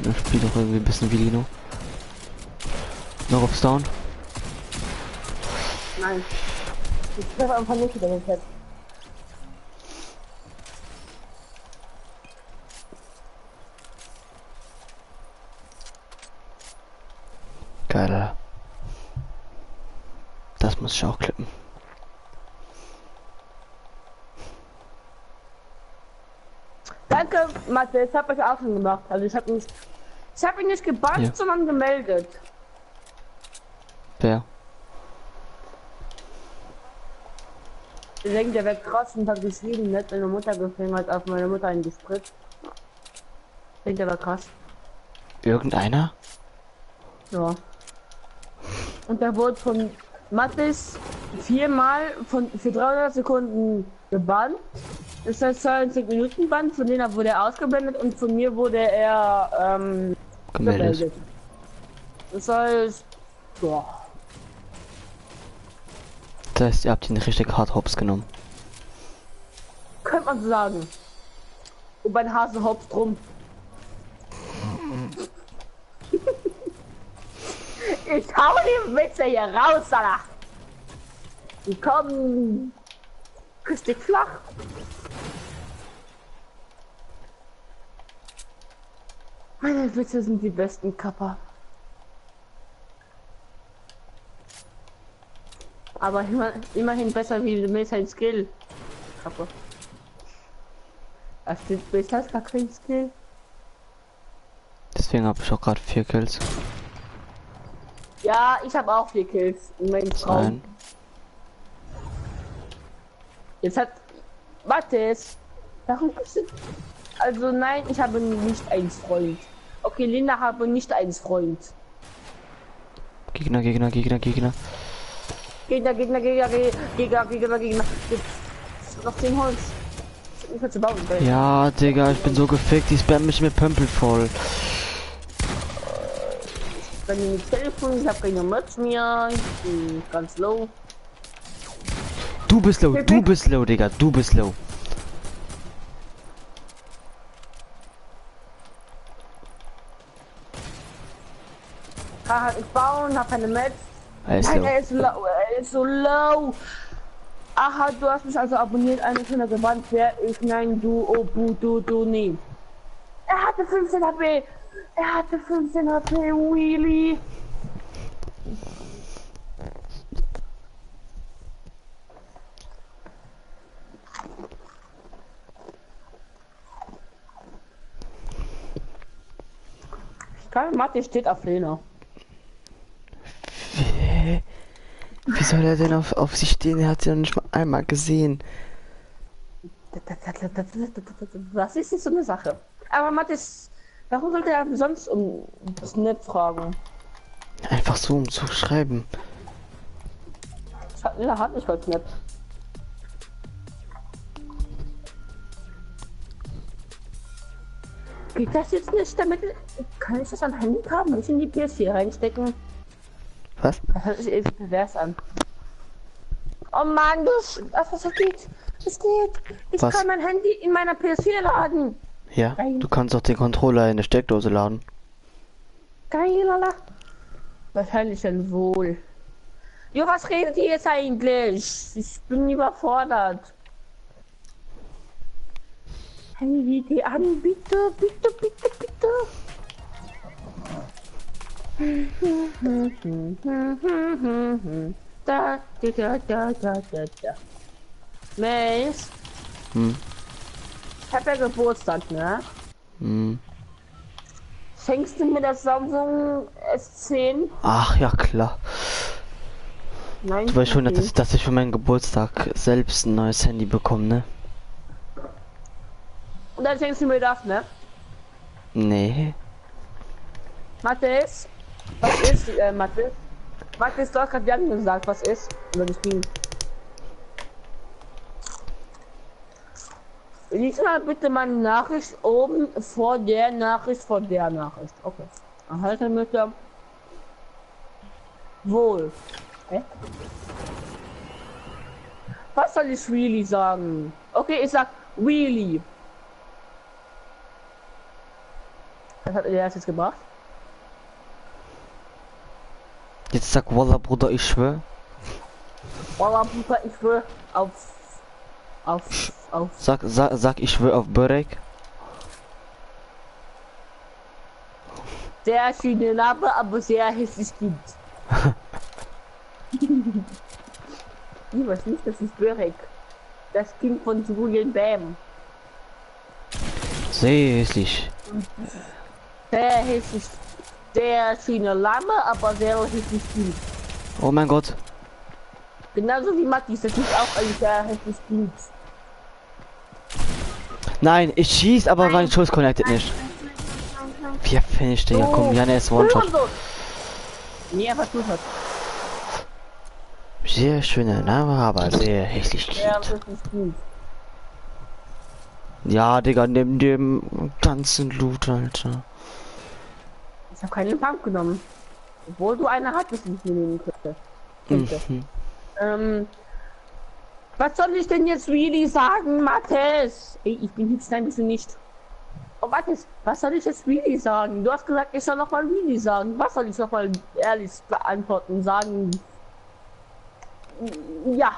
Er spielt auch irgendwie ein bisschen wie Lino. Noch aufs Down. Nein. Ich treffe einfach nicht wieder den Pet. Geil. Das muss ich auch klippen. Danke, Mathe, das habe ich auch schon gemacht. Also ich habe ihn nicht gebannt, Ja. sondern gemeldet. Wer? Ich denke, der wäre krass und hat geschrieben, nicht meine Mutter gefilmt, hat auf meine Mutter eingespritzt. Ich denke, der war krass. Irgendeiner? Ja. Und der wurde von Mathis 4-mal für 300 Sekunden gebannt. Das heißt 20 Minuten Band, von denen wurde er ausgeblendet und von mir wurde er Gemeldet. Das heißt, ja. Das heißt, ihr habt ihn richtig hart hops genommen. Könnte man so sagen. Und mein Hase hops drum. Ich hau die Witze hier raus, Alter. Die kommen richtig flach. Meine Witze sind die besten, Kappa. Aber immerhin besser wie Messer Skill. Kappa. Das steht besser gar kein Skill. Deswegen habe ich auch gerade 4 Kills. Ja, ich habe auch 4 Kills in meinem Traum. Nein. Jetzt hat Mathis. Warum bist du? Also nein, ich habe nicht einen Freund. Okay, Linda habe nicht einen Freund. Gegner, Gegner, Gegner, Gegner. Gegner. Jetzt noch 10 Holz. Ich will zu bauen. Ja, Digga, ich bin so gefickt, die spammen mich mit Pömpel voll. Ich kann nicht Telefon, ich habe keine Merch mehr. Ich bin ganz low. Du bist low, Digga, du bist low. Kann halt nicht bauen, hab keine Match. Er ist Nein, low. er ist so low. Aha, du hast mich also abonniert, eine Stunde gewandt. Wer ich? Nein, du, oh, du, nie. Er hatte 15 HP. Er hatte 15 HP, Wheelie. Karl Mathe steht auf Lena. Wie soll er denn auf sich stehen? Er hat sie noch nicht mal einmal gesehen. Das ist nicht so eine Sache. Aber Mathis, warum sollte er sonst um das Netz fragen? Einfach so, um zu schreiben. Er hat nicht ganz nett. Geht das jetzt nicht damit? Kann ich das am Handy haben? Nicht in die PS4 reinstecken? Was? Das hört sich irgendwie pervers an. Oh Mann, was geht? Es geht. Ich Was? kann mein Handy in meiner PS4 laden. Ja, Geil. du kannst auch den Controller in der Steckdose laden. Geil, Alter. Wahrscheinlich dann wohl. Jo, was redet ihr jetzt eigentlich? Ich bin überfordert. Handy, die an, bitte, bitte, bitte, bitte. Da, da. Mace, Hm. ich hab ja Geburtstag, ne? Hm. Schenkst du mir das Samsung S10? Ach ja, klar. Nein, Du weißt schon, okay. dass ich für meinen Geburtstag selbst ein neues Handy bekomme, ne? Und dann schenkst du mir das, ne? Nee. Mathis? Was ist, Mathis? Mathis, du hast gerade Jan gesagt, was ist? Oder das Spiel. Lies mal bitte meine Nachricht oben vor der Nachricht, Okay. Erhalte bitte. Wohl. Hä? Was soll ich really sagen? Okay, ich sag really. Was hat er jetzt gebracht? Jetzt sag Wallah, Bruder, ich schwör. Wallah, Bruder, ich will auf. Sag, ich schwör auf Börek. Sehr schöne Name, aber sehr hässlich Kind. Ich weiß nicht, das ist Börek. Das Kind von Julian Bam. Sehr hässlich. Sehr hässlich. Sehr schöne Name, aber sehr hässlich Kind. Oh mein Gott. Genauso wie Matthias, das ist auch ein sehr hässliches Kind. Nein, ich schieß, aber mein Schuss connected nicht. Wie finished der? Ja, komm, Jan, er ist One-Shot. Nee, was tut das? Sehr schöner Name, aber sehr hässlich. Sehr hässliches Kind. Ja, Digga, neben dem ganzen Loot, Alter. Ich habe keinen Pump genommen. Obwohl du eine hattest, die ich mir nehmen könnte. Mhm. Was soll ich denn jetzt really sagen, Mathis? Ey, ich bin hübsch, nein, bist du nicht. Oh, Mathis, was soll ich jetzt really sagen? Du hast gesagt, ich soll noch mal really sagen. Was soll ich noch mal ehrlich beantworten, sagen? Ja.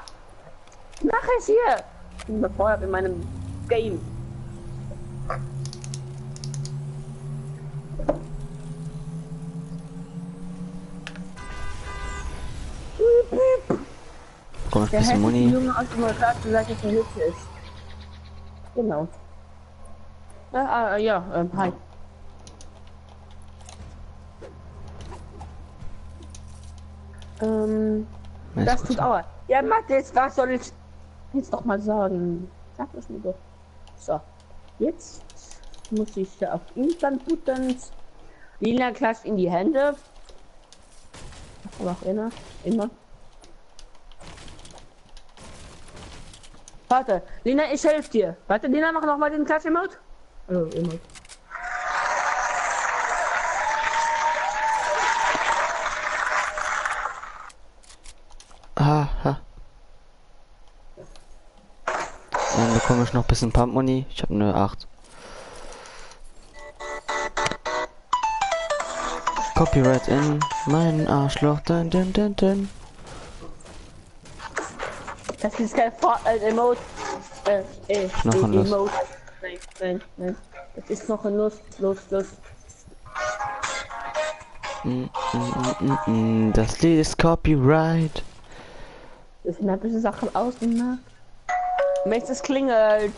Mach es hier. Ich bin befeuert in meinem Game. Komm, ein Der bisschen hässliche Muni. Junge aus dem Klasse sagt, dass er hübsch ist. Genau. Ja, hi. Das tut auch. Ja, Mathis, was soll ich jetzt noch mal sagen? Sag das mir doch. So, jetzt muss ich auf Instant Buttons. Lila klatscht in die Hände. Aber auch immer. Warte, Lina, ich helfe dir. Warte, Lina, mach noch mal den Klatsch-Emote. Also, Emote. Aha. Dann bekomme ich noch ein bisschen Pump Money. Ich habe nur 8. Copyright in meinen Arschloch. Dun. Das ist kein Fortnite-Emote. Noch ein Lust. Emote. Nein. Das ist noch ein Lust. Das Lied ist Copyright. Das sind ein bisschen Sachen ausgemacht. Mace, es klingelt.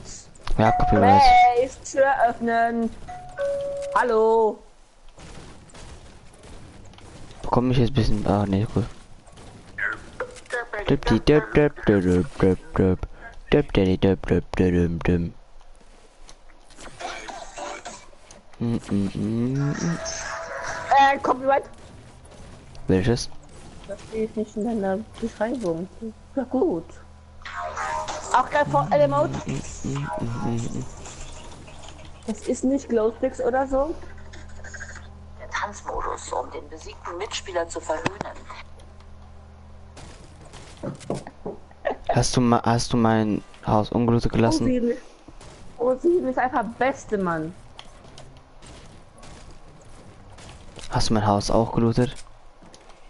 Ja, Copyright. Mace, Tür öffnen. Hallo. Bekomme ich jetzt ein bisschen. Ah, nee, cool. Copyright. Welches? Das steht nicht in deiner Beschreibung. Ja gut. Auch kein Emote. Das ist nicht Glowsticks oder so. Der Tanzmodus, um den besiegten Mitspieler zu verhöhnen. Hast du mein Haus ungelootet gelassen? Rosin ist einfach beste, Mann. Hast du mein Haus auch gelootet?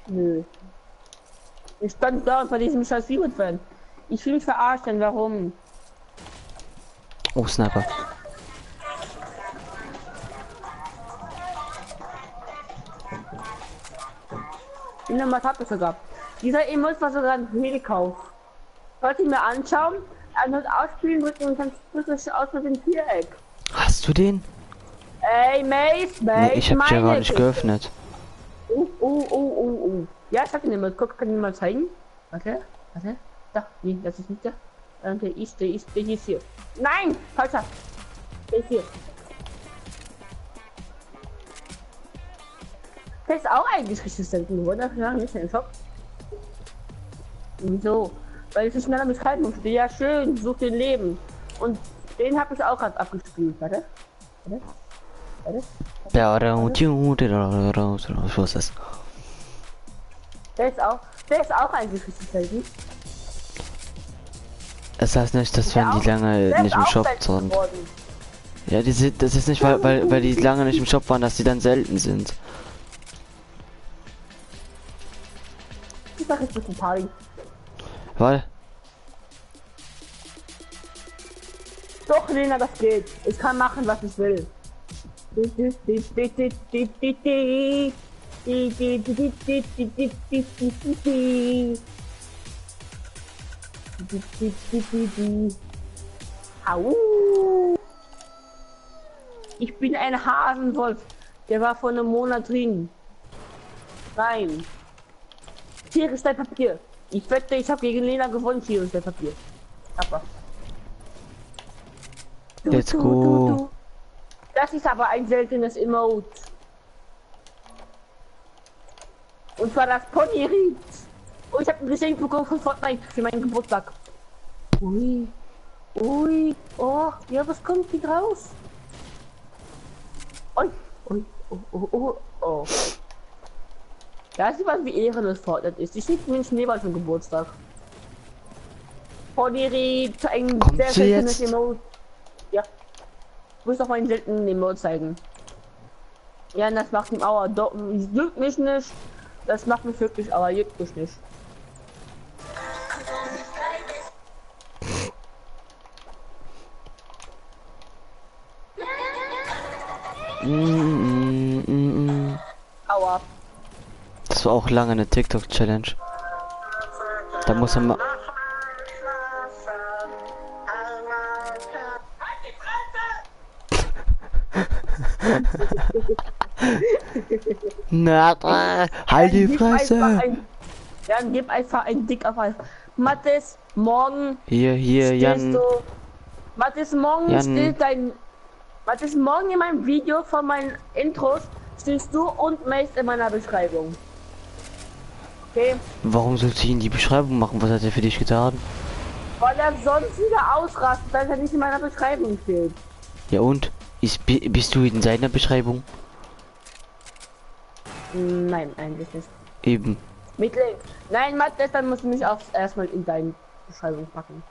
Nö. Ich stand da und bei diesem scheiß Fan. Ich fühle mich verarscht, denn warum? Oh, Sniper. In der Mathe sogar. Dieser Emote war sogar ein Fehlkauf. Sollte ich mir anschauen, einmal ausspielen drücken und dann spricht aus mit dem Viereck. Hast du den? Ey, Mace, Nee, ich hab ja gar nicht Güte. geöffnet. Ja, ich hab den Emote. Guck, kann ich mal zeigen? Warte. Da, nee, das ist nicht der. Der ist hier. Nein, falscher. Der ist hier. Der ist auch eigentlich richtig selten geworden, das ist nicht ein Shop. Wieso? Weil es ist schneller Beschreibung steht. Ja, schön, such den Leben. Und den habe ich auch gerade abgespielt. Warte. Was ist das? Der ist auch eigentlich richtig selten. Es heißt nicht, dass wenn die lange Der nicht ist im auch Shop selten sind. geworden. Ja, das ist nicht, weil die lange nicht im Shop waren, dass die dann selten sind. Ich sag jetzt ein Party. Weil, Doch, Lena, das geht. Ich kann machen, was ich will. Au. Ich bin ein Hasenwolf. Der war vor einem Monat drin. Nein. Tiere ist dein Papier. Ich wette, ich habe gegen Lena gewonnen. Tiere ist dein Papier. Aber. let's go. Das ist aber ein seltenes Emote. Und zwar das Ponyried. Oh, ich habe ein Geschenk bekommen von Fortnite für meinen Geburtstag. Ui. Oh, ja, was kommt hier raus? Oh. Ja, sieht man, wie ehrenlos Fortnite ist. Ich schicke mir einen Schneeball zum Geburtstag. Ponyried, ein Kommt sehr sie seltenes jetzt? Emote. Ja. Ich muss doch mal einen seltenen Emote zeigen. Ja, das macht ihm Aua. Doch, juckt mich nicht. Das macht mich wirklich, aber juckt mich nicht. Aua. Das war auch lange eine TikTok-Challenge. Da muss man mal. Na, halt die Fresse! Dann gib einfach ein Dick auf alles. Mathis, morgen Hier, stehst Jan. du. Mathis, morgen Jan. steht dein. Mathis, morgen in meinem Video von meinen Intros stehst du und Mace in meiner Beschreibung. Okay? Warum sollte ich in die Beschreibung machen? Was hat er für dich getan? Weil er sonst wieder ausrastet, weil er nicht in meiner Beschreibung steht. Ja und? Bist du in seiner Beschreibung? Nein, eigentlich nicht. Eben. Mit Link. Nein, Mathis, dann musst du mich auch erstmal in deine Beschreibung packen.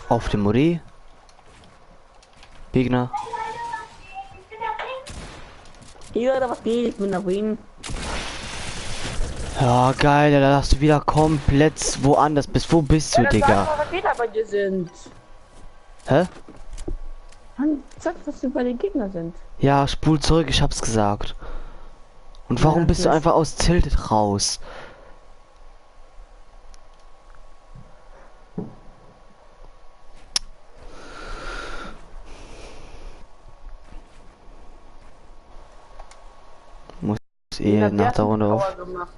Auf dem Mori. Gegner. Hier, oder was geht? Ich bin da Win. Ja, geil, da hast du wieder komplett woanders bist. Wo bist du, Ja, Digga? was Fehler bei dir sind. Hä? Mann, sag, dass wir bei den Gegnern sind. Ja, spul zurück, ich hab's gesagt. Und warum Ja, bist du das- einfach aus Tilted raus? Muss Lena, nach der hat Runde den auf. Auer gemacht?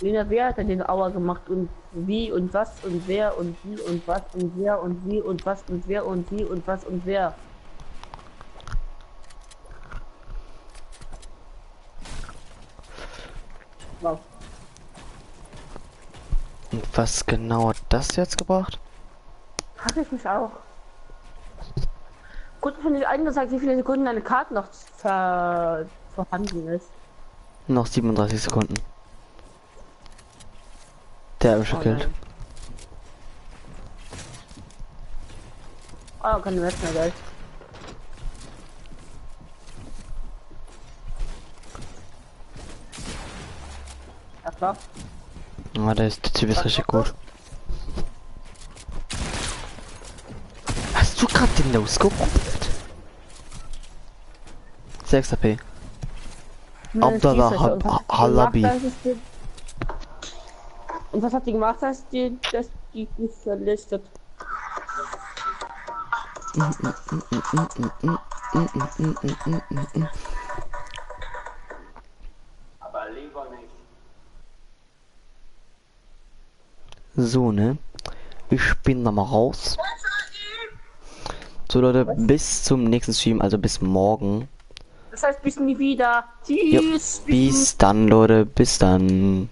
Lena, wer hat denn den Auer gemacht und wie und was und wer und wie und was und wer und wie und was und wer und wie und was und wer? Wow. Und was genau hat das jetzt gebracht? Habe ich mich auch. Gut, von dir angesagt, wie viele Sekunden deine Karte noch vorhanden ist. Noch 37 Sekunden. Der hat mich Oh gekillt. nein. Oh, keine mehr Geld. Ja klar. Ah, der Typ ist richtig gut. Hast du gerade den No-Scope probiert? 6 AP. Abdallah Halabi. Und was hat die gemacht, dass die nicht verlistet? Aber lieber nicht. So, ne? Ich bin da mal raus. So Leute, bis zum nächsten Stream, also bis morgen. Das heißt, bis nie wieder. Jo, Tschüss. bis dann, Leute, bis dann.